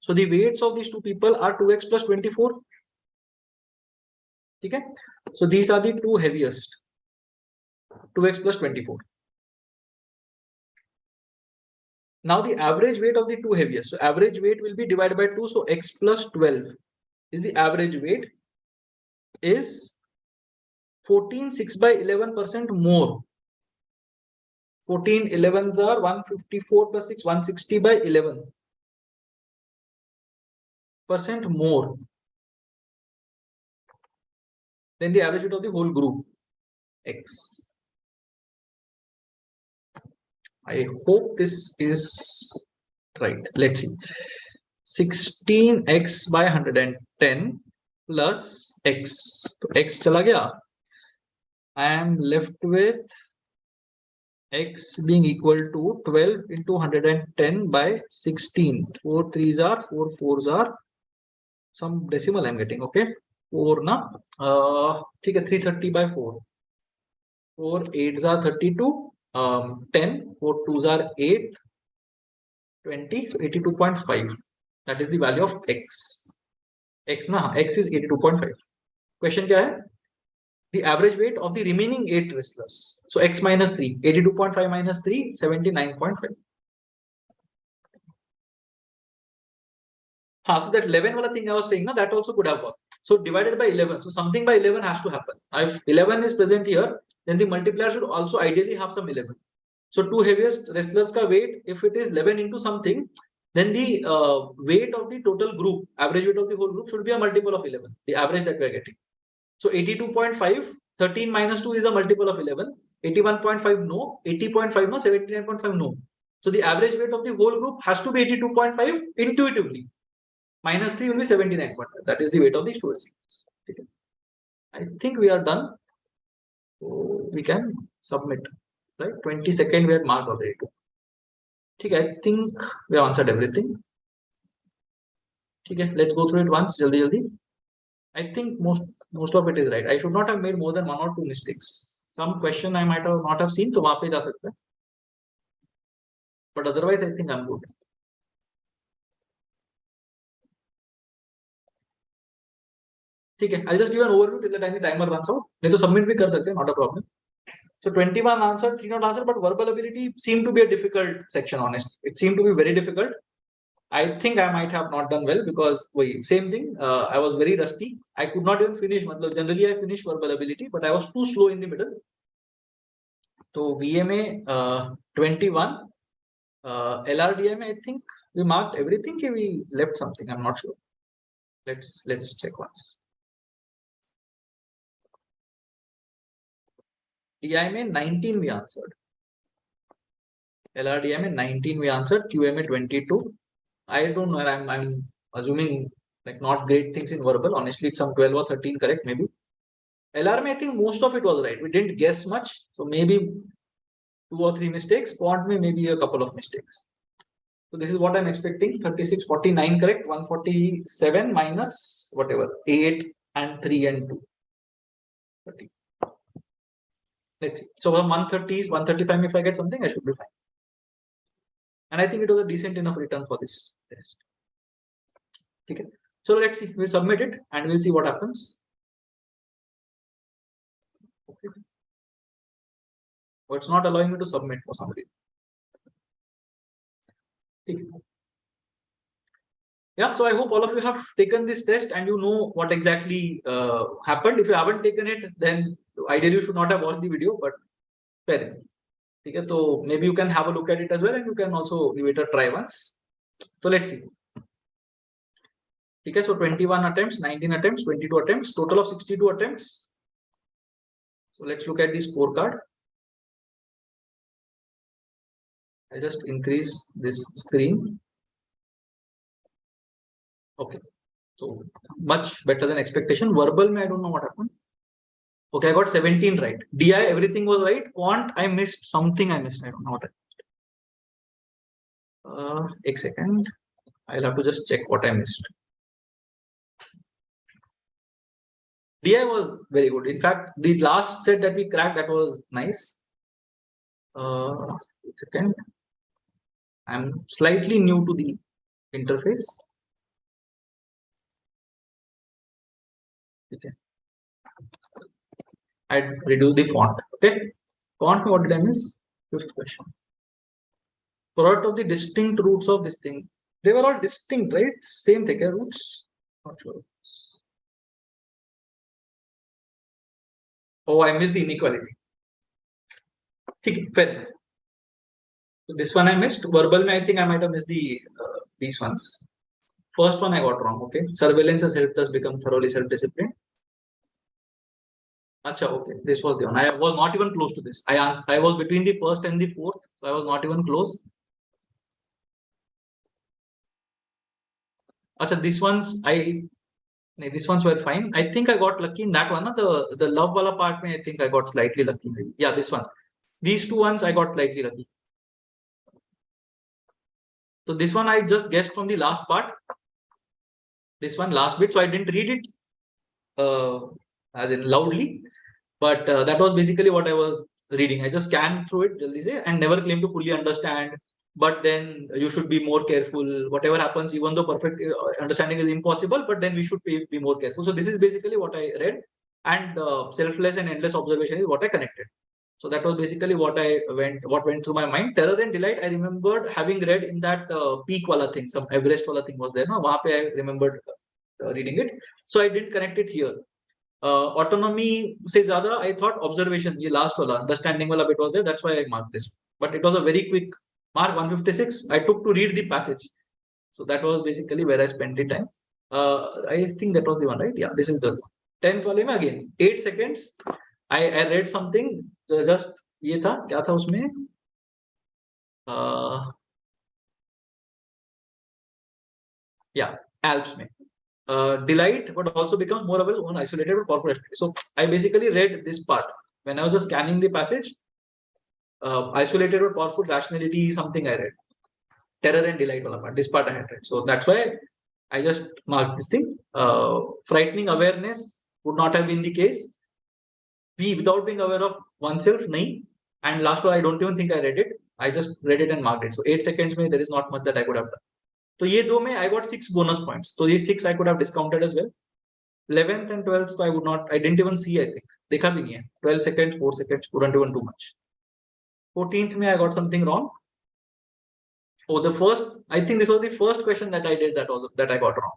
So the weights of these two people are 2X plus 24. Okay. So these are the two heaviest. 2X plus 24. Now the average weight of the two heaviest. So average weight will be divided by 2. So X plus 12 is the average weight, is 14 6 by 11% more. 14 11s are 154 plus 6, 160 by 11% more than the average weight of the whole group, X. I hope this is right. Let's see. 16X by 110 plus X. So X chala gaya. I am left with X being equal to 12 into 110 by 16. 4 3s are, 4 4s are, some decimal I'm getting. Okay. 4 na. 330 by 4. 4 8s are 32. 10, 4 2s are 8, 20, so 82.5. That is the value of X. X na, X is 82.5. Question kya hai? The average weight of the remaining 8 wrestlers. So X minus 3, 82.5 minus 3, 79.5. So that 11 wala thing I was saying, that also could have worked. So divided by 11. So something by 11 has to happen. If 11 is present here, then the multiplier should also ideally have some 11. So two heaviest wrestlers ka weight, if it is 11 into something, then the weight of the total group, average weight of the whole group should be a multiple of 11, the average that we are getting. So 82.5, 13 minus 2 is a multiple of 11, 81.5 no, 80.5 no, 79.5 no. So the average weight of the whole group has to be 82.5 intuitively. Minus 3 will be 79.5. That is the weight of the students. Okay. I think we are done. So we can submit. Right? 22nd we had marked already. Okay, I think we have answered everything. Okay, let's go through it once. Jaldi. I think most of it is right. I should not have made more than 1 or 2 mistakes. Some question I might have not have seen, so वहाँ पे जा सकता है. But otherwise, I think I'm good. ठीक है, I'll just give an overview till the time the timer runs out. नहीं तो submit भी कर सकते हैं, not a problem. So 21 answered, 3 not answered, but verbal ability seemed to be a difficult section. Honestly, it seemed to be very difficult. I think I might have not done well because same thing. I was very rusty. I could not even finish. Generally, I finish verbal ability, but I was too slow in the middle. So VMA 21, LRDMA. I think we marked everything. We left something. I'm not sure. Let's check once. DIMA 19 we answered. LRDMA 19 we answered. QMA 22. I don't know. I'm assuming like not great things in verbal. Honestly, it's some 12 or 13 correct maybe. LRMA, I think most of it was right. We didn't guess much, so maybe 2 or 3 mistakes. Quant may maybe a couple of mistakes. So this is what I'm expecting. 36, 49 correct. 147 minus whatever 8 and 3 and 2. 30. Let's see. So 130 is 135. If I get something, I should be fine. And I think it was a decent enough return for this test. Okay. So let's see. We'll submit it and we'll see what happens. Okay. Well, it's not allowing me to submit for some reason. Okay. Yeah, so I hope all of you have taken this test and you know what exactly happened. If you haven't taken it, then ideally you should not have watched the video, but fair enough. Okay, so maybe you can have a look at it as well and you can also give it a try once. So let's see. Okay, so 21 attempts, 19 attempts, 22 attempts, total of 62 attempts. So let's look at the scorecard. I just increase this screen. Okay, so much better than expectation. Verbal, I don't know what happened. Okay, I got 17 right. DI, everything was right. Quant, I missed something. I missed. I don't know what I missed. A second. I'll have to just check what I missed. DI was very good. In fact, the last set that we cracked, that was nice. A second. I'm slightly new to the interface. Okay. I'd reduce the font. Okay. Font, what did I miss? Fifth question. Product of the distinct roots of this thing. They were all distinct, right? Same thing, roots. Not sure. Oh, I missed the inequality. Okay, fair. So this one I missed. Verbal, I think I might have missed these ones. First one I got wrong. Okay. Surveillance has helped us become thoroughly self-disciplined. Acha, okay. This was the one. I was not even close to this. I was between the first and the fourth, so I was not even close. Acha, these ones these ones were fine. I think I got lucky in that one. The love wala part, I think I got slightly lucky. Yeah, this one. These two ones I got slightly lucky. So this one I just guessed from the last part. This one last bit, so I didn't read it as in loudly, but that was basically what I was reading. I just scanned through it and never claimed to fully understand. But then you should be more careful. Whatever happens, even though perfect understanding is impossible, but then we should be more careful. So this is basically what I read, and selfless and endless observation is what I connected. So that was basically what went through my mind. Terror and delight, I remembered having read in that peak wala thing, some Everest wala thing was there. No, wahan pe I remembered reading it. So I didn't connect it here. Autonomy से ज़्यादा I thought observation, ये last वाला understanding वाला bit was there. That's why I marked this. But it was a very quick mark, 156. I took to read the passage. So that was basically where I spent the time. I think that was the one, right? Yeah, this is the 10th volume again. 8 seconds. I read something. Just ये था क्या था उसमें? Yeah, Alps में. Delight, but also becomes more available on isolated but powerful. So I basically read this part when I was just scanning the passage. Isolated but powerful rationality, something I read. Terror and delight wala part. This part I had read. So that's why I just marked this thing. Frightening awareness would not have been the case. Without being aware of oneself, nahi. And last one, I don't even think I read it. I just read it and marked it. So 8 seconds, there is not much that I could have done. So ये दो में I got 6 bonus points. So these 6 I could have discounted as well. 11th and 12th, so I didn't even see, I think. देखा भी नहीं है. 12 seconds, 4 seconds, couldn't even do much. 14th में I got something wrong. Oh, I think this was the first question that I did that I got wrong.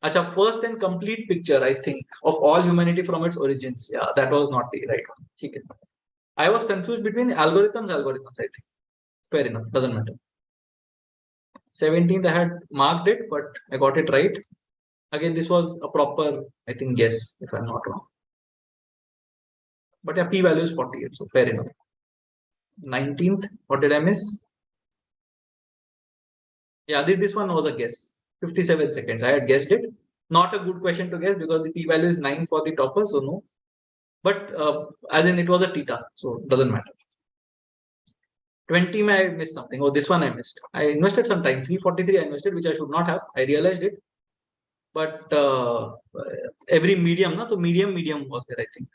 Acha, first and complete picture, I think, of all humanity from its origins. Yeah, that was not the right one. Okay. I was confused between algorithms, I think. Fair enough, doesn't matter. 17th, I had marked it, but I got it right. Again, this was a proper, I think, guess, if I'm not wrong. But yeah, p-value is 48, so fair enough. 19th, what did I miss? Yeah, this one was a guess. 57 seconds. I had guessed it. Not a good question to guess because the p-value is 9 for the topper, so no. But as in it was a theta, so it doesn't matter. 20 I missed something. Oh, this one I missed. I invested some time. 343 I invested, which I should not have. I realized it. But every medium, so medium was there, I think.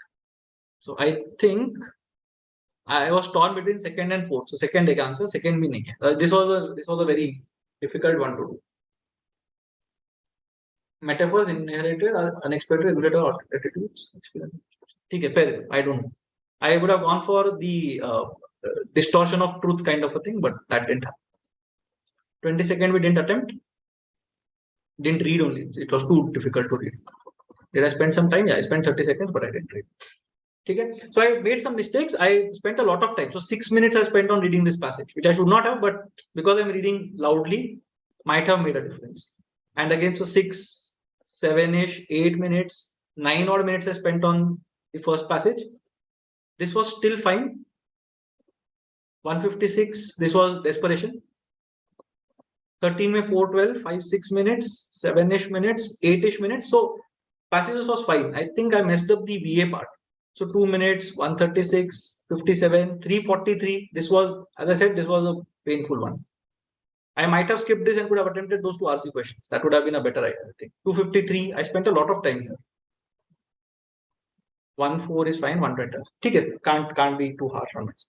So I think I was torn between second and fourth. So second ek answer, second bhi nahi hai. This was a very difficult one to do. Metaphors inherited or unexpected regulator attitudes. Okay, fair. I don't know. I would have gone for the distortion of truth kind of a thing, but that didn't happen. 22nd we didn't attempt. Didn't read only. It was too difficult to read. Did I spend some time? Yeah, I spent 30 seconds, but I didn't read. Okay. So I made some mistakes. I spent a lot of time. So 6 minutes I spent on reading this passage, which I should not have, but because I'm reading loudly, might have made a difference. And again, so 6, 7-ish, 8 minutes, 9 odd minutes I spent on the first passage. This was still fine. 156, this was desperation. 13 में 412, 5-6 minutes, 7-ish minutes, 8-ish minutes. So passages was fine. I think I messed up the VA part. So 2 minutes, 136, 57, 343. This was, as I said, this was a painful one. I might have skipped this and could have attempted those 2 RC questions. That would have been a better idea, I think. 253, I spent a lot of time here. 14 is fine, 120. Okay, can't be too harsh on myself.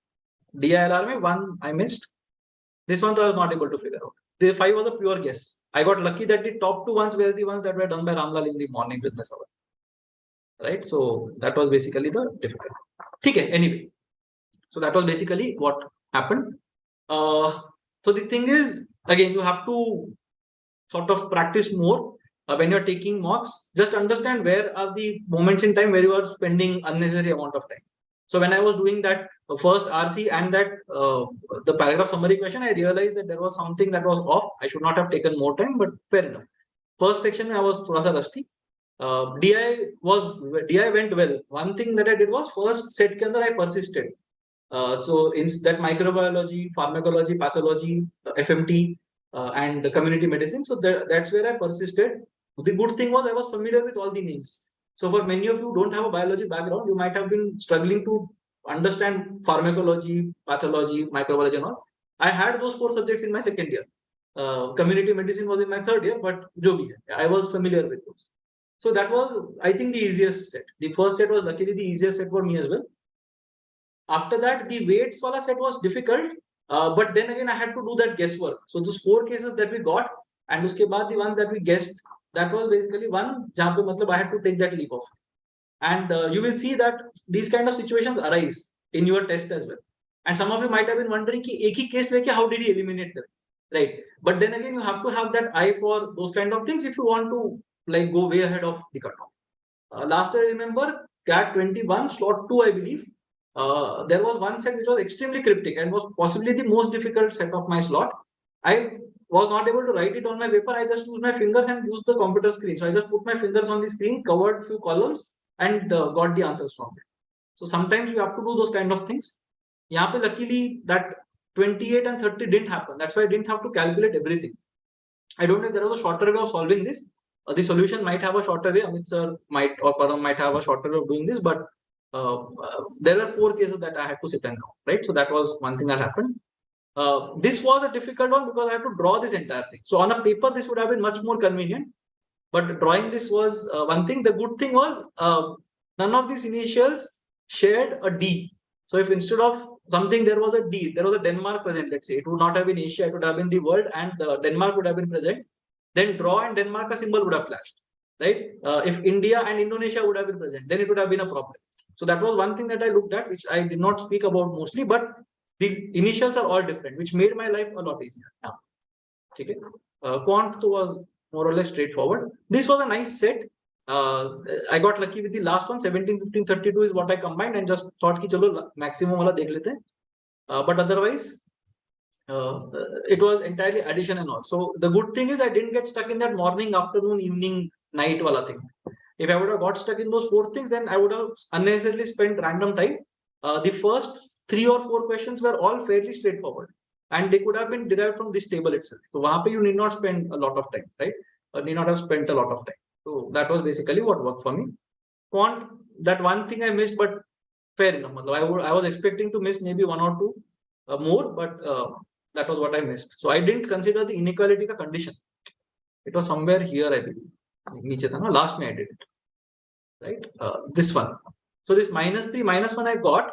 DILR mein 1 I missed. This one I was not able to figure out. The 5 was a pure guess. I got lucky that the top 2 ones were the ones that were done by Ramlal in the morning business hour. Right, so that was basically the difficult. Okay, anyway, so that was basically what happened. So the thing is, again, you have to sort of practice more when you're taking mocks. Just understand where are the moments in time where you are spending unnecessary amount of time. So when I was doing that first RC and that the paragraph summary question, I realized that there was something that was off. I should not have taken more time, but fair enough. First section I was thoda sa rusty. DI went well. One thing that I did was first set ke andar I persisted. So in that microbiology, pharmacology, pathology, FMT, and community medicine. So that's where I persisted. The good thing was I was familiar with all the names. So for many of you who don't have a biology background, you might have been struggling to understand pharmacology, pathology, microbiology and all. I had those 4 subjects in my second year. Community medicine was in my third year, but jo bhi hai, I was familiar with those. So that was, I think, the easiest set. The first set was luckily the easiest set for me as well. After that, the weights wala set was difficult, but then again I had to do that guesswork. So those 4 cases that we got, and uske baad the ones that we guessed, that was basically one jahan pe matlab I had to take that leap off. And you will see that these kind of situations arise in your test as well. And some of you might have been wondering ki ek hi case leke how did he eliminate them, right? But then again, you have to have that eye for those kind of things if you want to like go way ahead of the cutoff. Last year, I remember Cat21 Slot 2, I believe. There was one set which was extremely cryptic and was possibly the most difficult set of my slot. I was not able to write it on my paper. I just used my fingers and used the computer screen. So I just put my fingers on the screen, covered few columns, and got the answers from it. So sometimes you have to do those kind of things. Yahan pe luckily that 28 and 30 didn't happen. That's why I didn't have to calculate everything. I don't know if there was a shorter way of solving this. The solution might have a shorter way. Amit sir might or Param might have a shorter way of doing this, but there are 4 cases that I had to sit and count, right? So that was one thing that happened. This was a difficult one because I had to draw this entire thing. So on a paper, this would have been much more convenient, but drawing this was one thing. The good thing was none of these initials shared a D. So if instead of something there was a D, there was a Denmark present, let's say, it would not have been Asia, it would have been the world, and Denmark would have been present. Then draw and Denmark a symbol would have flashed, right? If India and Indonesia would have been present, then it would have been a problem. So that was one thing that I looked at, which I did not speak about mostly, but the initials are all different, which made my life a lot easier. Okay. Quant was more or less straightforward. This was a nice set. I got lucky with the last one. 17, 15, 32 is what I combined and just thought ki chalo maximum wala dekh lete. But otherwise, it was entirely addition and all. So the good thing is I didn't get stuck in that morning, afternoon, evening, night wala thing. If I would have got stuck in those 4 things, then I would have unnecessarily spent random time. The first 3 or 4 questions were all fairly straightforward, and they could have been derived from this table itself. So wahan pe you need not spend a lot of time, right? Need not have spent a lot of time. So that was basically what worked for me. Quant, that one thing I missed, but fair enough. I was expecting to miss maybe 1 or 2 more, but that was what I missed. So I didn't consider the inequality ka condition. It was somewhere here, I believe. Last May I did it, right? This one. So this -3, -1 I got,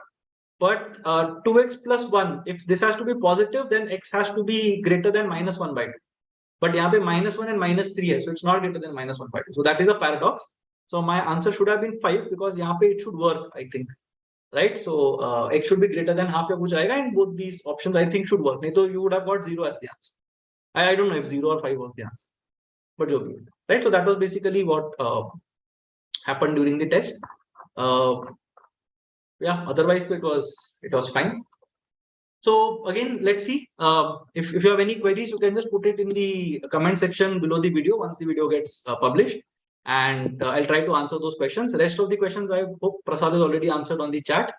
but 2x plus 1, if this has to be positive, then x has to be greater than -1 by 2. But yahan pe -1 and -3 hai, so it's not greater than -1 by 2. So that is a paradox. So my answer should have been 5 because yahan pe it should work, I think. Right? So x should be greater than half ya kuch aayega, and both these options I think should work. So you would have got 0 as the answer. I don't know if 0 or 5 was the answer. But right? So that was basically what happened during the test. Yeah, otherwise it was fine. So again, let's see. If you have any queries, you can just put it in the comment section below the video once the video gets published. And I'll try to answer those questions. The rest of the questions I hope Prasad has already answered on the chat.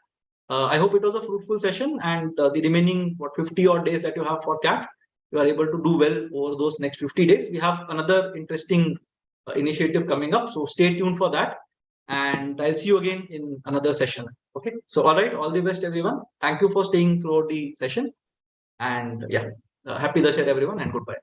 I hope it was a fruitful session, and the remaining 50 odd days that you have for CAT, you are able to do well over those next 50 days. We have another interesting initiative coming up, so stay tuned for that. And I'll see you again in another session. Okay. So all right, all the best everyone. Thank you for staying throughout the session. And yeah, happy Dussehra everyone, and goodbye.